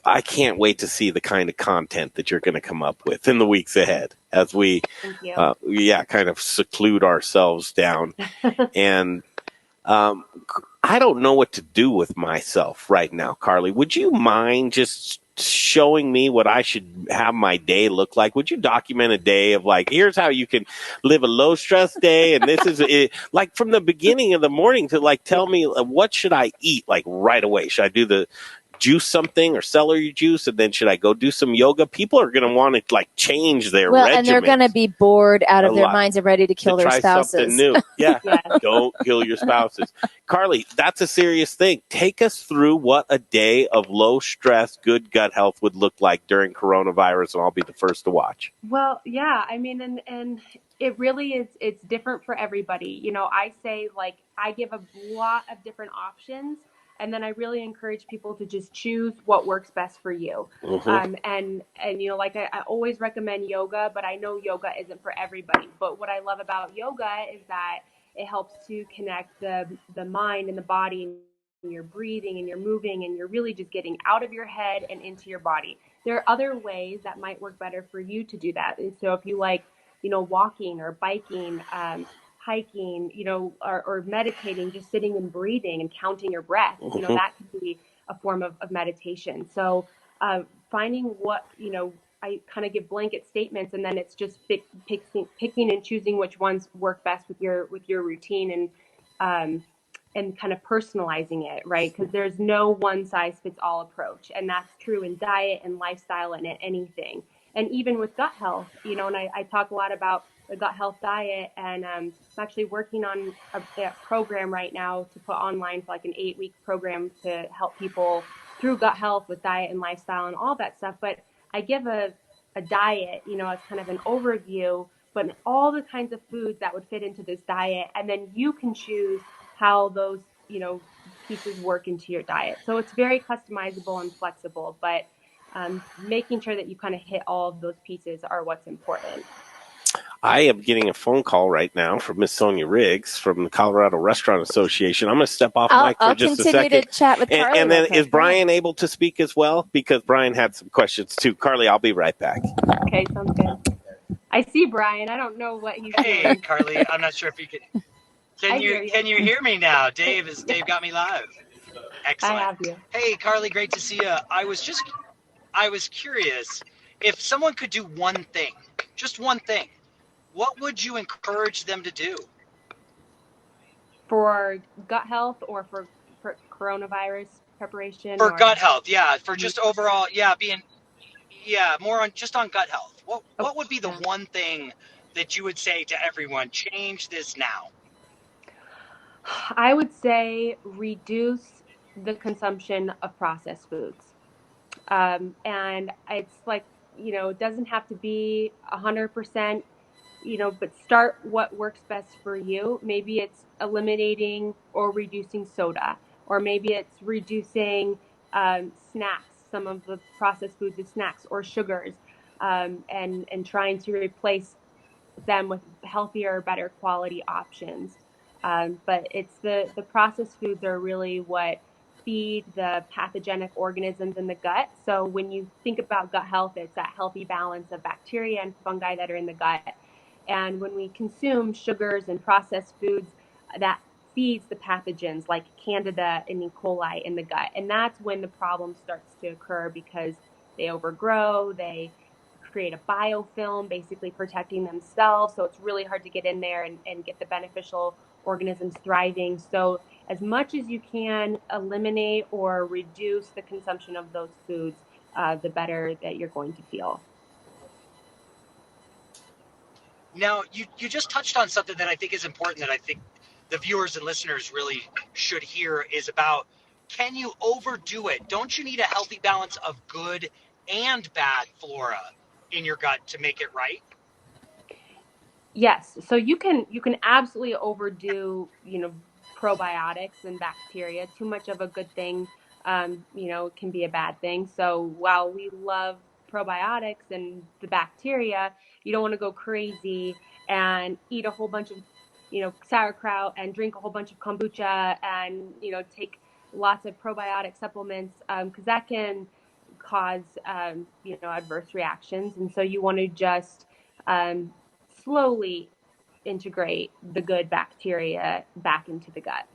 I can't wait to see the kind of content that you're going to come up with in the weeks ahead as we, kind of seclude ourselves down. And, I don't know what to do with myself right now, Carley. Would you mind just showing me what I should have my day look like? Would you document a day of like, here's how you can live a low stress day, and this is it, like from the beginning of the morning to like tell me what should I eat like right away? Should I do the juice something or celery juice, and then should I go do some yoga? People are going to want to like change their regimen. And they're going to be bored out of their minds and ready to kill their spouses. Something new. Yeah. Don't kill your spouses. Carley, that's a serious thing. Take us through what a day of low stress, good gut health would look like during coronavirus, and I'll be the first to watch. Well, yeah, I mean, and it really is, it's different for everybody. I say, like, I give a lot of different options, and then I really encourage people to just choose what works best for you. And like I always recommend yoga, but I know yoga isn't for everybody. But what I love about yoga is that it helps to connect the mind and the body, and you're breathing and you're moving and you're really just getting out of your head and into your body. There are other ways that might work better for you to do that. And so if you like, walking or biking, hiking, or meditating, just sitting and breathing and counting your breath, that could be a form of meditation. So finding what, I kind of give blanket statements, and then it's just picking and choosing which ones work best with your routine, and kind of personalizing it, right? Because there's no one size fits all approach. And that's true in diet and lifestyle and anything. And even with gut health, and I talk a lot about the gut health diet, and I'm actually working on a program right now to put online for like an 8-week program to help people through gut health with diet and lifestyle and all that stuff. But I give a diet, as kind of an overview, but all the kinds of foods that would fit into this diet. And then you can choose how those, pieces work into your diet. So it's very customizable and flexible, but making sure that you kind of hit all of those pieces are what's important. I am getting a phone call right now from Miss Sonia Riggs from the Colorado Restaurant Association. I'm going to step off mic for just a second. I'll continue to chat with Carley. And then is Brian able to speak as well? Because Brian had some questions too. Carley, I'll be right back. Okay, sounds good. I see Brian. I don't know what he's doing. Hey, Carley, I'm not sure if you can. Can you hear me now? Dave got me live. Excellent. I have you. Hey, Carley, great to see you. I was curious if someone could do one thing, just one thing. What would you encourage them to do? For gut health or for coronavirus preparation? For gut health, yeah. For just overall, more on gut health. What would be the one thing that you would say to everyone? Change this now. I would say reduce the consumption of processed foods. And it's like, it doesn't have to be 100%, but start what works best for you. Maybe it's eliminating or reducing soda, or maybe it's reducing snacks, some of the processed foods with snacks or sugars, and trying to replace them with healthier, better quality options. But it's the processed foods are really what feed the pathogenic organisms in the gut. So when you think about gut health, it's that healthy balance of bacteria and fungi that are in the gut. And when we consume sugars and processed foods, that feeds the pathogens like Candida and E. coli in the gut. And that's when the problem starts to occur, because they overgrow, they create a biofilm, basically protecting themselves. So it's really hard to get in there and get the beneficial organisms thriving. So as much as you can eliminate or reduce the consumption of those foods, the better that you're going to feel. Now, you just touched on something that I think is important, that I think the viewers and listeners really should hear, is about, can you overdo it? Don't you need a healthy balance of good and bad flora in your gut to make it right? Yes. So you can absolutely overdo, probiotics and bacteria. Too much of a good thing, can be a bad thing. So while we love probiotics and the bacteria, you don't want to go crazy and eat a whole bunch of, sauerkraut and drink a whole bunch of kombucha and, take lots of probiotic supplements, because that can cause, adverse reactions. And so you want to just slowly integrate the good bacteria back into the gut.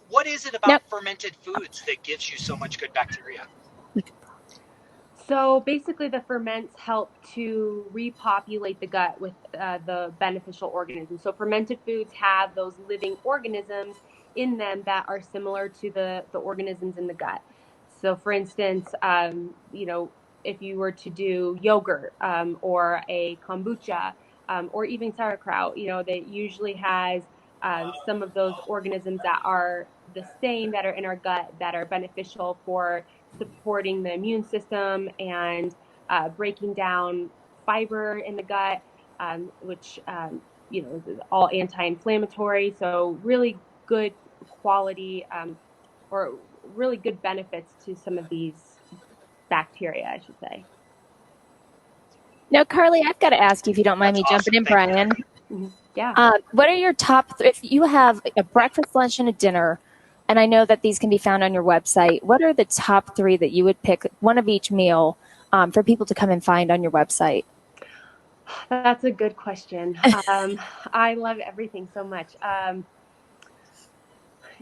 What is it about fermented foods that gives you so much good bacteria? So basically, the ferments help to repopulate the gut with the beneficial organisms. So fermented foods have those living organisms in them that are similar to the organisms in the gut. So for instance, if you were to do yogurt or a kombucha or even sauerkraut, that usually has some of those organisms that are the same, that are in our gut, that are beneficial for supporting the immune system and breaking down fiber in the gut, which is all anti-inflammatory. So really good quality or really good benefits to some of these bacteria, I should say. Now, Carley, I've got to ask you, if you don't mind me jumping in, Brian. Yeah. What are your top if you have a breakfast, lunch, and a dinner, and I know that these can be found on your website, what are the top 3 that you would pick, one of each meal, for people to come and find on your website? That's a good question. I love everything so much.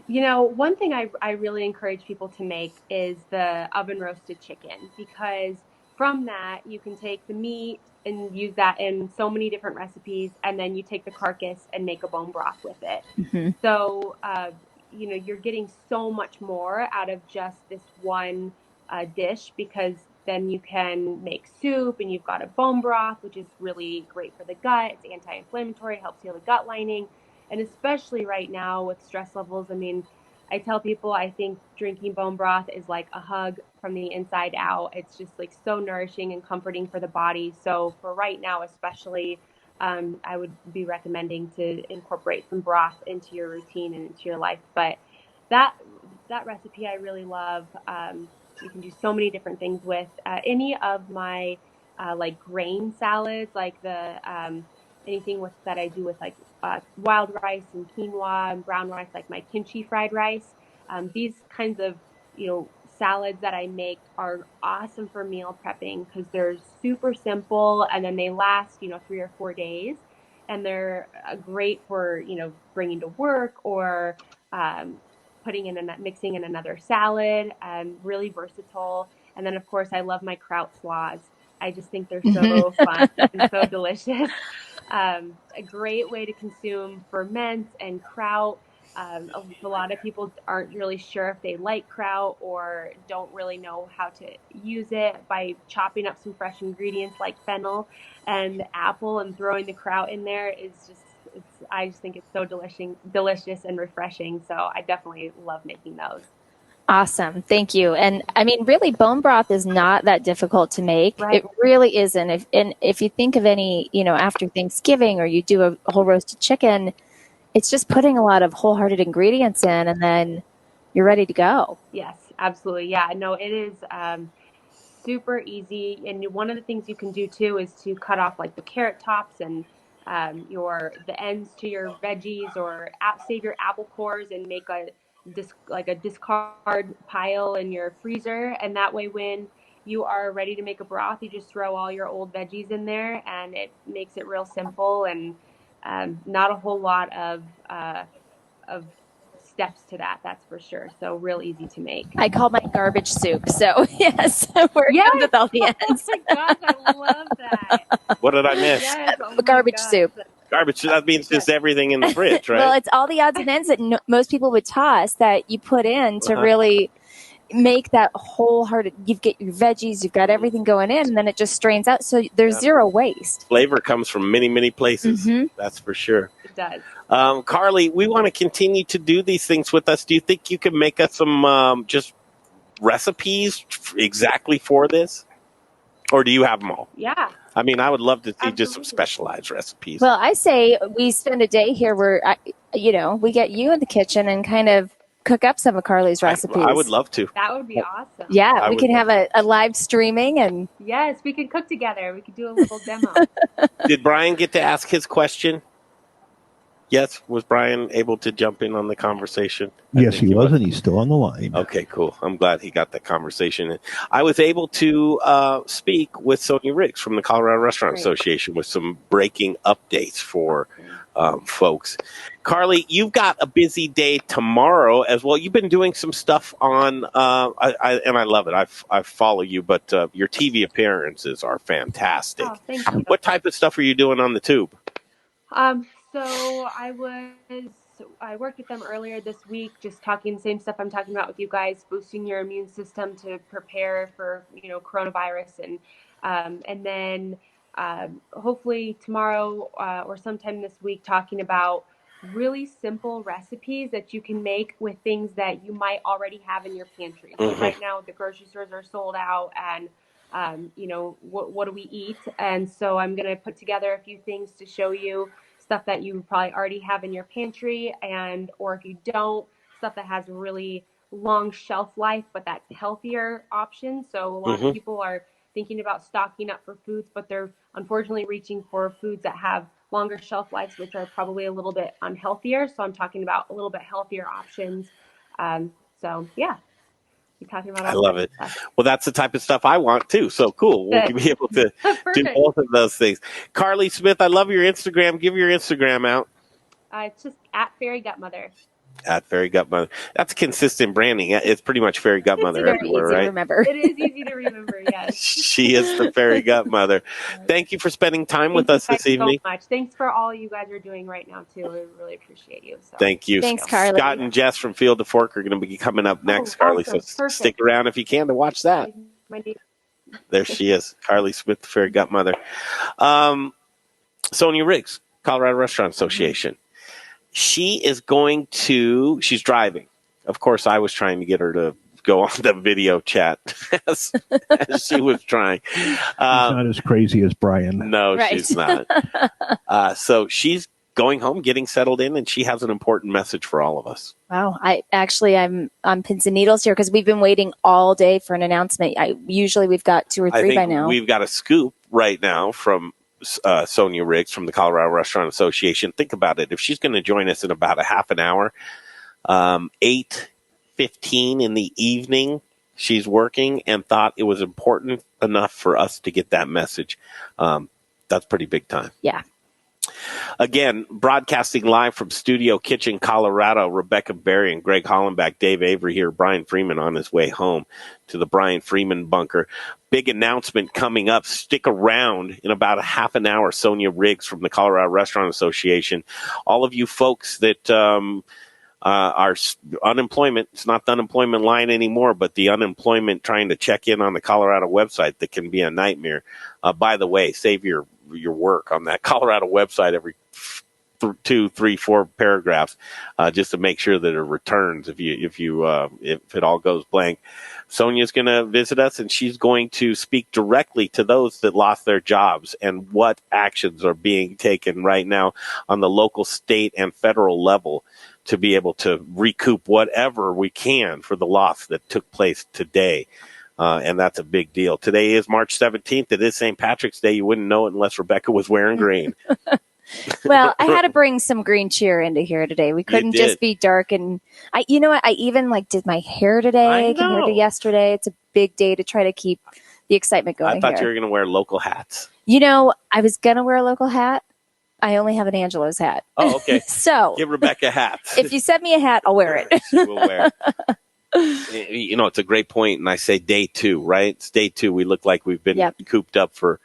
One thing I really encourage people to make is the oven roasted chicken, because from that you can take the meat and use that in so many different recipes, and then you take the carcass and make a bone broth with it. Mm-hmm. So, you're getting so much more out of just this one dish, because then you can make soup and you've got a bone broth, which is really great for the gut. It's anti-inflammatory, helps heal the gut lining. And especially right now with stress levels, I tell people I think drinking bone broth is like a hug from the inside out. It's just like so nourishing and comforting for the body. So for right now, especially, I would be recommending to incorporate some broth into your routine and into your life. But that recipe I really love. You can do so many different things with any of my like grain salads, like the anything that I do with like wild rice and quinoa and brown rice, like my kimchi fried rice. These kinds of, salads that I make are awesome for meal prepping, because they're super simple and then they last, 3 or 4 days. And they're great for, bringing to work or mixing in another salad, really versatile. And then, of course, I love my kraut slaws. I just think they're so fun and so delicious. A great way to consume ferments and kraut. A lot of people aren't really sure if they like kraut or don't really know how to use it. By chopping up some fresh ingredients like fennel and apple and throwing the kraut in there is I just think it's so delicious and refreshing. So I definitely love making those. Awesome. Thank you. And I mean, really, bone broth is not that difficult to make. Right. It really isn't. If you think of any, after Thanksgiving or you do a whole roasted chicken, it's just putting a lot of wholehearted ingredients in and then you're ready to go. Yes, absolutely. Yeah, no, it is super easy. And one of the things you can do too is to cut off like the carrot tops and the ends to your veggies, or save your apple cores and make a discard pile in your freezer. And that way, when you are ready to make a broth, you just throw all your old veggies in there, and it makes it real simple and not a whole lot of steps to that, that's for sure. So real easy to make. I call my garbage soup. So yes, where it comes with all the ends. Oh my gosh, I love that. What did I miss? Yes, oh my Garbage gosh. soup. Garbage. That means just everything in the fridge, right? Well, it's all the odds and ends that most people would toss that you put in to really make that wholehearted. You get your veggies, you've got everything going in, and then it just strains out. So there's zero waste. Flavor comes from many, many places. Mm-hmm. That's for sure. It does. Carley, we want to continue to do these things with us. Do you think you can make us some just recipes exactly for this? Or do you have them all? Yeah. I mean, I would love to see Absolutely. just some specialized recipes. Well, I say we spend a day here where, we get you in the kitchen and kind of cook up some of Carley's recipes. I would love to. That would be awesome. Yeah, we can have a live streaming and. Yes, we could cook together. We could do a little demo. Did Brian get to ask his question? Yes, was Brian able to jump in on the conversation? Yes, he was, and he's still on the line. Okay, cool. I'm glad he got that conversation in. I was able to speak with Sonia Riggs from the Colorado Restaurant Association with some breaking updates for folks. Carley, you've got a busy day tomorrow as well. You've been doing some stuff on, and I love it. I follow you, but your TV appearances are fantastic. Oh, thank you. What type of stuff are you doing on the tube? So I worked with them earlier this week, just talking the same stuff I'm talking about with you guys, boosting your immune system to prepare for, coronavirus. And then hopefully tomorrow or sometime this week, talking about really simple recipes that you can make with things that you might already have in your pantry. So right now the grocery stores are sold out, and what do we eat? And so I'm going to put together a few things to show you stuff that you probably already have in your pantry, or if you don't, stuff that has really long shelf life, but that's healthier options. So a lot of people are thinking about stocking up for foods, but they're unfortunately reaching for foods that have longer shelf lives, which are probably a little bit unhealthier. So I'm talking about a little bit healthier options. So yeah. Talking about I love it. Well, that's the type of stuff I want too. So cool. We'll be able to do both of those things. Carley Smith, I love your Instagram. Give your Instagram out. It's just at Fairy Gutmother. At Fairy Gutmother. That's consistent branding. It's pretty much Fairy Gutmother everywhere, right? It is easy to remember, yes. She is the Fairy Gutmother. Thank you for spending time with us this evening. So much. Thanks for all you guys are doing right now too. I really appreciate you. So. Thank you. Thanks, Carley. Scott and Jess from Field to Fork are going to be coming up next, Carley. Awesome. So Perfect. stick around if you can to watch that. There she is, Carley Smith, the Fairy Gutmother. Sonia Riggs, Colorado Restaurant Association. She's driving. Of course, I was trying to get her to go on the video chat as she was trying. She's not as crazy as Brian. No, she's not. So she's going home, getting settled in, and she has an important message for all of us. Wow. I'm on pins and needles here because we've been waiting all day for an announcement. Usually we've got 2 or 3 by now. We've got a scoop right now from Sonia Riggs from the Colorado Restaurant Association. Think about it. If she's going to join us in about a half an hour, 8:15 in the evening, she's working and thought it was important enough for us to get that message. That's pretty big time. Yeah. Again, broadcasting live from Studio Kitchen, Colorado, Rebecca Berry and Greg Hollenback, Dave Avery here, Brian Freeman on his way home to the Brian Freeman bunker. Big announcement coming up. Stick around in about a half an hour. Sonia Riggs from the Colorado Restaurant Association. All of you folks that are unemployment, it's not the unemployment line anymore, but the unemployment trying to check in on the Colorado website that can be a nightmare. By the way, save your work on that Colorado website every 2, 3, 4 paragraphs just to make sure that it returns if it all goes blank. Sonia's going to visit us, and she's going to speak directly to those that lost their jobs and what actions are being taken right now on the local, state, and federal level to be able to recoup whatever we can for the loss that took place today. And that's a big deal. Today is March 17th. It is St. Patrick's Day. You wouldn't know it unless Rebecca was wearing green. Well, I had to bring some green cheer into here today. We couldn't just be dark. And you know what? I even did my hair today compared to yesterday. It's a big day to try to keep the excitement going. I thought you were going to wear local hats. I was going to wear a local hat. I only have an Angelo's hat. Oh, okay. So give Rebecca hats. If you send me a hat, I'll wear it. We'll wear it. It's a great point. And I say day 2, right? It's day 2. We look like we've been cooped up for,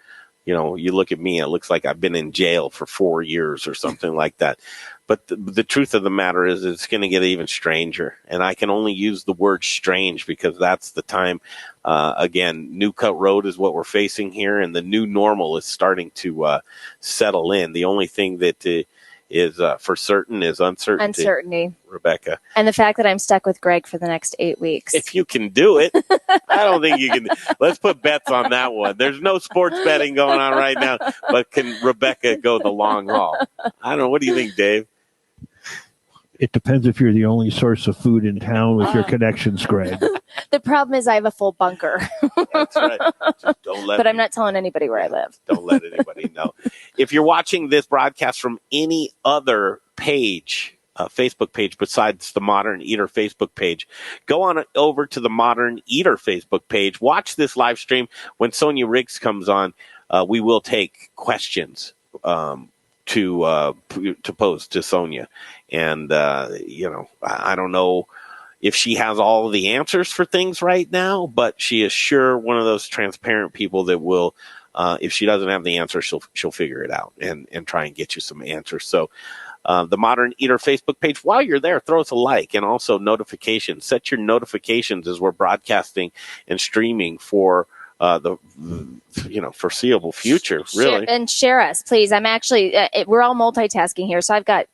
you look at me, it looks like I've been in jail for 4 years or something like that. But the truth of the matter is it's going to get even stranger. And I can only use the word strange because that's the time. Again, New Cut Road is what we're facing here, and the new normal is starting to settle in. The only thing that is for certain is uncertainty. Rebecca. And the fact that I'm stuck with Greg for the next 8 weeks. If you can do it, I don't think you can. Let's put bets on that one. There's no sports betting going on right now, but can Rebecca go the long haul? I don't know. What do you think, Dave? It depends if you're the only source of food in town with your connections, Greg. The problem is I have a full bunker. That's right. Just don't let. But I'm not telling anybody where I live. Don't let anybody know. If you're watching this broadcast from any other page, Facebook page besides the Modern Eater Facebook page, go on over to the Modern Eater Facebook page. Watch this live stream. When Sonia Riggs comes on, we will take questions to pose to Sonia. And, I don't know if she has all of the answers for things right now, but she is sure one of those transparent people that will, if she doesn't have the answer, she'll figure it out and try and get you some answers. So, the Modern Eater Facebook page, while you're there, throw us a like, and also notifications. Set your notifications as we're broadcasting and streaming for the foreseeable future, really. Share us, please. I'm actually, we're all multitasking here, so I've got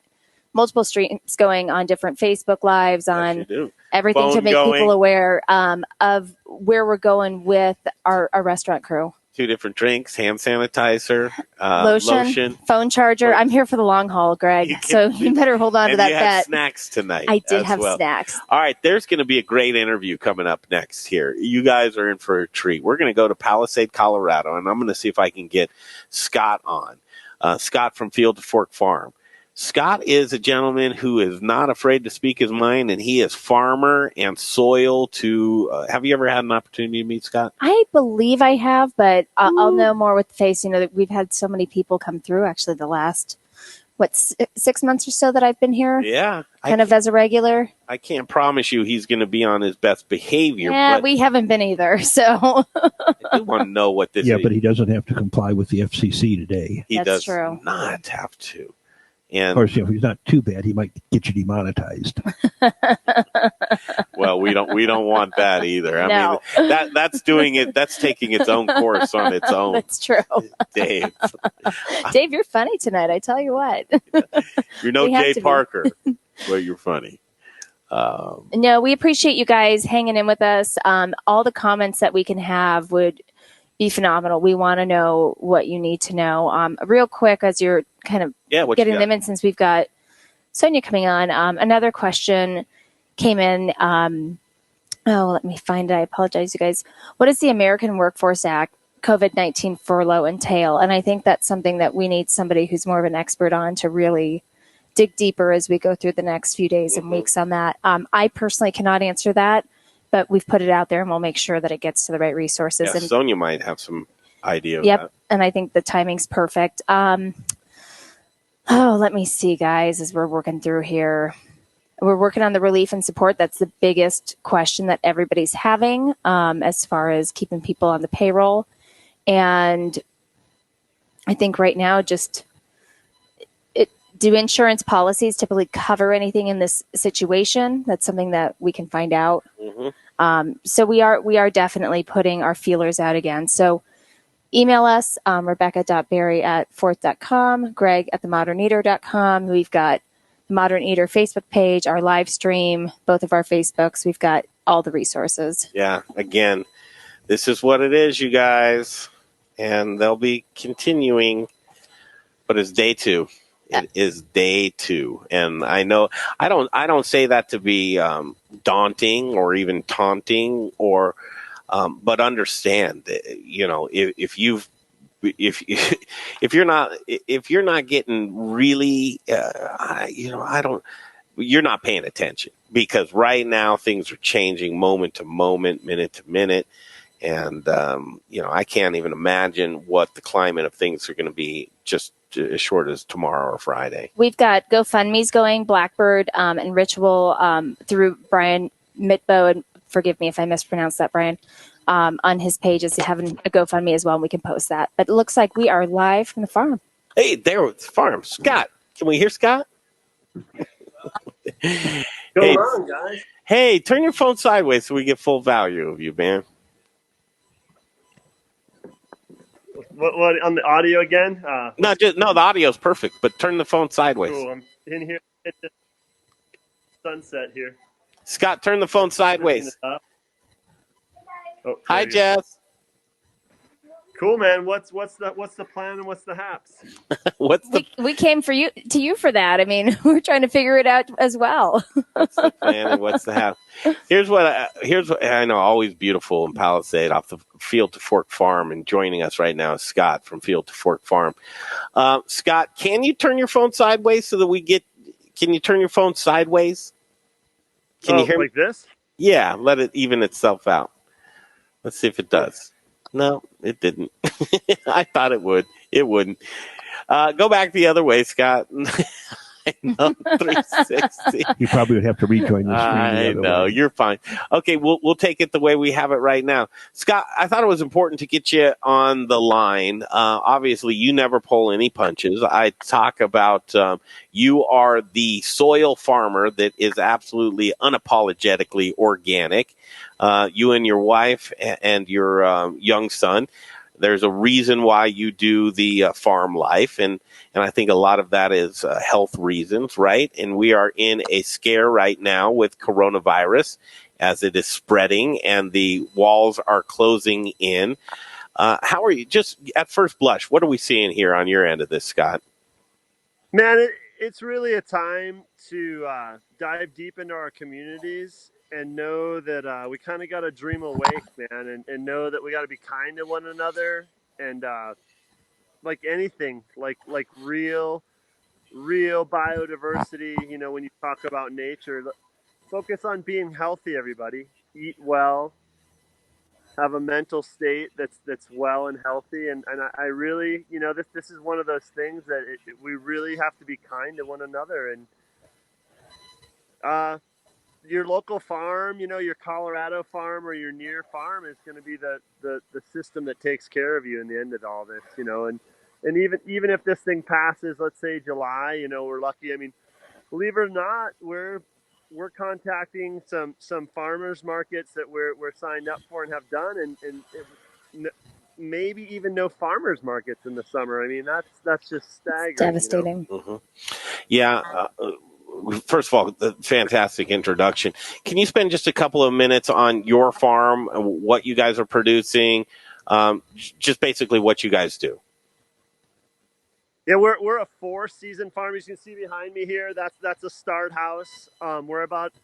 multiple streams going on different Facebook Lives, on everything Phone to make going. people aware of where we're going with our restaurant crew. 2 different drinks, hand sanitizer, lotion, phone charger. I'm here for the long haul, Greg. So you better hold on to that bet. Bet. Snacks tonight. I did have snacks. All right, there's going to be a great interview coming up next here. You guys are in for a treat. We're going to go to Palisade, Colorado, and I'm going to see if I can get Scott on. Scott from Field to Fork Farm. Scott is a gentleman who is not afraid to speak his mind, and he is farmer and soil to have you ever had an opportunity to meet Scott? I believe I have, but I'll know more with the face. That we've had so many people come through, actually, the last, 6 months or so that I've been here? Yeah. Kind of as a regular. I can't promise you he's going to be on his best behavior. Yeah, we haven't been either, so. I do want to know what this is. Yeah, but he doesn't have to comply with the FCC today. He That's does true. not have to. And, of course, if he's not too bad, he might get you demonetized. Well, we don't want that either. I mean, that's doing it. That's taking its own course on its own. That's true. Dave. Dave, you're funny tonight. I tell you what. You're no Jay Parker, but you're funny. No, we appreciate you guys hanging in with us. All the comments that we can have would be phenomenal. We want to know what you need to know. Real quick, as you're kind of getting them in, since we've got Sonia coming on, another question came in. Let me find it. I apologize, you guys. What does the American Workforce Act, COVID-19 furlough entail? And I think that's something that we need somebody who's more of an expert on to really dig deeper as we go through the next few days and weeks on that. I personally cannot answer that, but we've put it out there, and we'll make sure that it gets to the right resources. Yeah, and Sonia might have some idea of that. And I think the timing's perfect. Let me see, guys, as we're working through here. We're working on the relief and support. That's the biggest question that everybody's having as far as keeping people on the payroll. And I think right now, do insurance policies typically cover anything in this situation? That's something that we can find out. So we are definitely putting our feelers out again. So, email us, rebecca.berry@forth.com, greg@themoderneater.com. We've got the Modern Eater Facebook page, our live stream, both of our Facebooks. We've got all the resources. Yeah, again, this is what it is, you guys. And they'll be continuing, but it's day 2. It is day 2. And I know I don't say that to be daunting or even taunting or but understand, if you're not getting really, you're not paying attention, because right now things are changing moment to moment, minute to minute. And, I can't even imagine what the climate of things are going to be just as short as tomorrow or Friday. We've got GoFundMe's going, Blackbird and Ritual through Brian Mitbo, and forgive me if I mispronounced that, Brian, on his page is having a GoFundMe as well, and we can post that. But it looks like we are live from the farm. Hey, there it's the farm. Scott, can we hear Scott? Going on, guys? Hey, turn your phone sideways so we get full value of you, man. What on the audio again? No, the audio's perfect, but turn the phone sideways. Cool. I'm in here. It's just sunset here. Scott, turn the phone sideways. Oh, hi, Jess. Cool, man. What's the plan and what's the haps? We came to you for that. I mean, we're trying to figure it out as well. What's the plan and what's the hap? Here's what I know. Always beautiful in Palisade off the Field to Fork Farm, and joining us right now is Scott from Field to Fork Farm. Scott, can you turn your phone sideways so that we get? Can you turn your phone sideways? Can you hear like me? this? Yeah, let it even itself out. Let's see if it does. No, it didn't. I thought it would. It wouldn't. Go back the other way, Scott. 360. You probably would have to rejoin the screen. I know. You're fine. Okay, we'll take it the way we have it right now. Scott, I thought it was important to get you on the line. Obviously, you never pull any punches. I talk about you are the soil farmer that is absolutely unapologetically organic. You and your wife and your young son. There's a reason why you do the farm life, and I think a lot of that is health reasons, right? And we are in a scare right now with coronavirus as it is spreading and the walls are closing in. How are you? Just at first blush, what are we seeing here on your end of this, Scott? Man, it's really a time to dive deep into our communities and know that we kind of got to dream awake, man, and know that we got to be kind to one another, and like anything, like real biodiversity. When you talk about nature, focus on being healthy. Everybody, eat well, have a mental state that's well and healthy, and I really, this is one of those things that we really have to be kind to one another, and your local farm, your Colorado farm or your near farm is going to be the system that takes care of you in the end of all this, and even if this thing passes, let's say July, we're lucky. I mean, believe it or not, we're contacting some farmers markets that we're signed up for and have done, and maybe even no farmers markets in the summer. I mean, that's just staggering. It's devastating. Mm-hmm. Yeah. First of all, fantastic introduction. Can you spend just a couple of minutes on your farm, what you guys are producing, just basically what you guys do? Yeah, we're a 4-season farm. As you can see behind me here, that's a start house. We're about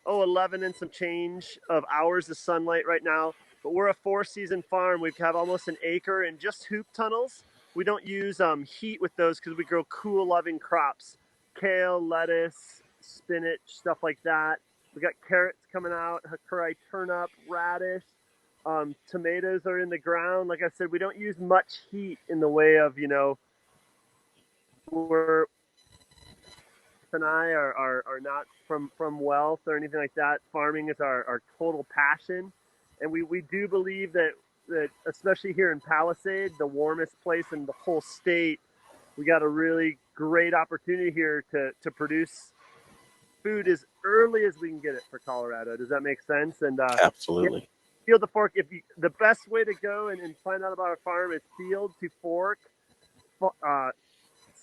11 and some change of hours of sunlight right now, but we're a 4-season farm. We have almost an acre in just hoop tunnels. We don't use heat with those because we grow cool, loving crops. Kale, lettuce, spinach, stuff like that. We got carrots coming out, Hakurei turnip, radish. Tomatoes are in the ground. Like I said, we don't use much heat in the way of, we're and I are not from wealth or anything like that. Farming is our total passion. And we do believe that especially here in Palisade, the warmest place in the whole state, we got a really great opportunity here to produce food as early as we can get it for Colorado. Does that make sense? And absolutely. Field to Fork. The best way to go and find out about our farm is field to fork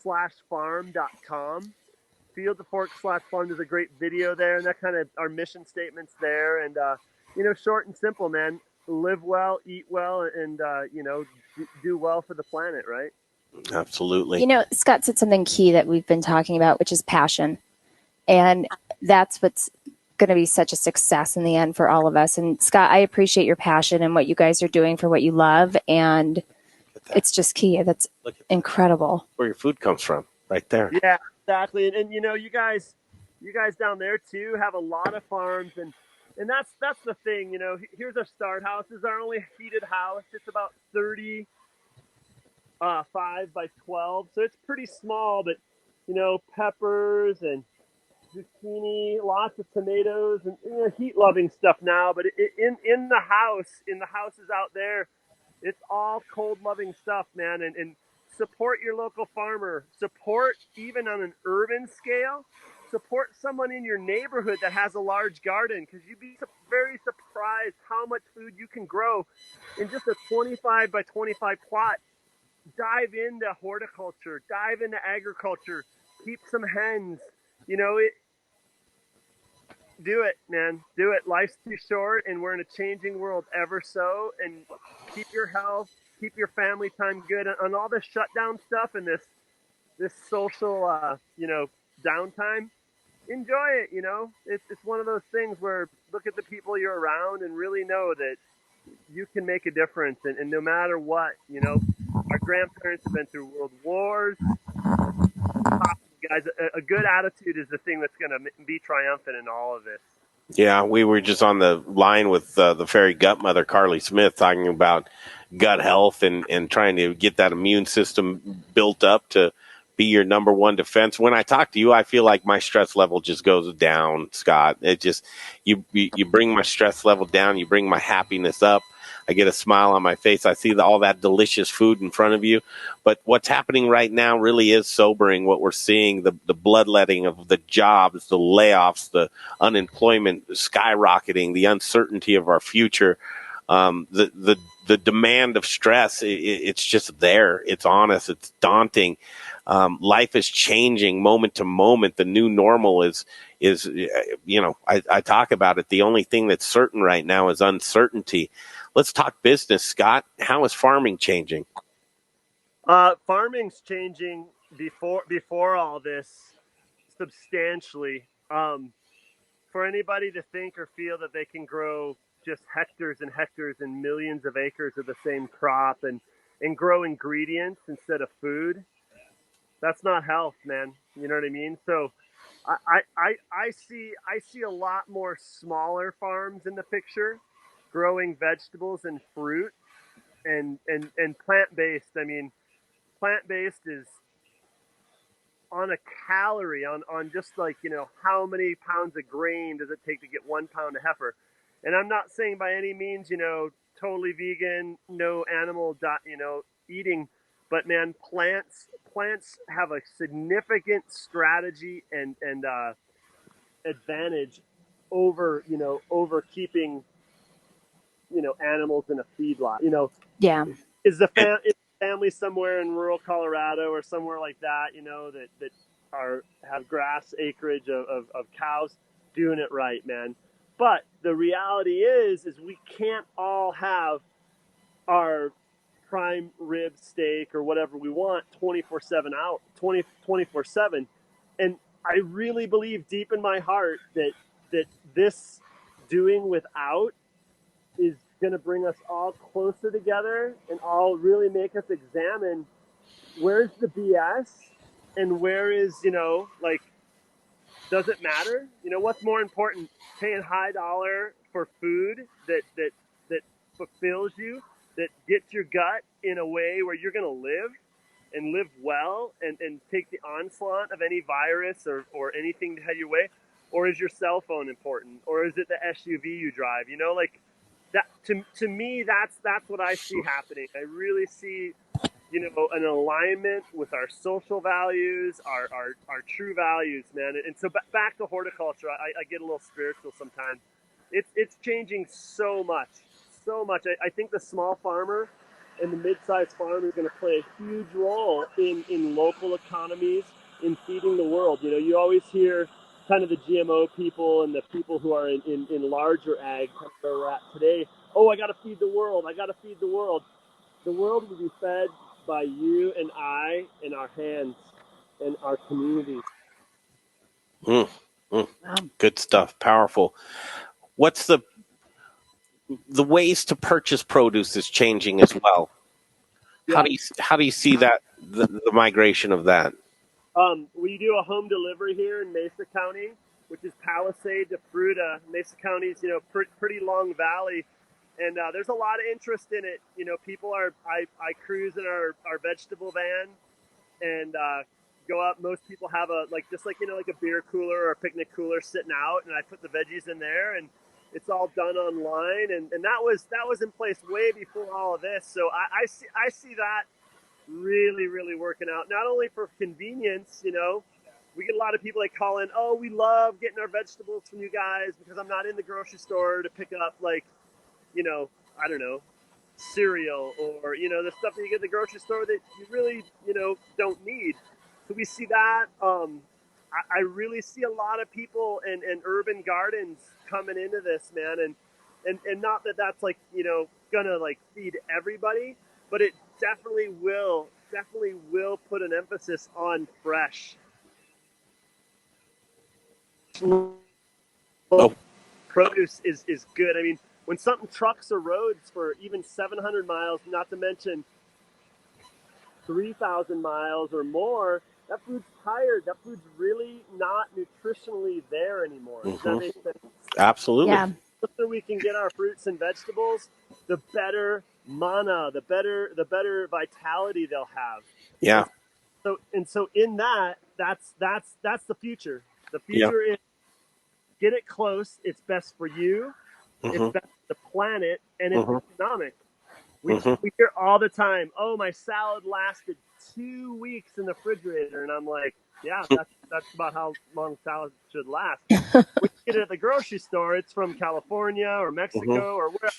/farm.com. Field to Fork /farm. There's a great video there, and that kind of our mission statements there. And short and simple, man. Live well, eat well, and do well for the planet, right? Absolutely. Scott said something key that we've been talking about, which is passion. And that's what's going to be such a success in the end for all of us. And Scott, I appreciate your passion and what you guys are doing for what you love. And it's just key. That's incredible. Where your food comes from, right there. Yeah, exactly. And you guys down there too have a lot of farms, and that's the thing. Here's our start house. This is our only heated house. It's about 35 by 12, so it's pretty small. But peppers and zucchini, lots of tomatoes, and heat-loving stuff now. But in the houses out there, it's all cold-loving stuff, man. And support your local farmer. Support, even on an urban scale, support someone in your neighborhood that has a large garden, because you'd be very surprised how much food you can grow in just a 25 by 25 plot. Dive into horticulture. Dive into agriculture. Keep some hens. Do it, man. Do it. Life's too short, and we're in a changing world ever so. And keep your health, keep your family time good. On all this shutdown stuff and this social, downtime, enjoy it. It's one of those things where look at the people you're around and really know that you can make a difference. And no matter what, our grandparents have been through world wars. Guys, a good attitude is the thing that's going to be triumphant in all of this. Yeah, we were just on the line with the fairy Gutmother, Carley Smith, talking about gut health and trying to get that immune system built up to be your number one defense. When I talk to you, I feel like my stress level just goes down, Scott. It just, you bring my stress level down, you bring my happiness up. I get a smile on my face. I see all that delicious food in front of you. But what's happening right now really is sobering. What we're seeing, the bloodletting of the jobs, the layoffs, the unemployment skyrocketing, the uncertainty of our future, the demand of stress. It's just there. It's honest. It's daunting. Life is changing moment to moment. The new normal is I talk about it. The only thing that's certain right now is uncertainty. Let's talk business, Scott. How is farming changing? Farming's changing before all this substantially. For anybody to think or feel that they can grow just hectares and hectares and millions of acres of the same crop and grow ingredients instead of food, that's not health, man. You know what I mean? So I see a lot more smaller farms in the picture, growing vegetables and fruit and plant-based. I mean, plant-based is on a calorie, on just like, how many pounds of grain does it take to get 1 pound of heifer? And I'm not saying by any means, totally vegan, no animal, eating, but man, plants have a significant strategy and advantage over keeping, animals in a feedlot. Yeah. Is the family somewhere in rural Colorado or somewhere like that, that have grass acreage of cows, doing it right, man. But the reality is we can't all have our prime rib steak or whatever we want 24/7. And I really believe deep in my heart that this doing without is going to bring us all closer together and all really make us examine where's the BS and where is, does it matter? What's more important, paying high dollar for food that fulfills you, that gets your gut in a way where you're going to live and live well and take the onslaught of any virus or anything to head your way? Or is your cell phone important? Or is it the SUV you drive? That to me, that's what I see happening. I really see, an alignment with our social values, our true values, man. And so back to horticulture, I get a little spiritual sometimes. It's changing so much so much. I think the small farmer and the mid-sized farmer is going to play a huge role in local economies, in feeding the world. You know, you always hear kind of the GMO people and the people who are in larger ag, kind of where we're at today. Oh, I got to feed the world. I got to feed the world. The world will be fed by you and I and our hands and our community. Good stuff. Powerful. What's the ways to purchase produce is changing as well. Yeah. How do you see that the migration of that? We do a home delivery here in Mesa County, which is Palisade to Fruta. Mesa County's, you know, pretty long valley, and there's a lot of interest in it. You know, people are I cruise in our vegetable van and go up. Most people have just like a beer cooler or a picnic cooler sitting out, and I put the veggies in there, and it's all done online, and that was in place way before all of this. So I see that really working out, not only for convenience. You know, we get a lot of people that call in, oh, we love getting our vegetables from you guys because I'm not in the grocery store to pick up, like, you know, I don't know, cereal or, you know, the stuff that you get at the grocery store that you really, you know, don't need. So we see that. I really see a lot of people and urban gardens coming into this, man, and not that that's like, you know, gonna like feed everybody, but it definitely will put an emphasis on fresh. Produce is good. I mean, when something trucks or roads for even 700 miles, not to mention 3,000 miles or more, that food's tired. That food's really not nutritionally there anymore. Does that make sense? Absolutely. Yeah. The sooner we can get our fruits and vegetables, the better mana, the better vitality they'll have. Yeah. So in that's the future. The future is get it close. It's best for you. It's best for the planet, and it's economic. We hear all the time, oh, my salad lasted 2 weeks in the refrigerator. And I'm like, yeah, that's about how long salad should last. When you get it at the grocery store, it's from California or Mexico or wherever.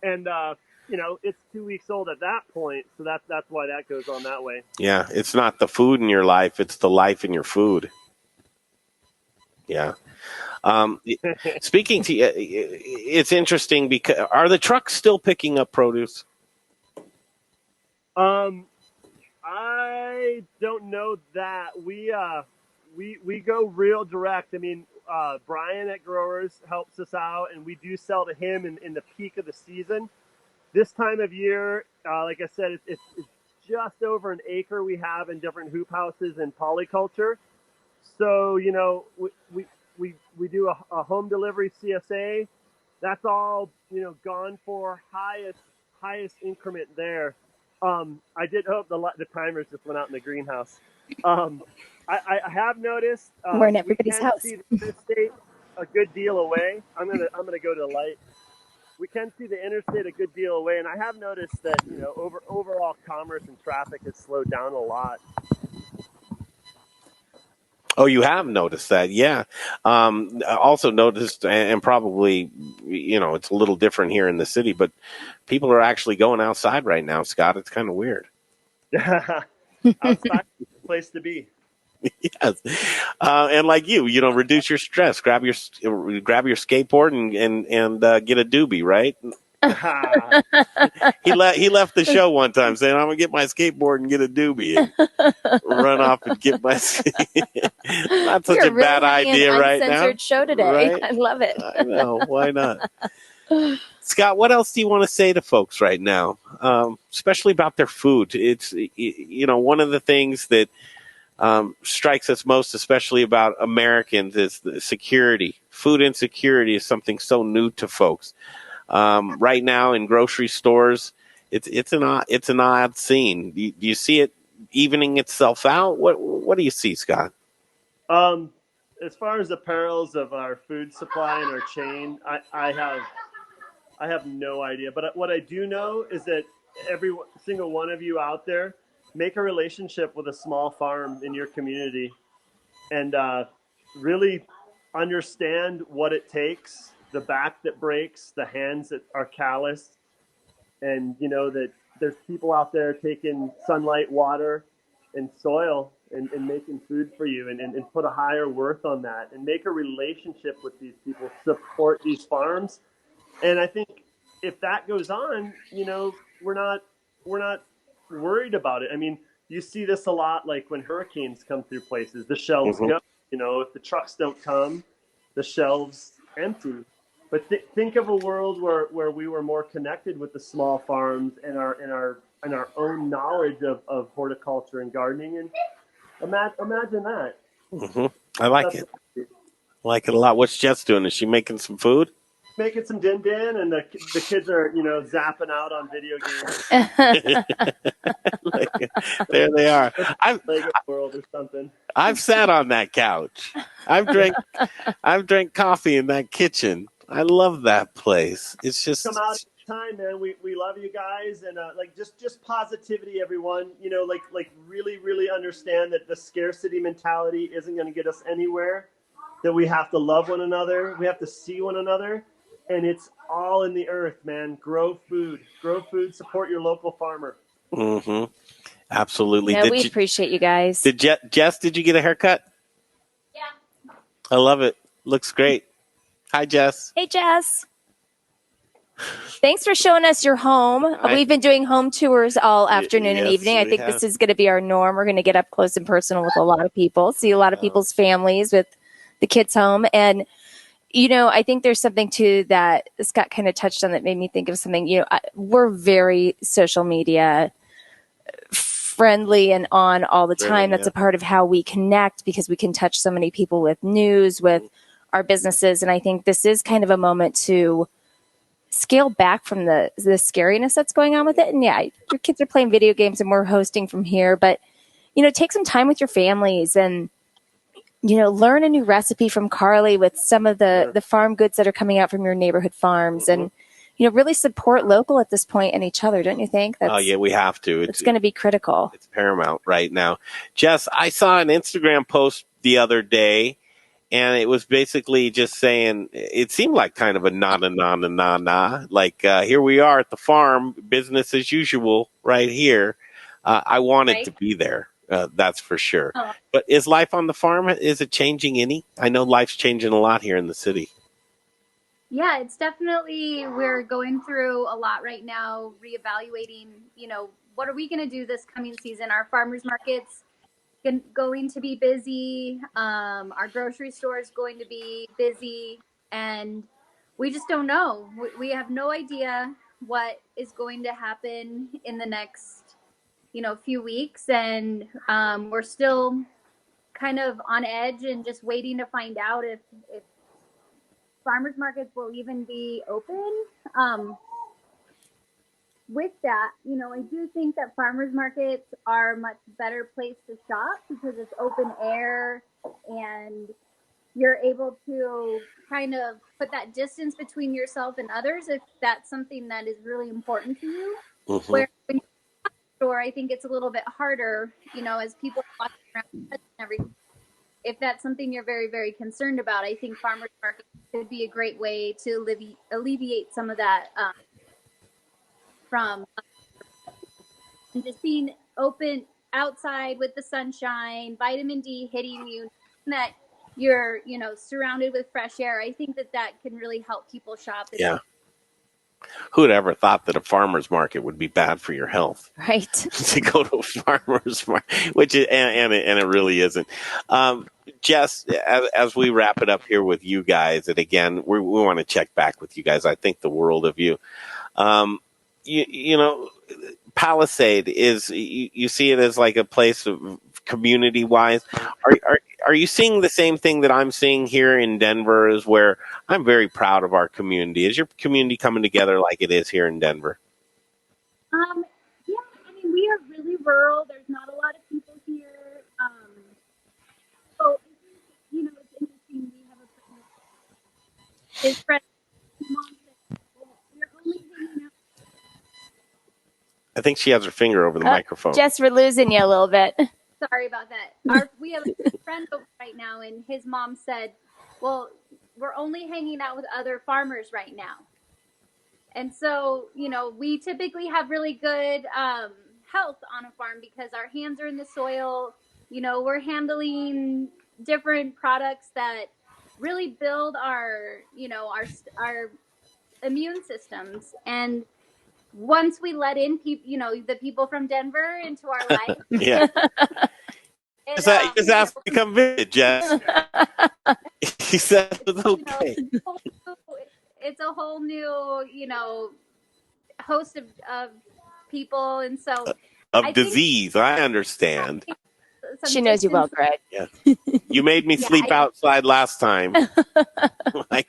And, you know, it's 2 weeks old at that point. So that's why that goes on that way. Yeah, it's not the food in your life, it's the life in your food. Yeah. Speaking to you, it's interesting because are the trucks still picking up produce? I don't know that. We go real direct. I mean, Brian at Growers helps us out, and we do sell to him in the peak of the season. This time of year, like I said, it's just over an acre we have in different hoop houses and polyculture. So, you know, we do a home delivery CSA. That's all, you know, gone for highest increment there. I did hope the timers just went out in the greenhouse. I have noticed we're in everybody's house. See the interstate a good deal away. I'm gonna go to the light. We can see the interstate a good deal away, and I have noticed that, you know, overall commerce and traffic has slowed down a lot. Oh, you have noticed that, yeah. Also noticed, and probably, you know, it's a little different here in the city, but people are actually going outside right now, Scott. It's kind of weird. Outside is the place to be. Yes, and like you know, reduce your stress. Grab your skateboard and get a doobie, right? He left the show one time saying, "I'm gonna get my skateboard and get a doobie and run off and get my." Not such a really bad idea, right now. Uncensored show today. Right? I love it. I know. Why not? Scott, what else do you want to say to folks right now, especially about their food? It's, you know, one of the things that strikes us most, especially about Americans, is the security. Food insecurity is something so new to folks. Right now in grocery stores, it's an odd scene. Do you see it evening itself out? What do you see, Scott? As far as the perils of our food supply and our chain, I have no idea. But what I do know is that every single one of you out there, make a relationship with a small farm in your community and really understand what it takes the back that breaks, the hands that are calloused, and that there's people out there taking sunlight, water, and soil and making food for you and put a higher worth on that and make a relationship with these people, support these farms. And I think if that goes on, we're not worried about it. I mean, you see this a lot, like when hurricanes come through places, the shelves go. If the trucks don't come, the shelves empty. But think of a world where we were more connected with the small farms and our own knowledge of horticulture and gardening, and imagine that. I like it. I like it a lot. What's Jess doing? Is she making some food? Making some din din, and the kids are zapping out on video games. There they are. Lego World or something. I've sat on that couch. I've drank coffee in that kitchen. I love that place. It's just come out time, man. We love you guys, and just positivity, everyone. Like really understand that the scarcity mentality isn't going to get us anywhere. That we have to love one another. We have to see one another. And it's all in the earth, man. Grow food. Support your local farmer. Absolutely. Yeah, we appreciate you guys. Jess, did you get a haircut? Yeah. I love it. Looks great. Hi, Jess. Hey, Jess. Thanks for showing us your home. We've been doing home tours all afternoon and evening. I think this is going to be our norm. We're going to get up close and personal with a lot of people, see a lot of people's families with the kids home. And I think there's something too that Scott kind of touched on that made me think of something. We're very social media friendly and on all the time. That's a part of how we connect because we can touch so many people with news, with our businesses. And I think this is kind of a moment to scale back from the scariness that's going on with it. And yeah, your kids are playing video games and we're hosting from here, but take some time with your families and learn a new recipe from Carley with some of the farm goods that are coming out from your neighborhood farms and, really support local at this point and each other. Don't you think? We have to. It's going to be critical. It's paramount right now. Jess, I saw an Instagram post the other day and it was basically just saying, it seemed like kind of a na. Like, here we are at the farm, business as usual right here. I wanted to be there. That's for sure. But is life on the farm, is it changing any? I know life's changing a lot here in the city. Yeah, it's definitely, we're going through a lot right now, reevaluating, what are we going to do this coming season? Our farmers market's going to be busy. Our grocery store is going to be busy. And we just don't know. We have no idea what is going to happen in the next few weeks, and we're still kind of on edge and just waiting to find out if farmers markets will even be open. With that, I do think that farmers markets are a much better place to shop because it's open air and you're able to kind of put that distance between yourself and others if that's something that is really important to you. Where when store, I think it's a little bit harder, as people are walking around and everything. If that's something you're very, very concerned about, I think farmers market could be a great way to alleviate some of that from just being open outside with the sunshine, vitamin D hitting you, that you're, surrounded with fresh air. I think that can really help people shop. Yeah. Who'd ever thought that a farmer's market would be bad for your health? Right. To go to a farmer's market, which is, and it really isn't. Jess, as we wrap it up here with you guys, and again, we want to check back with you guys. I think the world of you. Palisade is, you see it as like a place of community wise. Are you seeing the same thing that I'm seeing here in Denver, is where I'm very proud of our community? Is your community coming together like it is here in Denver? Yeah, we are really rural. There's not a lot of people here. So, it's interesting. We have a his friend, mom said, we're only hanging out. I think she has her finger over the microphone. Jess, we're losing you a little bit. Sorry about that. We have a friend over right now, and his mom said, well, we're only hanging out with other farmers right now. And so, you know, we typically have really good health on a farm because our hands are in the soil. You know, we're handling different products that really build our, you know, our immune systems. And once we let in people, you know, the people from Denver into our life. Yeah. Just ask to come visit, Jess. He said it's okay. You know, it's a whole new, you know, host of people, and so of disease. I understand. She knows you well, Greg. Yeah. You made me sleep outside last time. I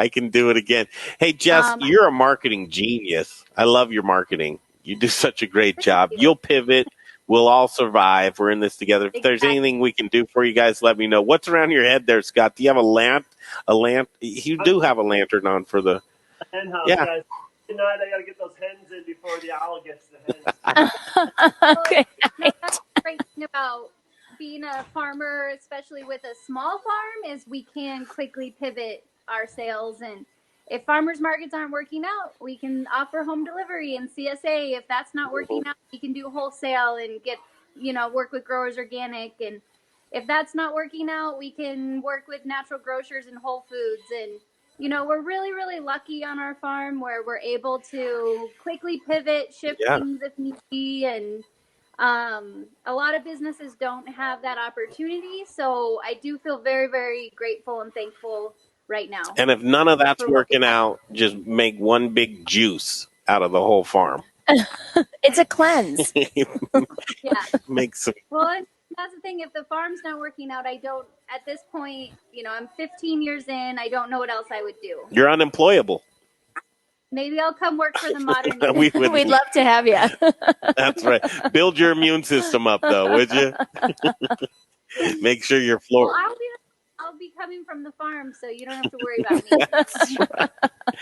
can do it again. Hey, Jess, you're a marketing genius. I love your marketing. You do such a great job. You'll pivot. We'll all survive. We're in this together. If there's anything we can do for you guys, let me know. What's around your head there, Scott? Do you have a lamp? You do have a lantern on for the hen house, yeah. Guys. Tonight I got to get those hens in before the owl gets the hens. Okay. That's the great thing about being a farmer, especially with a small farm, is we can quickly pivot our sales. And if farmers markets aren't working out, we can offer home delivery and CSA. If that's not working out, we can do wholesale and get, you know, work with growers organic. And if that's not working out, we can work with natural grocers and Whole Foods. And you know, we're really, really lucky on our farm where we're able to quickly pivot, shift things if need be. And a lot of businesses don't have that opportunity. So I do feel very, very grateful and thankful right now. And if none of that's working out, just make one big juice out of the whole farm. It's a cleanse. Make some. Well, that's the thing. If the farm's not working out, I don't, at this point, you know, I'm 15 years in. I don't know what else I would do. You're unemployable. Maybe I'll come work for the modern. We'd love to have you. That's right. Build your immune system up, though, would you? Make sure you're floored. Well, I'll be coming from the farm, so you don't have to worry about me.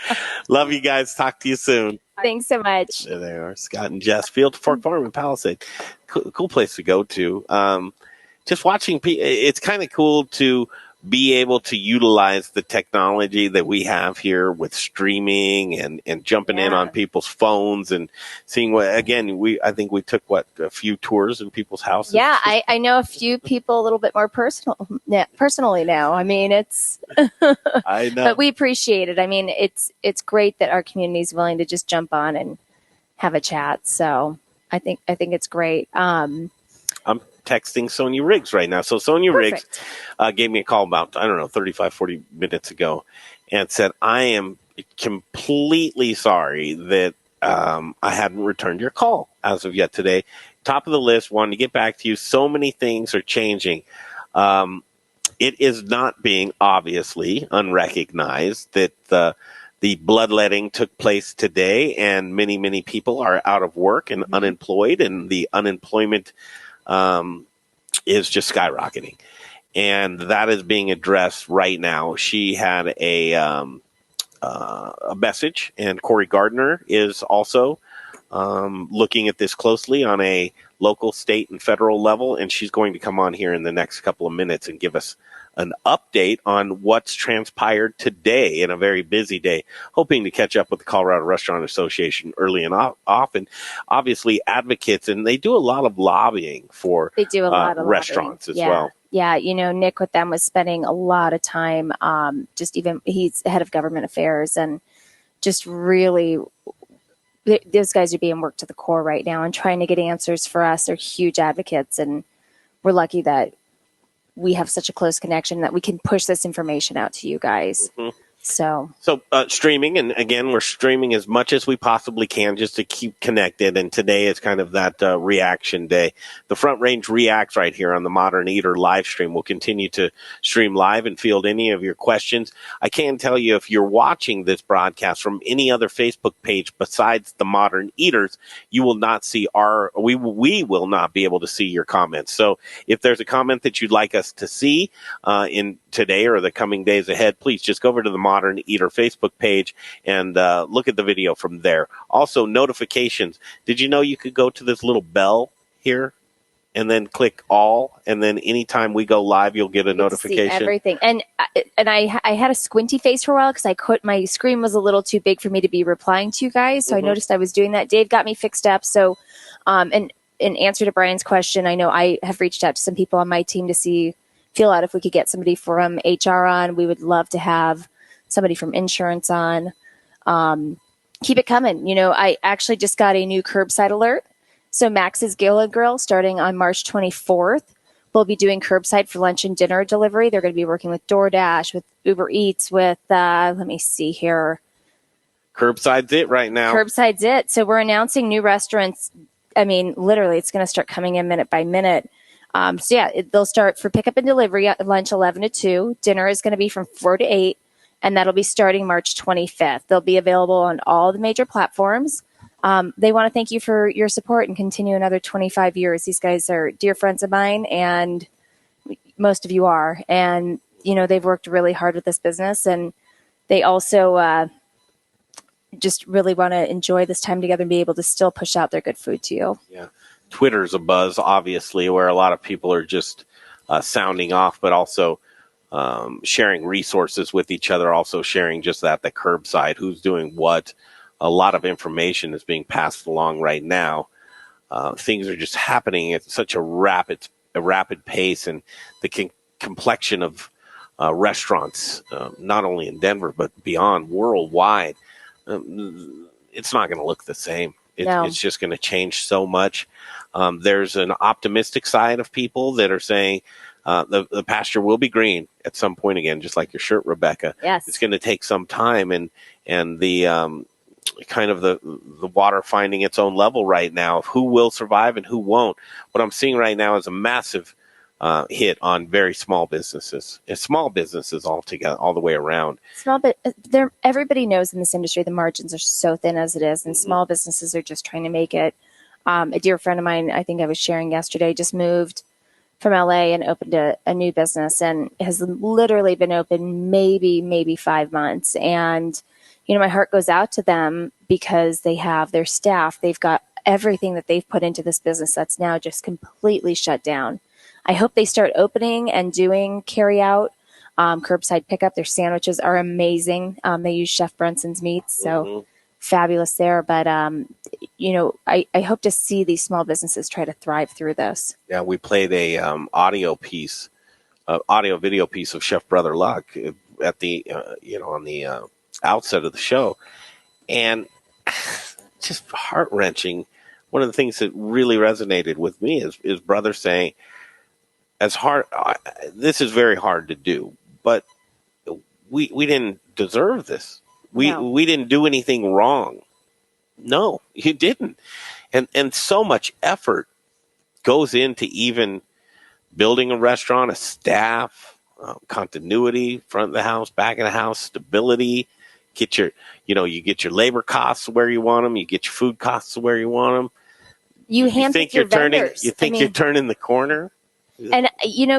Love you guys. Talk to you soon. Thanks so much. There they are, Scott and Jess, Field to Fork Farm in Palisade. Cool place to go to. Just watching, it's kind of cool to be able to utilize the technology that we have here with streaming and jumping in on people's phones and seeing what, again, I think we took a few tours in people's houses. Yeah, I know a few people a little bit more personally now. I mean, it's, I know, but we appreciate it. I mean, it's great that our community is willing to just jump on and have a chat. So I think it's great. I'm texting Sonia Riggs right now. So Sonia Riggs gave me a call about, 35, 40 minutes ago and said, I am completely sorry that I hadn't returned your call as of yet today. Top of the list, wanted to get back to you. So many things are changing. It is not being obviously unrecognized that the bloodletting took place today and many, many people are out of work and unemployed, and the unemployment is just skyrocketing, and that is being addressed right now. She had a message, and Corey Gardner is also looking at this closely on a local, state, and federal level, and she's going to come on here in the next couple of minutes and give us an update on what's transpired today in a very busy day, hoping to catch up with the Colorado Restaurant Association early and often. Obviously, advocates, and they do a lot of lobbying for restaurants as well. Yeah, Nick with them was spending a lot of time, he's head of government affairs, and just really, those guys are being worked to the core right now and trying to get answers for us. They're huge advocates, and we're lucky that we have such a close connection that we can push this information out to you guys. Mm-hmm. So streaming, and again, we're streaming as much as we possibly can just to keep connected. And today is kind of that reaction day. The Front Range reacts right here on the Modern Eater live stream. We'll continue to stream live and field any of your questions. I can tell you, if you're watching this broadcast from any other Facebook page besides the Modern Eaters, you will not see we will not be able to see your comments. So if there's a comment that you'd like us to see in today or the coming days ahead, please just go over to the Modern Eater Facebook page and look at the video from there. Also, notifications. Did you know you could go to this little bell here and then click all, and then anytime we go live, you'll get a notification. See everything. And I had a squinty face for a while because my screen was a little too big for me to be replying to you guys. So I noticed I was doing that. Dave got me fixed up. So, and in answer to Brian's question, I know I have reached out to some people on my team to feel out if we could get somebody from HR on. We would love to have somebody from insurance on. Keep it coming. I actually just got a new curbside alert. So Max's Gala Grill, starting on March 24th, will be doing curbside for lunch and dinner delivery. They're going to be working with DoorDash, with Uber Eats, with, let me see here. Curbside's it right now. Curbside's it. So we're announcing new restaurants. I mean, literally, it's going to start coming in minute by minute. They'll start for pickup and delivery at lunch 11 to 2. Dinner is going to be from 4 to 8, and that'll be starting March 25th. They'll be available on all the major platforms. They want to thank you for your support and continue another 25 years. These guys are dear friends of mine, and most of you are. And, they've worked really hard with this business, and they also just really want to enjoy this time together and be able to still push out their good food to you. Yeah. Twitter's a buzz, obviously, where a lot of people are just sounding off, but also sharing resources with each other, also sharing just the curbside, who's doing what. A lot of information is being passed along right now. Things are just happening at such a rapid pace, and the complexion of restaurants, not only in Denver but beyond, worldwide, it's not going to look the same. It's just going to change so much. There's an optimistic side of people that are saying the pasture will be green at some point again, just like your shirt, Rebecca. Yes. It's going to take some time, and the kind of the water finding its own level right now of who will survive and who won't. What I'm seeing right now is a massive hit on very small businesses. It's small businesses altogether, all the way around. Everybody knows in this industry the margins are so thin as it is, and small businesses are just trying to make it. A dear friend of mine, I think I was sharing yesterday, just moved from LA and opened a new business, and has literally been open maybe 5 months. And my heart goes out to them because they have their staff. They've got everything that they've put into this business that's now just completely shut down. I hope they start opening and doing carry out, curbside pickup. Their sandwiches are amazing. They use Chef Brunson's meats, so fabulous there. But, I hope to see these small businesses try to thrive through this. Yeah, we played a audio video piece of Chef Brother Luck at the, on the outset of the show, and just heart-wrenching. One of the things that really resonated with me is Brother saying, this is very hard to do, but we didn't deserve this. We didn't do anything wrong. No, you didn't. And so much effort goes into even building a restaurant, a staff, continuity, front of the house, back of the house, stability. Get you get your labor costs where you want them. You get your food costs where you want them. You think you're vendors. You think you're turning the corner. And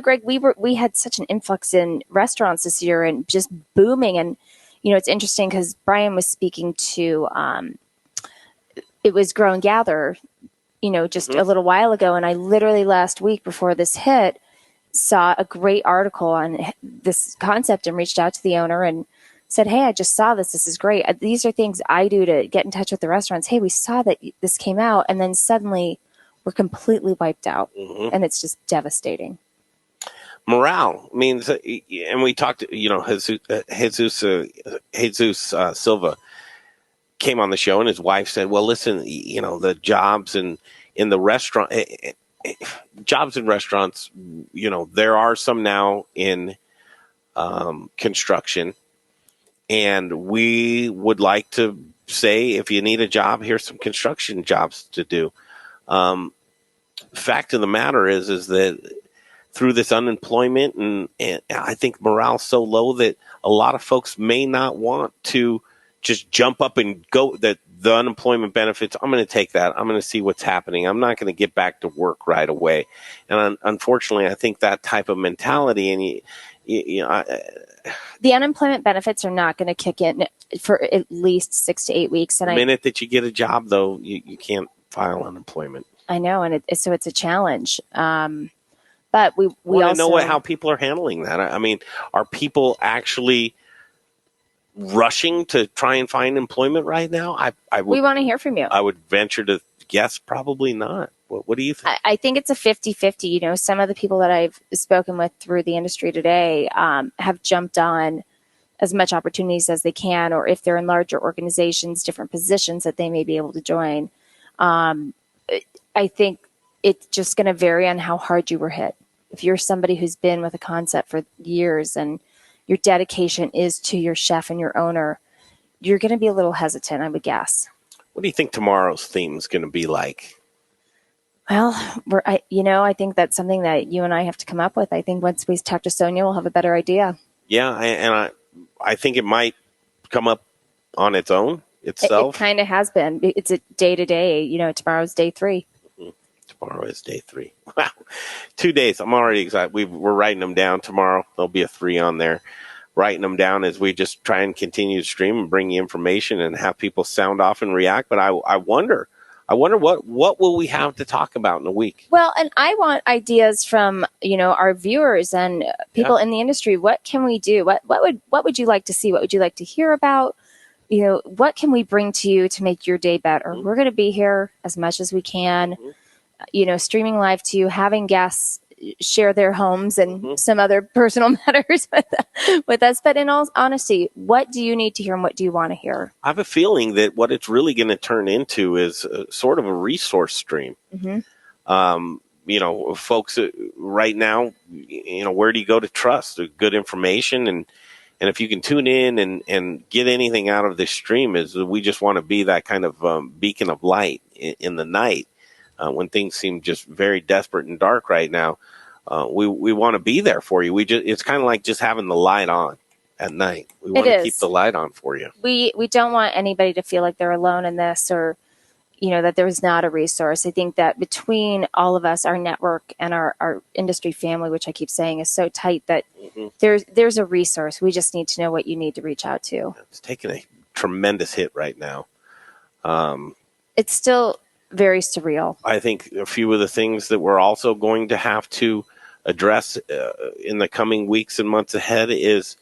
Greg, we had such an influx in restaurants this year and just booming. And it's interesting because Brian was speaking to it was Grow and Gather, just a little while ago, and I literally last week before this hit saw a great article on this concept and reached out to the owner and said, "Hey, I just saw this. This is great. These are things I do to get in touch with the restaurants. Hey, we saw that this came out," and then suddenly we're completely wiped out, and it's just devastating. Morale means, and we talked, Jesus Silva came on the show, and his wife said, "Well, listen, the jobs in the restaurant, jobs in restaurants, there are some now in construction, and we would like to say, if you need a job, here's some construction jobs to do." Fact of the matter is that through this unemployment, and I think morale's so low that a lot of folks may not want to just jump up and go that the unemployment benefits. I'm going to take that. I'm going to see what's happening. I'm not going to get back to work right away. And unfortunately, I think that type of mentality, and the unemployment benefits are not going to kick in for at least 6 to 8 weeks. And the minute that you get a job, though, you can't file unemployment. I know, and so it's a challenge. But we want also to know how people are handling that. I mean, are people actually rushing to try and find employment right now? we want to hear from you. I would venture to guess probably not. What do you think? I think it's a 50-50. You know, some of the people that I've spoken with through the industry today have jumped on as much opportunities as they can, or if they're in larger organizations, different positions that they may be able to join. I think it's just going to vary on how hard you were hit. If you're somebody who's been with a concept for years and your dedication is to your chef and your owner, you're going to be a little hesitant, I would guess. What do you think tomorrow's theme is going to be like? Well, I think that's something that you and I have to come up with. I think once we talk to Sonia, we'll have a better idea. Yeah, and I think it might come up on its own itself. It kind of has been. It's a day-to-day. Tomorrow's day 3. Tomorrow is day 3. Wow. 2 days. I'm already excited. We're writing them down tomorrow. There'll be a 3 on there. Writing them down as we just try and continue to stream and bring you information and have people sound off and react. But I wonder what will we have to talk about in a week? Well, and I want ideas from, our viewers and people in the industry. What can we do? What would you like to see? What would you like to hear about? What can we bring to you to make your day better? Mm-hmm. We're going to be here as much as we can. Mm-hmm. Streaming live to you, having guests share their homes and some other personal matters with us. But in all honesty, what do you need to hear and what do you want to hear? I have a feeling that what it's really going to turn into is sort of a resource stream. Mm-hmm. Folks right now, where do you go to trust good information? And if you can tune in and get anything out of this stream, is we just want to be that kind of beacon of light in the night. When things seem just very desperate and dark right now, we want to be there for you. It's kind of like just having the light on at night. We want to keep the light on for you. We don't want anybody to feel like they're alone in this, or that there's not a resource. I think that between all of us, our network and our industry family, which I keep saying is so tight, that there's a resource. We just need to know what you need to reach out to. It's taking a tremendous hit right now. It's still very surreal. I think a few of the things that we're also going to have to address in the coming weeks and months ahead is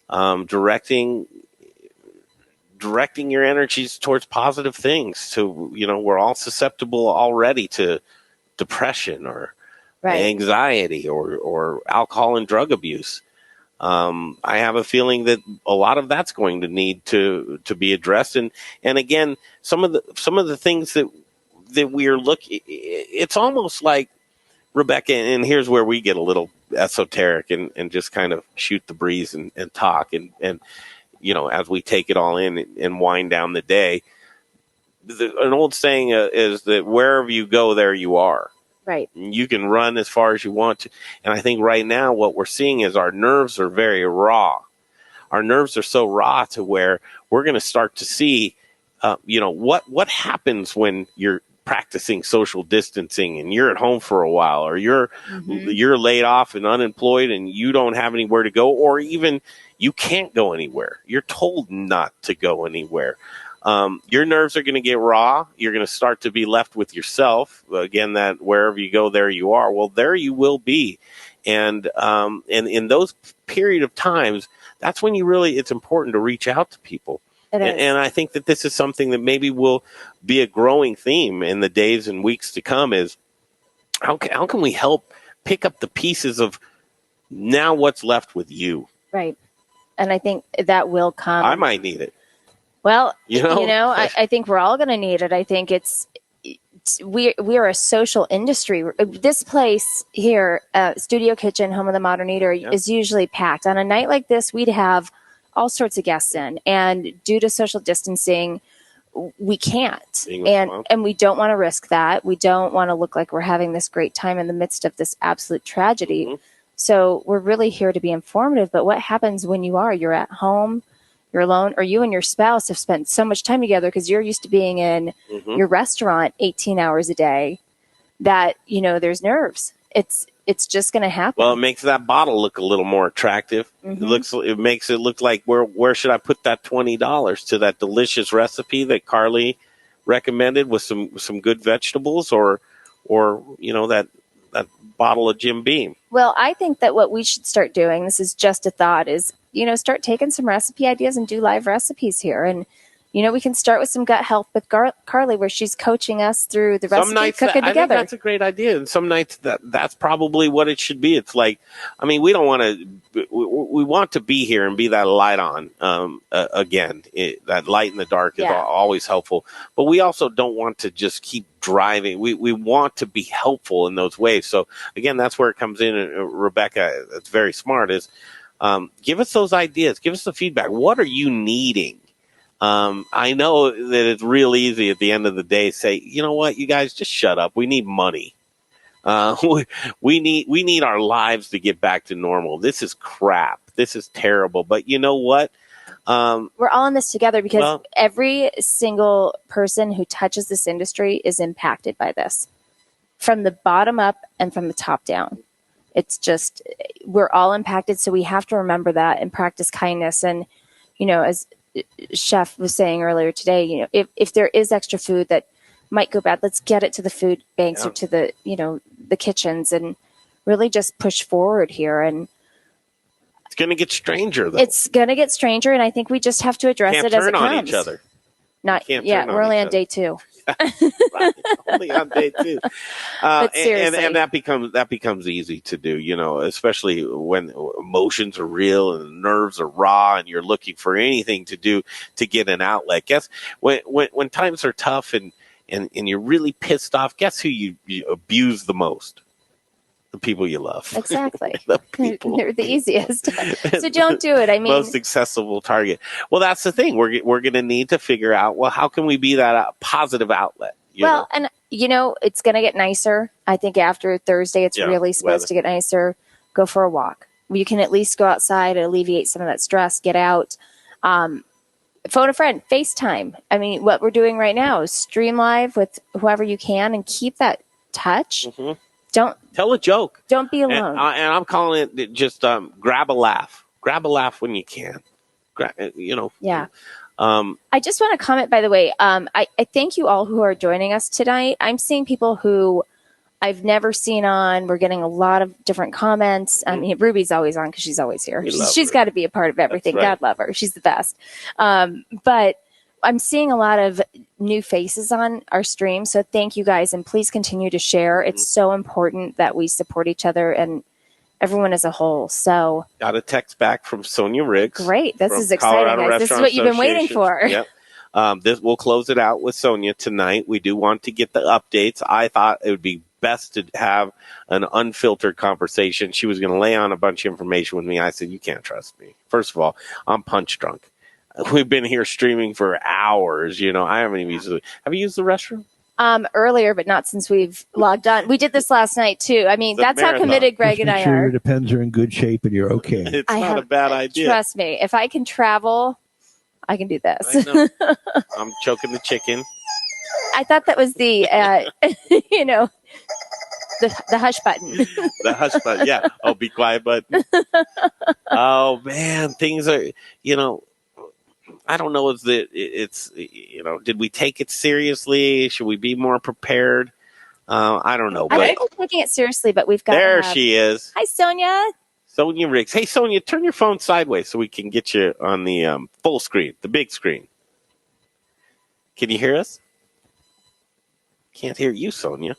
directing your energies towards positive things. We're all susceptible already to depression or anxiety or alcohol and drug abuse. I have a feeling that a lot of that's going to need to be addressed. And again, some of the things that we are looking, it's almost like, Rebecca, and here's where we get a little esoteric and just kind of shoot the breeze and talk and as we take it all in and wind down the day. An old saying is that wherever you go, there you are. Right. You can run as far as you want to. And I think right now what we're seeing is our nerves are very raw. Our nerves are so raw to where we're going to start to see, what happens when you're practicing social distancing and you're at home for a while, or you're laid off and unemployed and you don't have anywhere to go, or even you can't go anywhere. You're told not to go anywhere. Your nerves are going to get raw. You're going to start to be left with yourself. Again, that wherever you go, there you are. Well, there you will be. And in those period of times, that's when it's important to reach out to people. And I think that this is something that maybe will be a growing theme in the days and weeks to come, is how can we help pick up the pieces of now what's left with you? Right. And I think that will come. I might need it. Well, I think we're all going to need it. I think we are a social industry. This place here, Studio Kitchen, Home of the Modern Eater, is usually packed. On a night like this, we'd have all sorts of guests in, and due to social distancing, we can't, and we don't want to risk that. We don't want to look like we're having this great time in the midst of this absolute tragedy. Mm-hmm. So we're really here to be informative. But what happens when you're at home, you're alone, or you and your spouse have spent so much time together because you're used to being in your restaurant 18 hours a day that, there's nerves. It's just going to happen. Well, it makes that bottle look a little more attractive. Mm-hmm. It makes it look like where should I put that $20 to that delicious recipe that Carley recommended with some good vegetables, or or that bottle of Jim Beam. Well, I think that what we should start doing, this is just a thought, is, start taking some recipe ideas and do live recipes here. And, we can start with some gut health with Carley, where she's coaching us through the recipe cooking together. I think that's a great idea. And some nights that's probably what it should be. It's like, we don't want to, we want to be here and be that light on. Again, that light in the dark is always helpful, but we also don't want to just keep driving. We want to be helpful in those ways. So again, that's where it comes in. Rebecca, that's very smart, is give us those ideas. Give us the feedback. What are you needing? I know that it's real easy at the end of the day say, you know what, you guys just shut up. We need money. We need our lives to get back to normal. This is crap. This is terrible. But you know what? We're all in this together because every single person who touches this industry is impacted by this, from the bottom up and from the top down. It's just, we're all impacted. So we have to remember that and practice kindness. And, as Chef was saying earlier today, if there is extra food that might go bad, let's get it to the food banks or to the, the kitchens, and really just push forward here. And it's going to get stranger, though. It's going to get stranger, and I think we just have to address it as it comes. Can't turn on each other. We're only on day 2. Right, only on day 2. But seriously. And that becomes easy to do, especially when emotions are real and the nerves are raw and you're looking for anything to do to get an outlet. Guess when times are tough and you're really pissed off, guess who you abuse the most? The people you love. Exactly. The people. They're the easiest. So don't do it. Most accessible target. Well, that's the thing. We're going to need to figure out, how can we be that positive outlet? And it's going to get nicer. I think after Thursday, it's really supposed to get nicer. Go for a walk. You can at least go outside and alleviate some of that stress, get out. Phone a friend, FaceTime. What we're doing right now is stream live with whoever you can and keep that touch. Mm-hmm. Don't tell a joke. Don't be alone. And I'm calling it just grab a laugh. Grab a laugh when you can. Yeah. I just want to comment, by the way. I thank you all who are joining us tonight. I'm seeing people who I've never seen on. We're getting a lot of different comments. Ruby's always on because she's always here. She's got to be a part of everything. Right. God love her. She's the best. But I'm seeing a lot of new faces on our stream. So thank you guys. And please continue to share. It's so important that we support each other and everyone as a whole. So got a text back from Sonia Riggs. Great. This is exciting, guys. This is what you've been waiting for. Yep. We'll close it out with Sonia tonight. We do want to get the updates. I thought it would be best to have an unfiltered conversation. She was going to lay on a bunch of information with me. I said, you can't trust me. First of all, I'm punch drunk. We've been here streaming for hours. I haven't even used it. Have you used the restroom? Earlier, but not since we've logged on. We did this last night too. That's how committed Greg and I are. Your depends are in good shape and you're okay. It's not a bad idea. Trust me. If I can travel, I can do this. I know. I'm choking the chicken. I thought that was the, the hush button. The hush button. Yeah. Oh, be quiet button. Oh man, things are, I don't know. Did we take it seriously? Should we be more prepared? I don't know. I think we're taking it seriously, but we've got. There she is. Hi, Sonia. Sonia Riggs. Hey, Sonia, turn your phone sideways so we can get you on the full screen, the big screen. Can you hear us? Can't hear you, Sonia.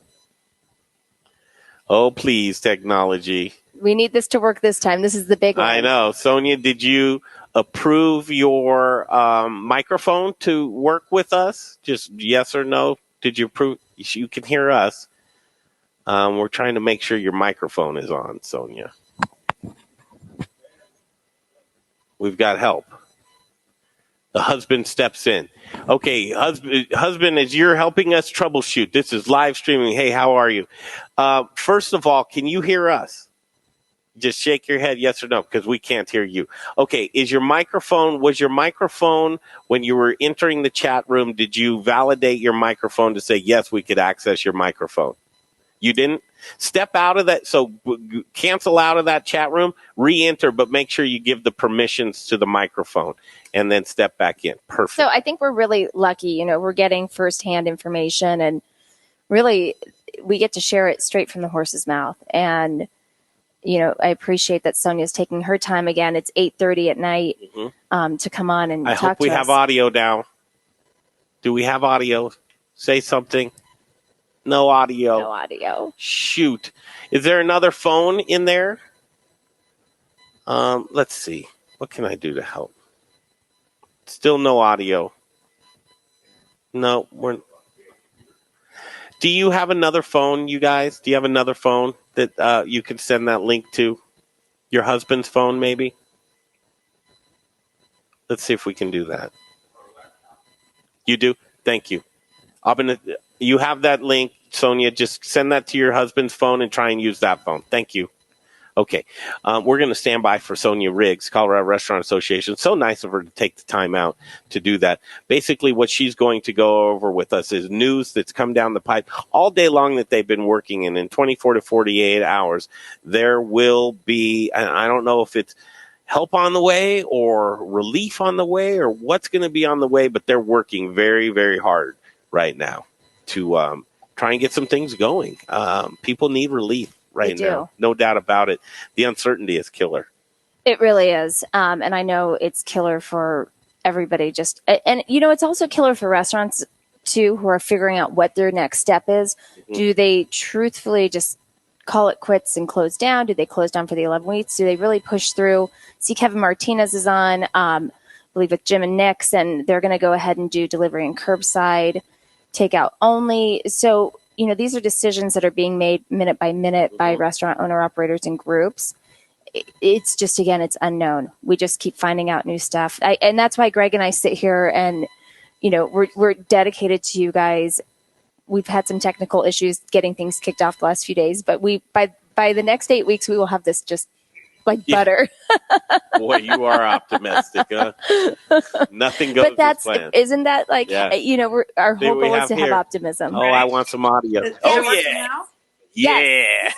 Oh, please, technology. We need this to work this time. This is the big one. I know. Sonia, did you approve your microphone to work with us? Just yes or no? Did you approve? You can hear us. We're trying to make sure your microphone is on, Sonia. We've got help. The husband steps in. Okay, husband, as you're helping us troubleshoot, this is live streaming. Hey, how are you? First of all, can you hear us? Just shake your head yes or no, because we can't hear you. Okay, was your microphone, when you were entering the chat room, did you validate your microphone to say, yes, we could access your microphone? You didn't? Step out of that. So cancel out of that chat room, re-enter, but make sure you give the permissions to the microphone and then step back in. Perfect. So I think we're really lucky. We're getting firsthand information, and really we get to share it straight from the horse's mouth. And, I appreciate that Sonia's taking her time again. It's 8:30 at night to come on and I talk hope we to have us. audio now. Do we have audio? Say something. No audio. No audio. Shoot. Is there another phone in there? Let's see. What can I do to help? Still no audio. No, Do you have another phone, you guys? Do you have another phone that you can send that link to? Your husband's phone, maybe? Let's see if we can do that. You do? Thank you. You have that link, Sonia. Just send that to your husband's phone and try and use that phone. Thank you. Okay. We're going to stand by for Sonia Riggs, Colorado Restaurant Association. So nice of her to take the time out to do that. Basically, what she's going to go over with us is news that's come down the pipe all day long that they've been working in 24 to 48 hours. There will be, and I don't know if it's help on the way or relief on the way or what's going to be on the way, but they're working very, very hard right now to try and get some things going. People need relief right now. No doubt about it. The uncertainty is killer. It really is. And I know it's killer for everybody. It's also killer for restaurants too, who are figuring out what their next step is. Mm-hmm. Do they truthfully just call it quits and close down? Do they close down for the 11 weeks? Do they really push through? See, Kevin Martinez is on, I believe with Jim and Nick's, and they're going to go ahead and do delivery and curbside, takeout only. So, these are decisions that are being made minute by minute by restaurant owner operators and groups. It's just, again, it's unknown. We just keep finding out new stuff. And that's why Greg and I sit here and, we're dedicated to you guys. We've had some technical issues getting things kicked off the last few days, but by the next 8 weeks, we will have this just like butter. Boy, you are optimistic, huh? Nothing goes as planned. Isn't that like, our whole goal is to have optimism. Oh, I want some audio. Now? Yeah.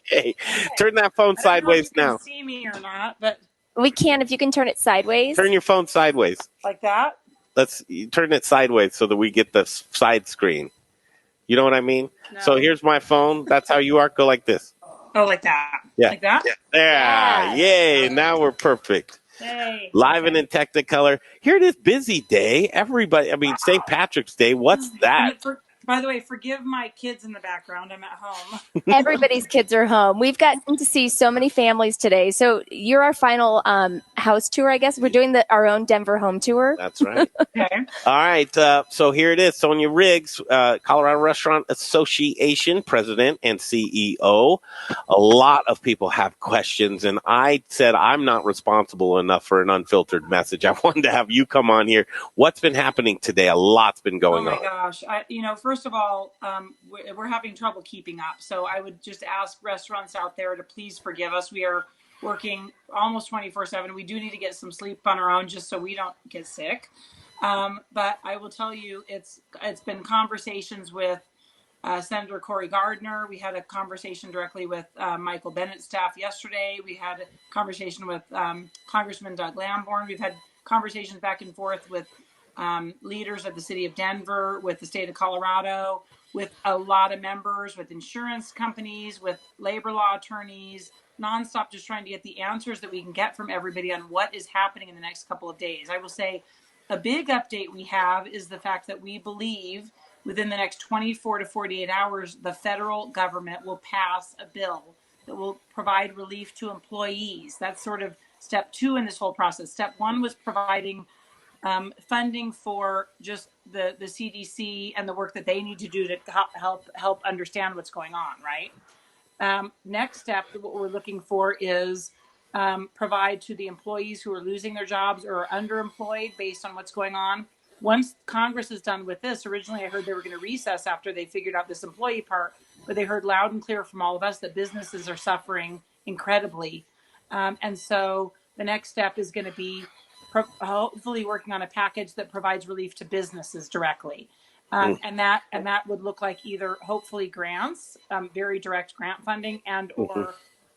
Hey, turn that phone sideways now. Can see me or not, but we can if you can turn it sideways. Turn your phone sideways. Like that? Let's turn it sideways so that we get the side screen. You know what I mean? No. So here's my phone. That's how you are. Go like this. Oh, like that? Yeah. Like that? Yeah. Yay. Now we're perfect. Hey. Live and in Technicolor. Here it is. Busy day. Everybody. St. Patrick's Day. What's that? By the way, forgive my kids in the background. I'm at home. Everybody's kids are home. We've gotten to see so many families today. So you're our final house tour, I guess. We're doing our own Denver home tour. That's right. Okay. All right. So here it is. Sonia Riggs, Colorado Restaurant Association President and CEO. A lot of people have questions, and I said I'm not responsible enough for an unfiltered message. I wanted to have you come on here. What's been happening today? A lot's been going on. Oh, my gosh. First of all, we're having trouble keeping up. So I would just ask restaurants out there to please forgive us. We are working almost 24/7. We do need to get some sleep on our own just so we don't get sick. But I will tell you, it's been conversations with Senator Cory Gardner. We had a conversation directly with Michael Bennett's staff yesterday. We had a conversation with Congressman Doug Lamborn. We've had conversations back and forth with leaders of the city of Denver, with the state of Colorado, with a lot of members, with insurance companies, with labor law attorneys, nonstop, just trying to get the answers that we can get from everybody on what is happening in the next couple of days. I will say a big update we have is the fact that we believe within the next 24 to 48 hours, the federal government will pass a bill that will provide relief to employees. That's sort of step 2 in this whole process. Step 1 was providing funding for just the CDC and the work that they need to do to help understand what's going on, right? Next step, what we're looking for is provide to the employees who are losing their jobs or are underemployed based on what's going on. Once Congress is done with this, originally I heard they were going to recess after they figured out this employee part, but they heard loud and clear from all of us that businesses are suffering incredibly. And so the next step is going to be hopefully working on a package that provides relief to businesses directly. And that would look like either hopefully grants, very direct grant funding, and or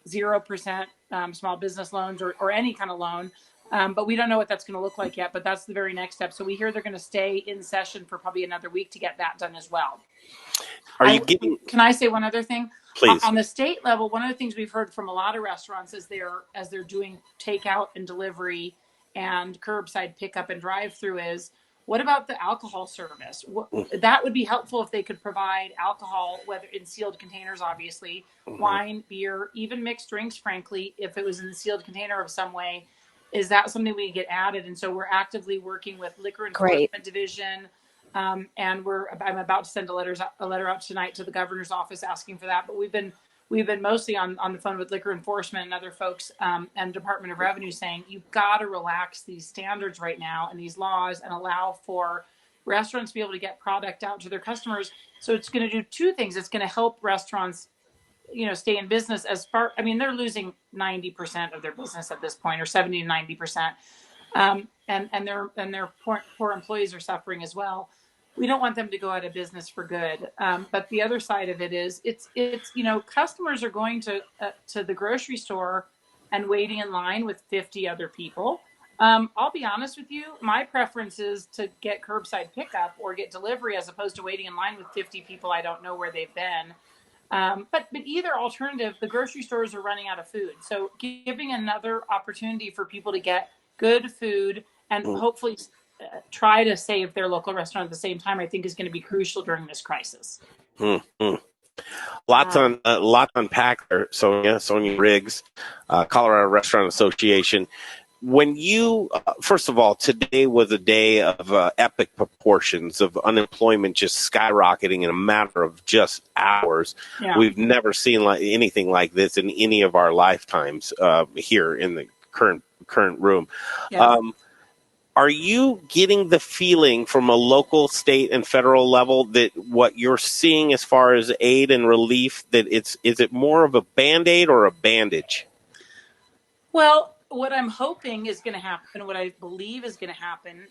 0% small business loans or any kind of loan. But we don't know what that's going to look like yet, but that's the very next step. So we hear they're going to stay in session for probably another week to get that done as well. Are you getting? Can I say one other thing? Please. On the state level, one of the things we've heard from a lot of restaurants as they're doing takeout and delivery and curbside pickup and drive-through is, what about the alcohol service? That would be helpful if they could provide alcohol, whether in sealed containers, obviously, wine, beer, even mixed drinks, frankly, if it was in the sealed container of some way. Is that something we get added? And so we're actively working with Liquor Enforcement Division. And I'm about to send a letter out tonight to the governor's office asking for that. But we've been mostly on the phone with liquor enforcement and other folks and Department of Revenue saying, you've got to relax these standards right now and these laws and allow for restaurants to be able to get product out to their customers. So it's going to do two things. It's going to help restaurants, stay in business they're losing 90% of their business at this point, or 70 to 90%. And their poor employees are suffering as well. We don't want them to go out of business for good. But the other side of it is it's customers are going to the grocery store and waiting in line with 50 other people. I'll be honest with you, my preference is to get curbside pickup or get delivery as opposed to waiting in line with 50 people I don't know where they've been. But either alternative, the grocery stores are running out of food. So giving another opportunity for people to get good food and hopefully try to save their local restaurant at the same time, I think is going to be crucial during this crisis. Lots to unpack there. Sonia Riggs, Colorado Restaurant Association. When you, first of all, today was a day of epic proportions of unemployment just skyrocketing in a matter of just hours. Yeah. We've never seen anything like this in any of our lifetimes here in the current room. Yeah. Are you getting the feeling from a local, state, and federal level that what you're seeing as far as aid and relief, that is it more of a Band-Aid or a bandage? Well, what I'm hoping is going to happen, what I believe is going to happen,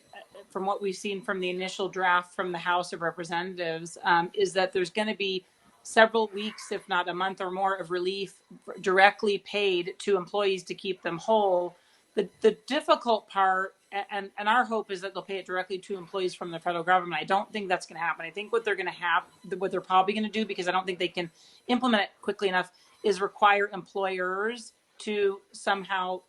from what we've seen from the initial draft from the House of Representatives, is that there's going to be several weeks, if not a month or more, of relief directly paid to employees to keep them whole. The difficult part, and our hope is that they'll pay it directly to employees from the federal government. I don't think that's going to happen. I think what they're probably going to do, because I don't think they can implement it quickly enough, is require employers to somehow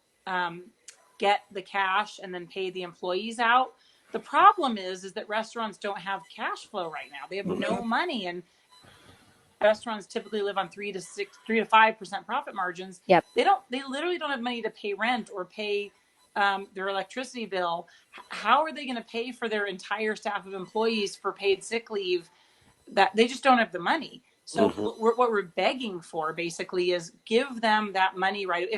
get the cash and then pay the employees out. The problem is that restaurants don't have cash flow right now. They have no money, and restaurants typically live on 3 to 5% profit margins. Yep. They literally don't have money to pay rent or pay their electricity bill. How are they going to pay for their entire staff of employees for paid sick leave? That they just don't have the money. So what we're begging for basically is give them that money, right?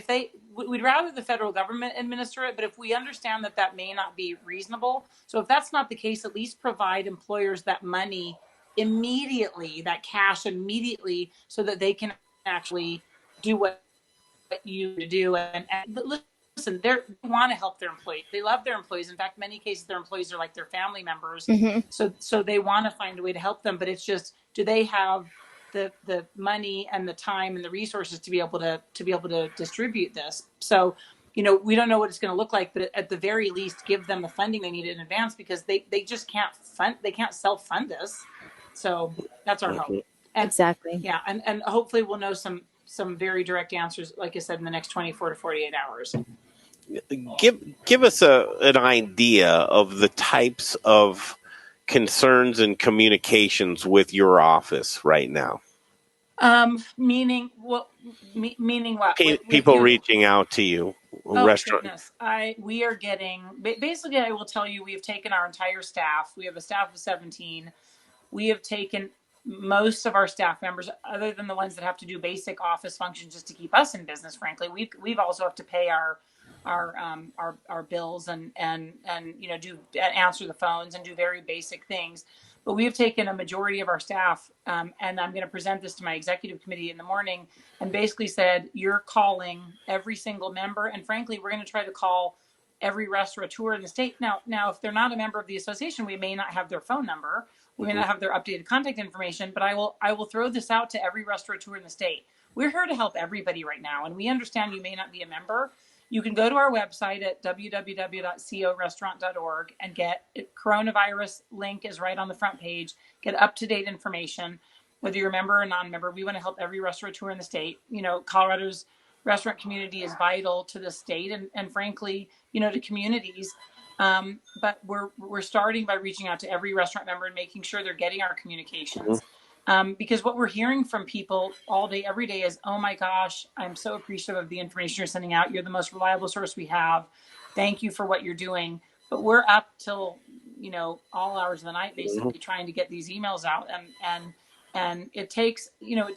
We'd rather the federal government administer it, but if we understand that may not be reasonable. So if that's not the case, at least provide employers that money immediately, that cash immediately, so that they can actually do what you do. And listen, they want to help their employees. They love their employees. In fact, many cases, their employees are like their family members. So they want to find a way to help them, but it's just, do they have the money and the time and the resources to be able to distribute this? So, we don't know what it's going to look like, but at the very least, give them the funding they need in advance, because they just can't self-fund this. So that's our hope. And, exactly. Yeah. And hopefully we'll know some very direct answers, like I said, in the next 24 to 48 hours. Give us an idea of the types of concerns and communications with your office right now. Meaning what? People reaching out to you. Restaurant. Goodness. We are getting, basically, I will tell you, we have taken our entire staff. We have a staff of 17. We have taken most of our staff members, other than the ones that have to do basic office functions just to keep us in business. Frankly, we've also have to pay our bills and do answer the phones and do very basic things. But we have taken a majority of our staff, and I'm going to present this to my executive committee in the morning, and basically said, you're calling every single member, and frankly, we're going to try to call every restaurateur in the state. Now, if they're not a member of the association, we may not have their phone number. We may not have their updated contact information, but I will throw this out to every restaurateur in the state. We're here to help everybody right now, and we understand you may not be a member. You can go to our website at www.corestaurant.org and get it. Coronavirus link is right on the front page. Get up-to-date information. whether you're a member or non-member. We want to help every restaurateur in the state. You know, Colorado's restaurant community is vital to the state and frankly, you know, to communities. But we're starting by reaching out to every restaurant member and making sure they're getting our communications. Because what we're hearing from people all day, every day is, oh my gosh, I'm so appreciative of the information you're sending out. You're the most reliable source we have. Thank you for what you're doing. But we're up till, you know, all hours of the night, basically trying to get these emails out. And it takes, you know,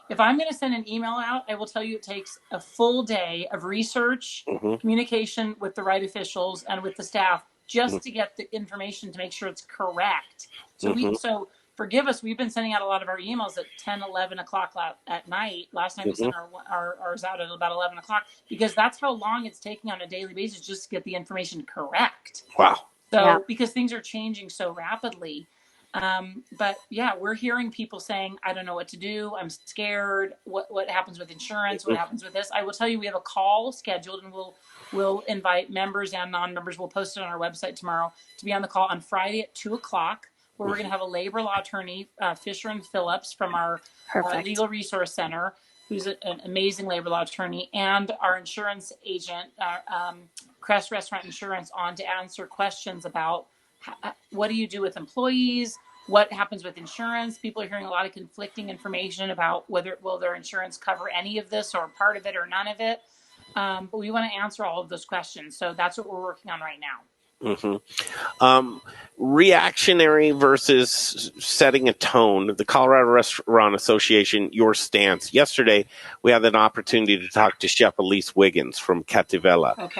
if I'm going to send an email out, I will tell you it takes a full day of research, communication with the right officials and with the staff just to get the information to make sure it's correct. So forgive us, we've been sending out a lot of our emails at 10, 11 o'clock at night. Last time we sent ours out at about 11 o'clock because that's how long it's taking on a daily basis just to get the information correct. Wow. So because things are changing so rapidly. But yeah, we're hearing people saying, I don't know what to do. I'm scared. What happens with insurance? What happens with this? I will tell you, we have a call scheduled and we'll invite members and non-members. We'll post it on our website tomorrow to be on the call on Friday at 2:00, where we're going to have a labor law attorney, Fisher and Phillips from our Legal Resource Center, who's an amazing labor law attorney, and our insurance agent, Crest Restaurant Insurance, on to answer questions about what do you do with employees? What happens with insurance? People are hearing a lot of conflicting information about will their insurance cover any of this or part of it or none of it. But we want to answer all of those questions. So that's what we're working on right now. Reactionary versus setting a tone. The Colorado Restaurant Association, your stance. Yesterday, we had an opportunity to talk to Chef Elise Wiggins from Cativella,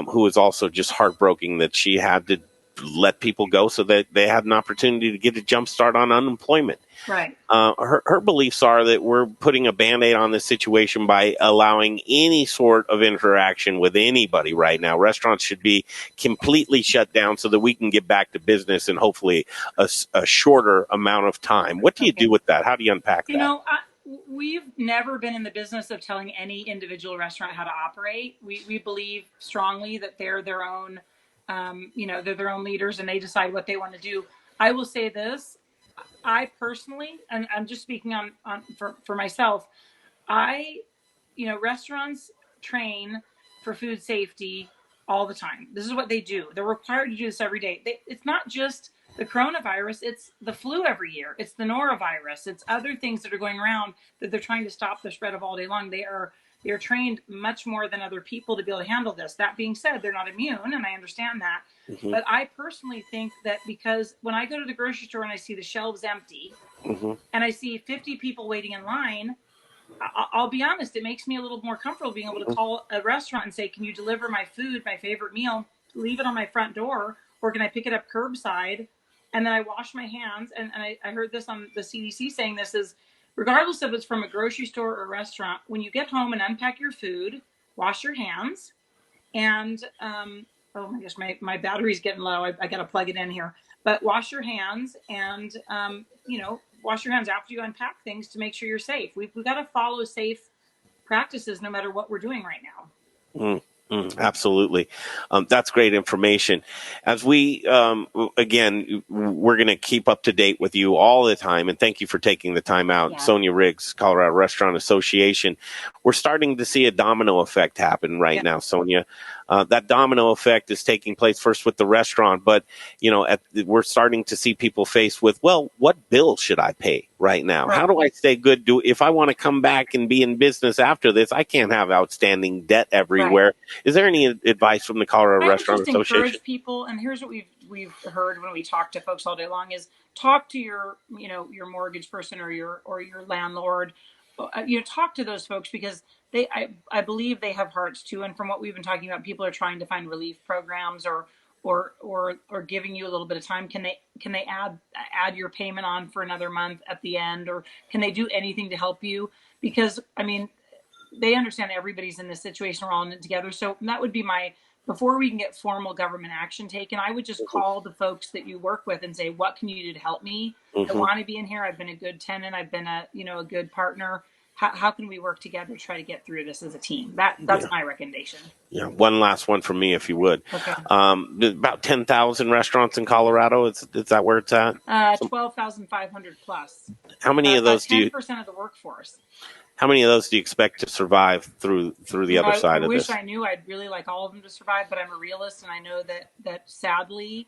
who was also just heartbroken that she had to let people go so that they had an opportunity to get a jump start on unemployment. Right. Her beliefs are that we're putting a Band-Aid on this situation by allowing any sort of interaction with anybody right now. Restaurants should be completely shut down so that we can get back to business in hopefully a shorter amount of time. What do you do with that? How do you unpack that? You know, we've never been in the business of telling any individual restaurant how to operate. We believe strongly that they're their own they're their own leaders and they decide what they want to do. I will say this, I personally, and I'm just speaking for myself, restaurants train for food safety all the time. This is what they do. They're required to do this every day. It's not just the coronavirus, it's the flu every year. It's the norovirus. It's other things that are going around that they're trying to stop the spread of all day long. They're trained much more than other people to be able to handle this. That being said, they're not immune, and I understand that. But I personally think that because when I go to the grocery store and I see the shelves empty and I see 50 people waiting in line, I'll be honest, it makes me a little more comfortable being able to call a restaurant and say, can you deliver my food, my favorite meal, leave it on my front door, or can I pick it up curbside? And then I wash my hands. And I heard this on the CDC saying this is, regardless if it's from a grocery store or a restaurant, when you get home and unpack your food, wash your hands. And, oh my gosh, my battery's getting low. I got to plug it in here. But wash your hands and, wash your hands after you unpack things to make sure you're safe. We've got to follow safe practices no matter what we're doing right now. Absolutely. That's great information. As we, again, we're going to keep up to date with you all the time. And thank you for taking the time out. Yeah. Sonia Riggs, Colorado Restaurant Association. We're starting to see a domino effect happen right now, Sonia. That domino effect is taking place first with the restaurant, but, we're starting to see people faced with, well, what bill should I pay right now? Right. How do I stay good? If I want to come back and be in business after this, I can't have outstanding debt everywhere. Right. Is there any advice from the Colorado Restaurant Association? Encourage people, and here's what we've heard when we talk to folks all day long is talk to your mortgage person or your landlord. Talk to those folks because I believe they have hearts too. And from what we've been talking about, people are trying to find relief programs or giving you a little bit of time. Can they add your payment on for another month at the end, or can they do anything to help you? Because they understand everybody's in this situation. We're all in it together. So that would be before we can get formal government action taken, I would just call the folks that you work with and say, what can you do to help me? I want to be in here. I've been a good tenant. I've been a good partner. How can we work together to try to get through this as a team? That's my recommendation. Yeah. One last one from me, if you would. Okay. About 10,000 restaurants in Colorado. Is that where it's at? 12,500 plus. How many of those 10% of the workforce. How many of those do you expect to survive through the other side of this? I wish I knew. I'd really like all of them to survive, but I'm a realist, and I know that sadly,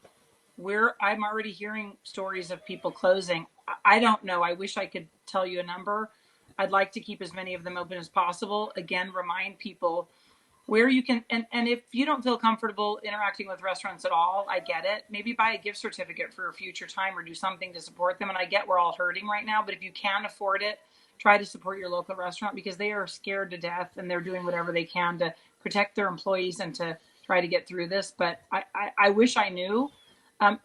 I'm already hearing stories of people closing. I don't know. I wish I could tell you a number. I'd like to keep as many of them open as possible. Again, remind people where you can, and if you don't feel comfortable interacting with restaurants at all, I get it. Maybe buy a gift certificate for a future time or do something to support them. And I get we're all hurting right now, but if you can afford it, try to support your local restaurant because they are scared to death and they're doing whatever they can to protect their employees and to try to get through this. But I wish I knew.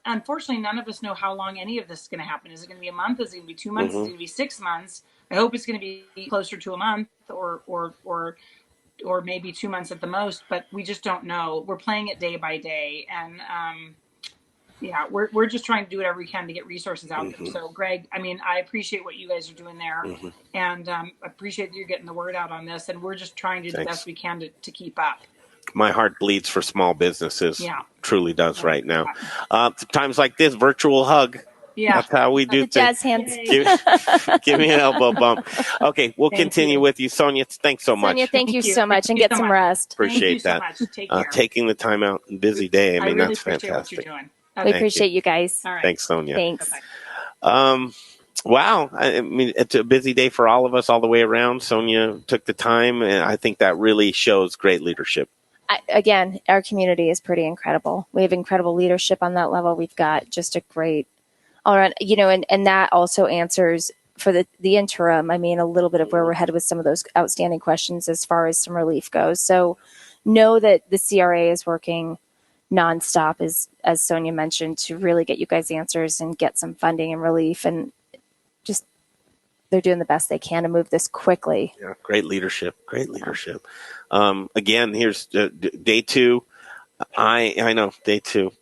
Unfortunately, none of us know how long any of this is going to happen. Is it going to be a month? Is it going to be 2 months? Is it going to be 6 months? I hope it's going to be closer to a month or maybe 2 months at the most, but we just don't know. We're playing it day by day. And we're just trying to do whatever we can to get resources out there. So Greg, I mean, I appreciate what you guys are doing there and appreciate that you're getting the word out on this. And we're just trying to do the best we can to keep up. My heart bleeds for small businesses. Yeah. Truly does right now. Times like this, virtual hug. Yeah. That's how we do things. Jazz hands. Give me an elbow bump. Okay, we'll continue with you. Sonia, thanks so much. Sonia, thank you so much, and get some rest. Appreciate that. So Take care. Taking the time out, busy day. I mean, really that's fantastic. What you're doing. We appreciate you guys. All right. Thanks, Sonia. Thanks. Wow. I mean, it's a busy day for all of us all the way around. Sonia took the time, and I think that really shows great leadership. Again, our community is pretty incredible. We have incredible leadership on that level. We've got just a great all around, and that also answers for the interim. I mean, a little bit of where we're headed with some of those outstanding questions as far as some relief goes. So know that the CRA is working nonstop, as Sonia mentioned, to really get you guys answers and get some funding and relief, and just they're doing the best they can to move this quickly. Yeah, great leadership. Again, here's day 2. I know day 2.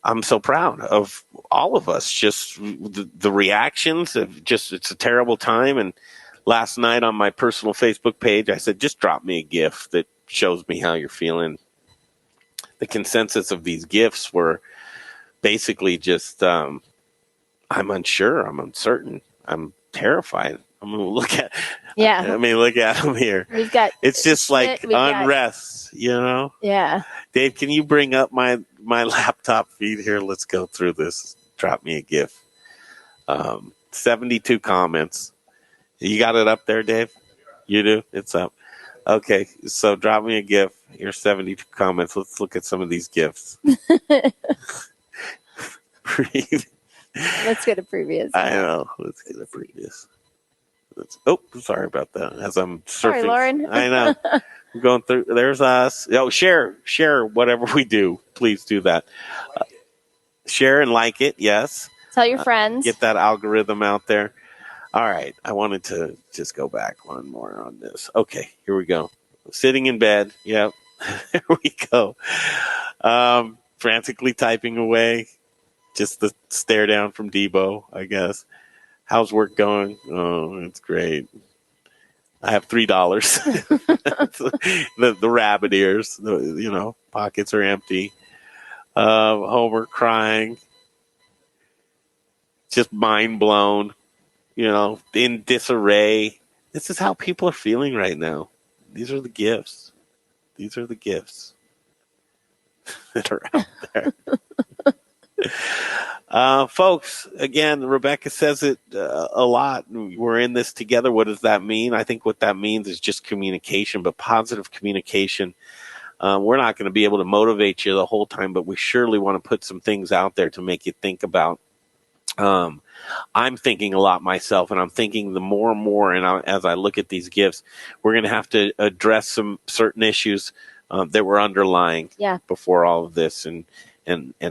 I'm so proud of all of us. Just the reactions of it's a terrible time. And last night on my personal Facebook page, I said, just drop me a GIF that shows me how you're feeling. The consensus of these GIFs were basically just, I'm unsure, I'm uncertain, I'm terrified. I'm going to look at, look at them here. We've got, it's just like unrest, Yeah. Dave, can you bring up my laptop feed here? Let's go through this. Drop me a GIF. 72 comments. You got it up there, Dave? You do? It's up. Okay, so drop me a GIF. Here's 72 comments. Let's look at some of these GIFs. Let's go to previous. I know. Let's get a previous. Sorry about that. As I'm surfing. Sorry, Lauren. I know. I'm going through. There's us. Share whatever we do. Please do that. Share and like it. Yes. Tell your friends. Get that algorithm out there. All right. I wanted to just go back one more on this. Okay. Here we go. Sitting in bed. Yep. There we go. Frantically typing away. Just the stare down from Debo, I guess. How's work going? Oh, it's great. I have $3. the rabbit ears, pockets are empty. Homer crying. Just mind blown, in disarray. This is how people are feeling right now. These are the gifts. That are out there. Folks, again, Rebecca says it a lot. We're in this together. What does that mean? I think what that means is just communication, but positive communication. We're not going to be able to motivate you the whole time, but we surely want to put some things out there to make you think about. I'm thinking a lot myself, and I'm thinking the more and more, and as I look at these gifts, we're going to have to address some certain issues that were underlying before all of this, and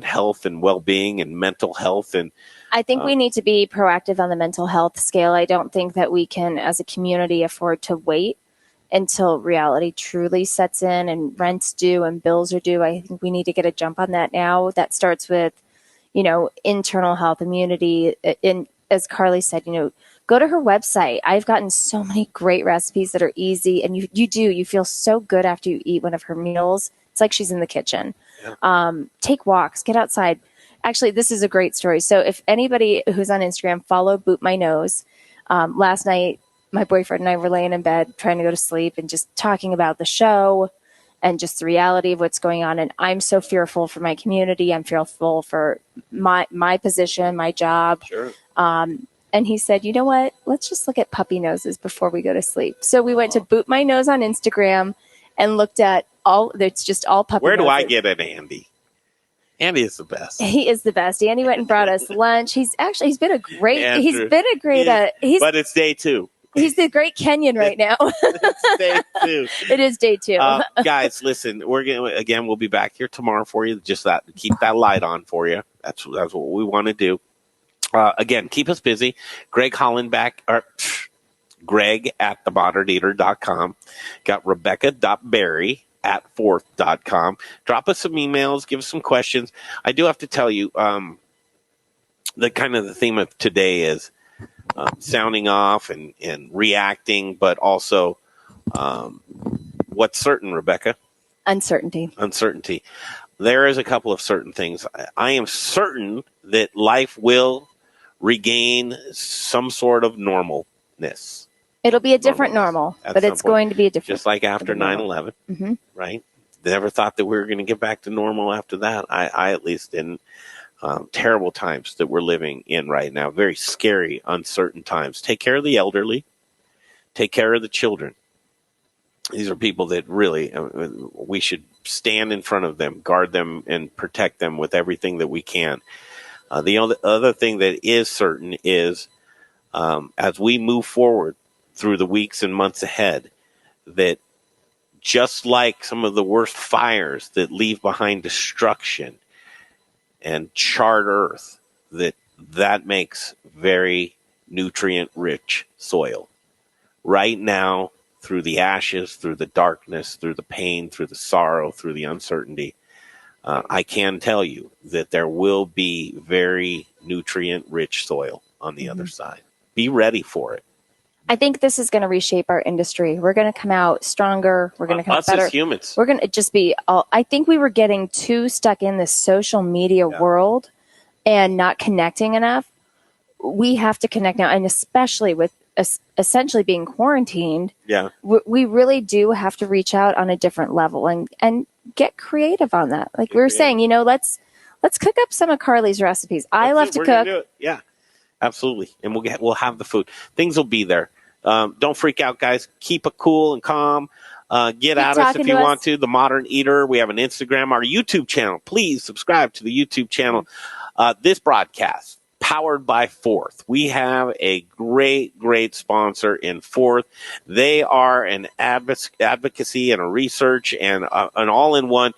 health and well-being and mental health. And I think we need to be proactive on the mental health scale. I don't think that we can, as a community, afford to wait until reality truly sets in and rent's due and bills are due. I think we need to get a jump on that now. That starts with, internal health, immunity. As Carley said, go to her website. I've gotten so many great recipes that are easy, and you feel so good after you eat one of her meals. It's like she's in the kitchen. Yeah. Take walks, get outside, Actually, this is a great story. So if anybody who's on Instagram, follow Boot My Nose. Last night, my boyfriend and I were laying in bed trying to go to sleep and just talking about the show and just the reality of what's going on. And I'm so fearful for my community. I'm fearful for my position, my job. Sure. And he said, you know what? Let's just look at puppy noses before we go to sleep. So we went to Boot My Nose on Instagram and looked at it's just all puppy Where noses. do I get it, Andy? Andy is the best. He is the best. Andy went and brought us lunch. He's been a great, but it's day 2. He's the great Kenyan right now. It's day 2. It is day 2. Guys, listen, we'll be back here tomorrow for you. Just keep that light on for you. That's what we want to do. Again, keep us busy. Greg Hollenback, or Greg at themoderneater.com. Got Rebecca.berry@fourth.com. Drop us some emails. Give us some questions. I do have to tell you, the theme of today is sounding off and reacting, but also what's certain, Rebecca? Uncertainty. There is a couple of certain things. I am certain that life will regain some sort of normalness. It'll be a different normal, but it's going to be a different. Just like after 9/11, right? Never thought that we were going to get back to normal after that. I at least didn't. Terrible times that we're living in right now. Very scary, uncertain times. Take care of the elderly. Take care of the children. These are people that really, we should stand in front of them, guard them, and protect them with everything that we can. The other thing that is certain is as we move forward through the weeks and months ahead, that just like some of the worst fires that leave behind destruction and charred earth, that makes very nutrient-rich soil. Right now, through the ashes, through the darkness, through the pain, through the sorrow, through the uncertainty, I can tell you that there will be very nutrient-rich soil on the other side. Be ready for it. I think this is going to reshape our industry. We're going to come out stronger. We're going to come out better. Us as humans. We're going to just be I think we were getting too stuck in this social media world and not connecting enough. We have to connect now, and especially with essentially being quarantined. Yeah. We really do have to reach out on a different level and get creative on that. Like we were saying, let's cook up some of Carley's recipes. I love to cook. Do it. Yeah. Absolutely. And we'll have the food. Things will be there. Don't freak out, guys. Keep it cool and calm. Get at us if you want to. The Modern Eater. We have an Instagram, our YouTube channel. Please subscribe to the YouTube channel. This broadcast, powered by Fourth. We have a great sponsor in Fourth. They are an advocacy and a research and an all-in-one.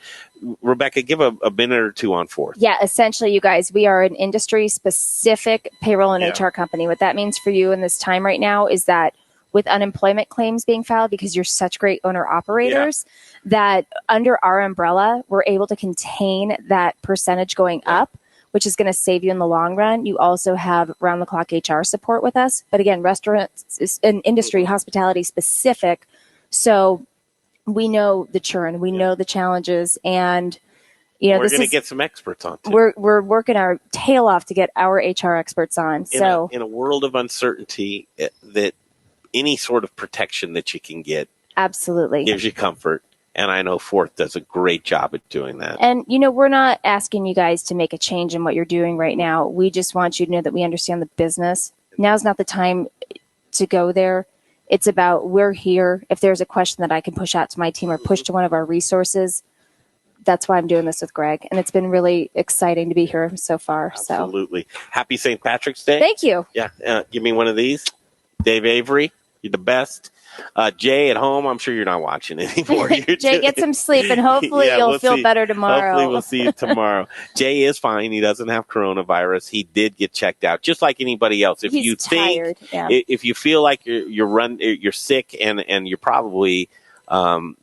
Rebecca, give a minute or two on Fourth. Yeah, essentially, you guys, we are an industry-specific payroll and HR company. What that means for you in this time right now is that with unemployment claims being filed, because you're such great owner-operators, that under our umbrella, we're able to contain that percentage going up, which is going to save you in the long run. You also have round-the-clock HR support with us. But again, restaurants is an industry, hospitality-specific, so we know the churn, we know the challenges, and we're going to get some experts on too. We're working our tail off to get our HR experts on. In a world of uncertainty, that any sort of protection that you can get absolutely gives you comfort. And I know Fourth does a great job at doing that. And we're not asking you guys to make a change in what you're doing right now. We just want you to know that we understand the business. Now's not the time to go there. It's about we're here. If there's a question that I can push out to my team or push to one of our resources, that's why I'm doing this with Greg. And it's been really exciting to be here so far. Absolutely. Happy St. Patrick's Day. Thank you. Yeah. Give me one of these. Dave Avery, you're the best. Jay at home, I'm sure you're not watching anymore. Jay, get some sleep, and hopefully you'll feel better tomorrow. Hopefully we'll see you tomorrow. Jay is fine. He doesn't have coronavirus. He did get checked out, just like anybody else. If you think, if you feel like you're sick and you're probably, you're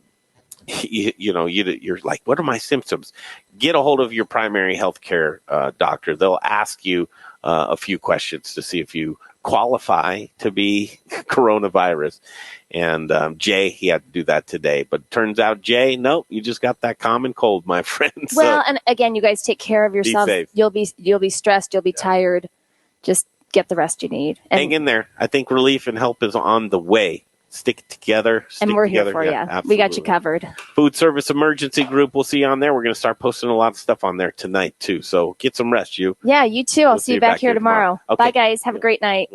like, what are my symptoms? Get a hold of your primary health care doctor. They'll ask you a few questions to see if you qualify to be coronavirus. And Jay, he had to do that today. But turns out, Jay, nope, you just got that common cold, my friend. Well, and again, you guys take care of yourselves. Be safe. You'll be stressed. You'll be tired. Just get the rest you need. And hang in there. I think relief and help is on the way. Stick together. And we're together. here for you. Absolutely. We got you covered. Food Service Emergency Group. We'll see you on there. We're going to start posting a lot of stuff on there tonight, too. So get some rest, you. Yeah, you too. I'll see you back here tomorrow. Okay. Bye, guys. Have a great night.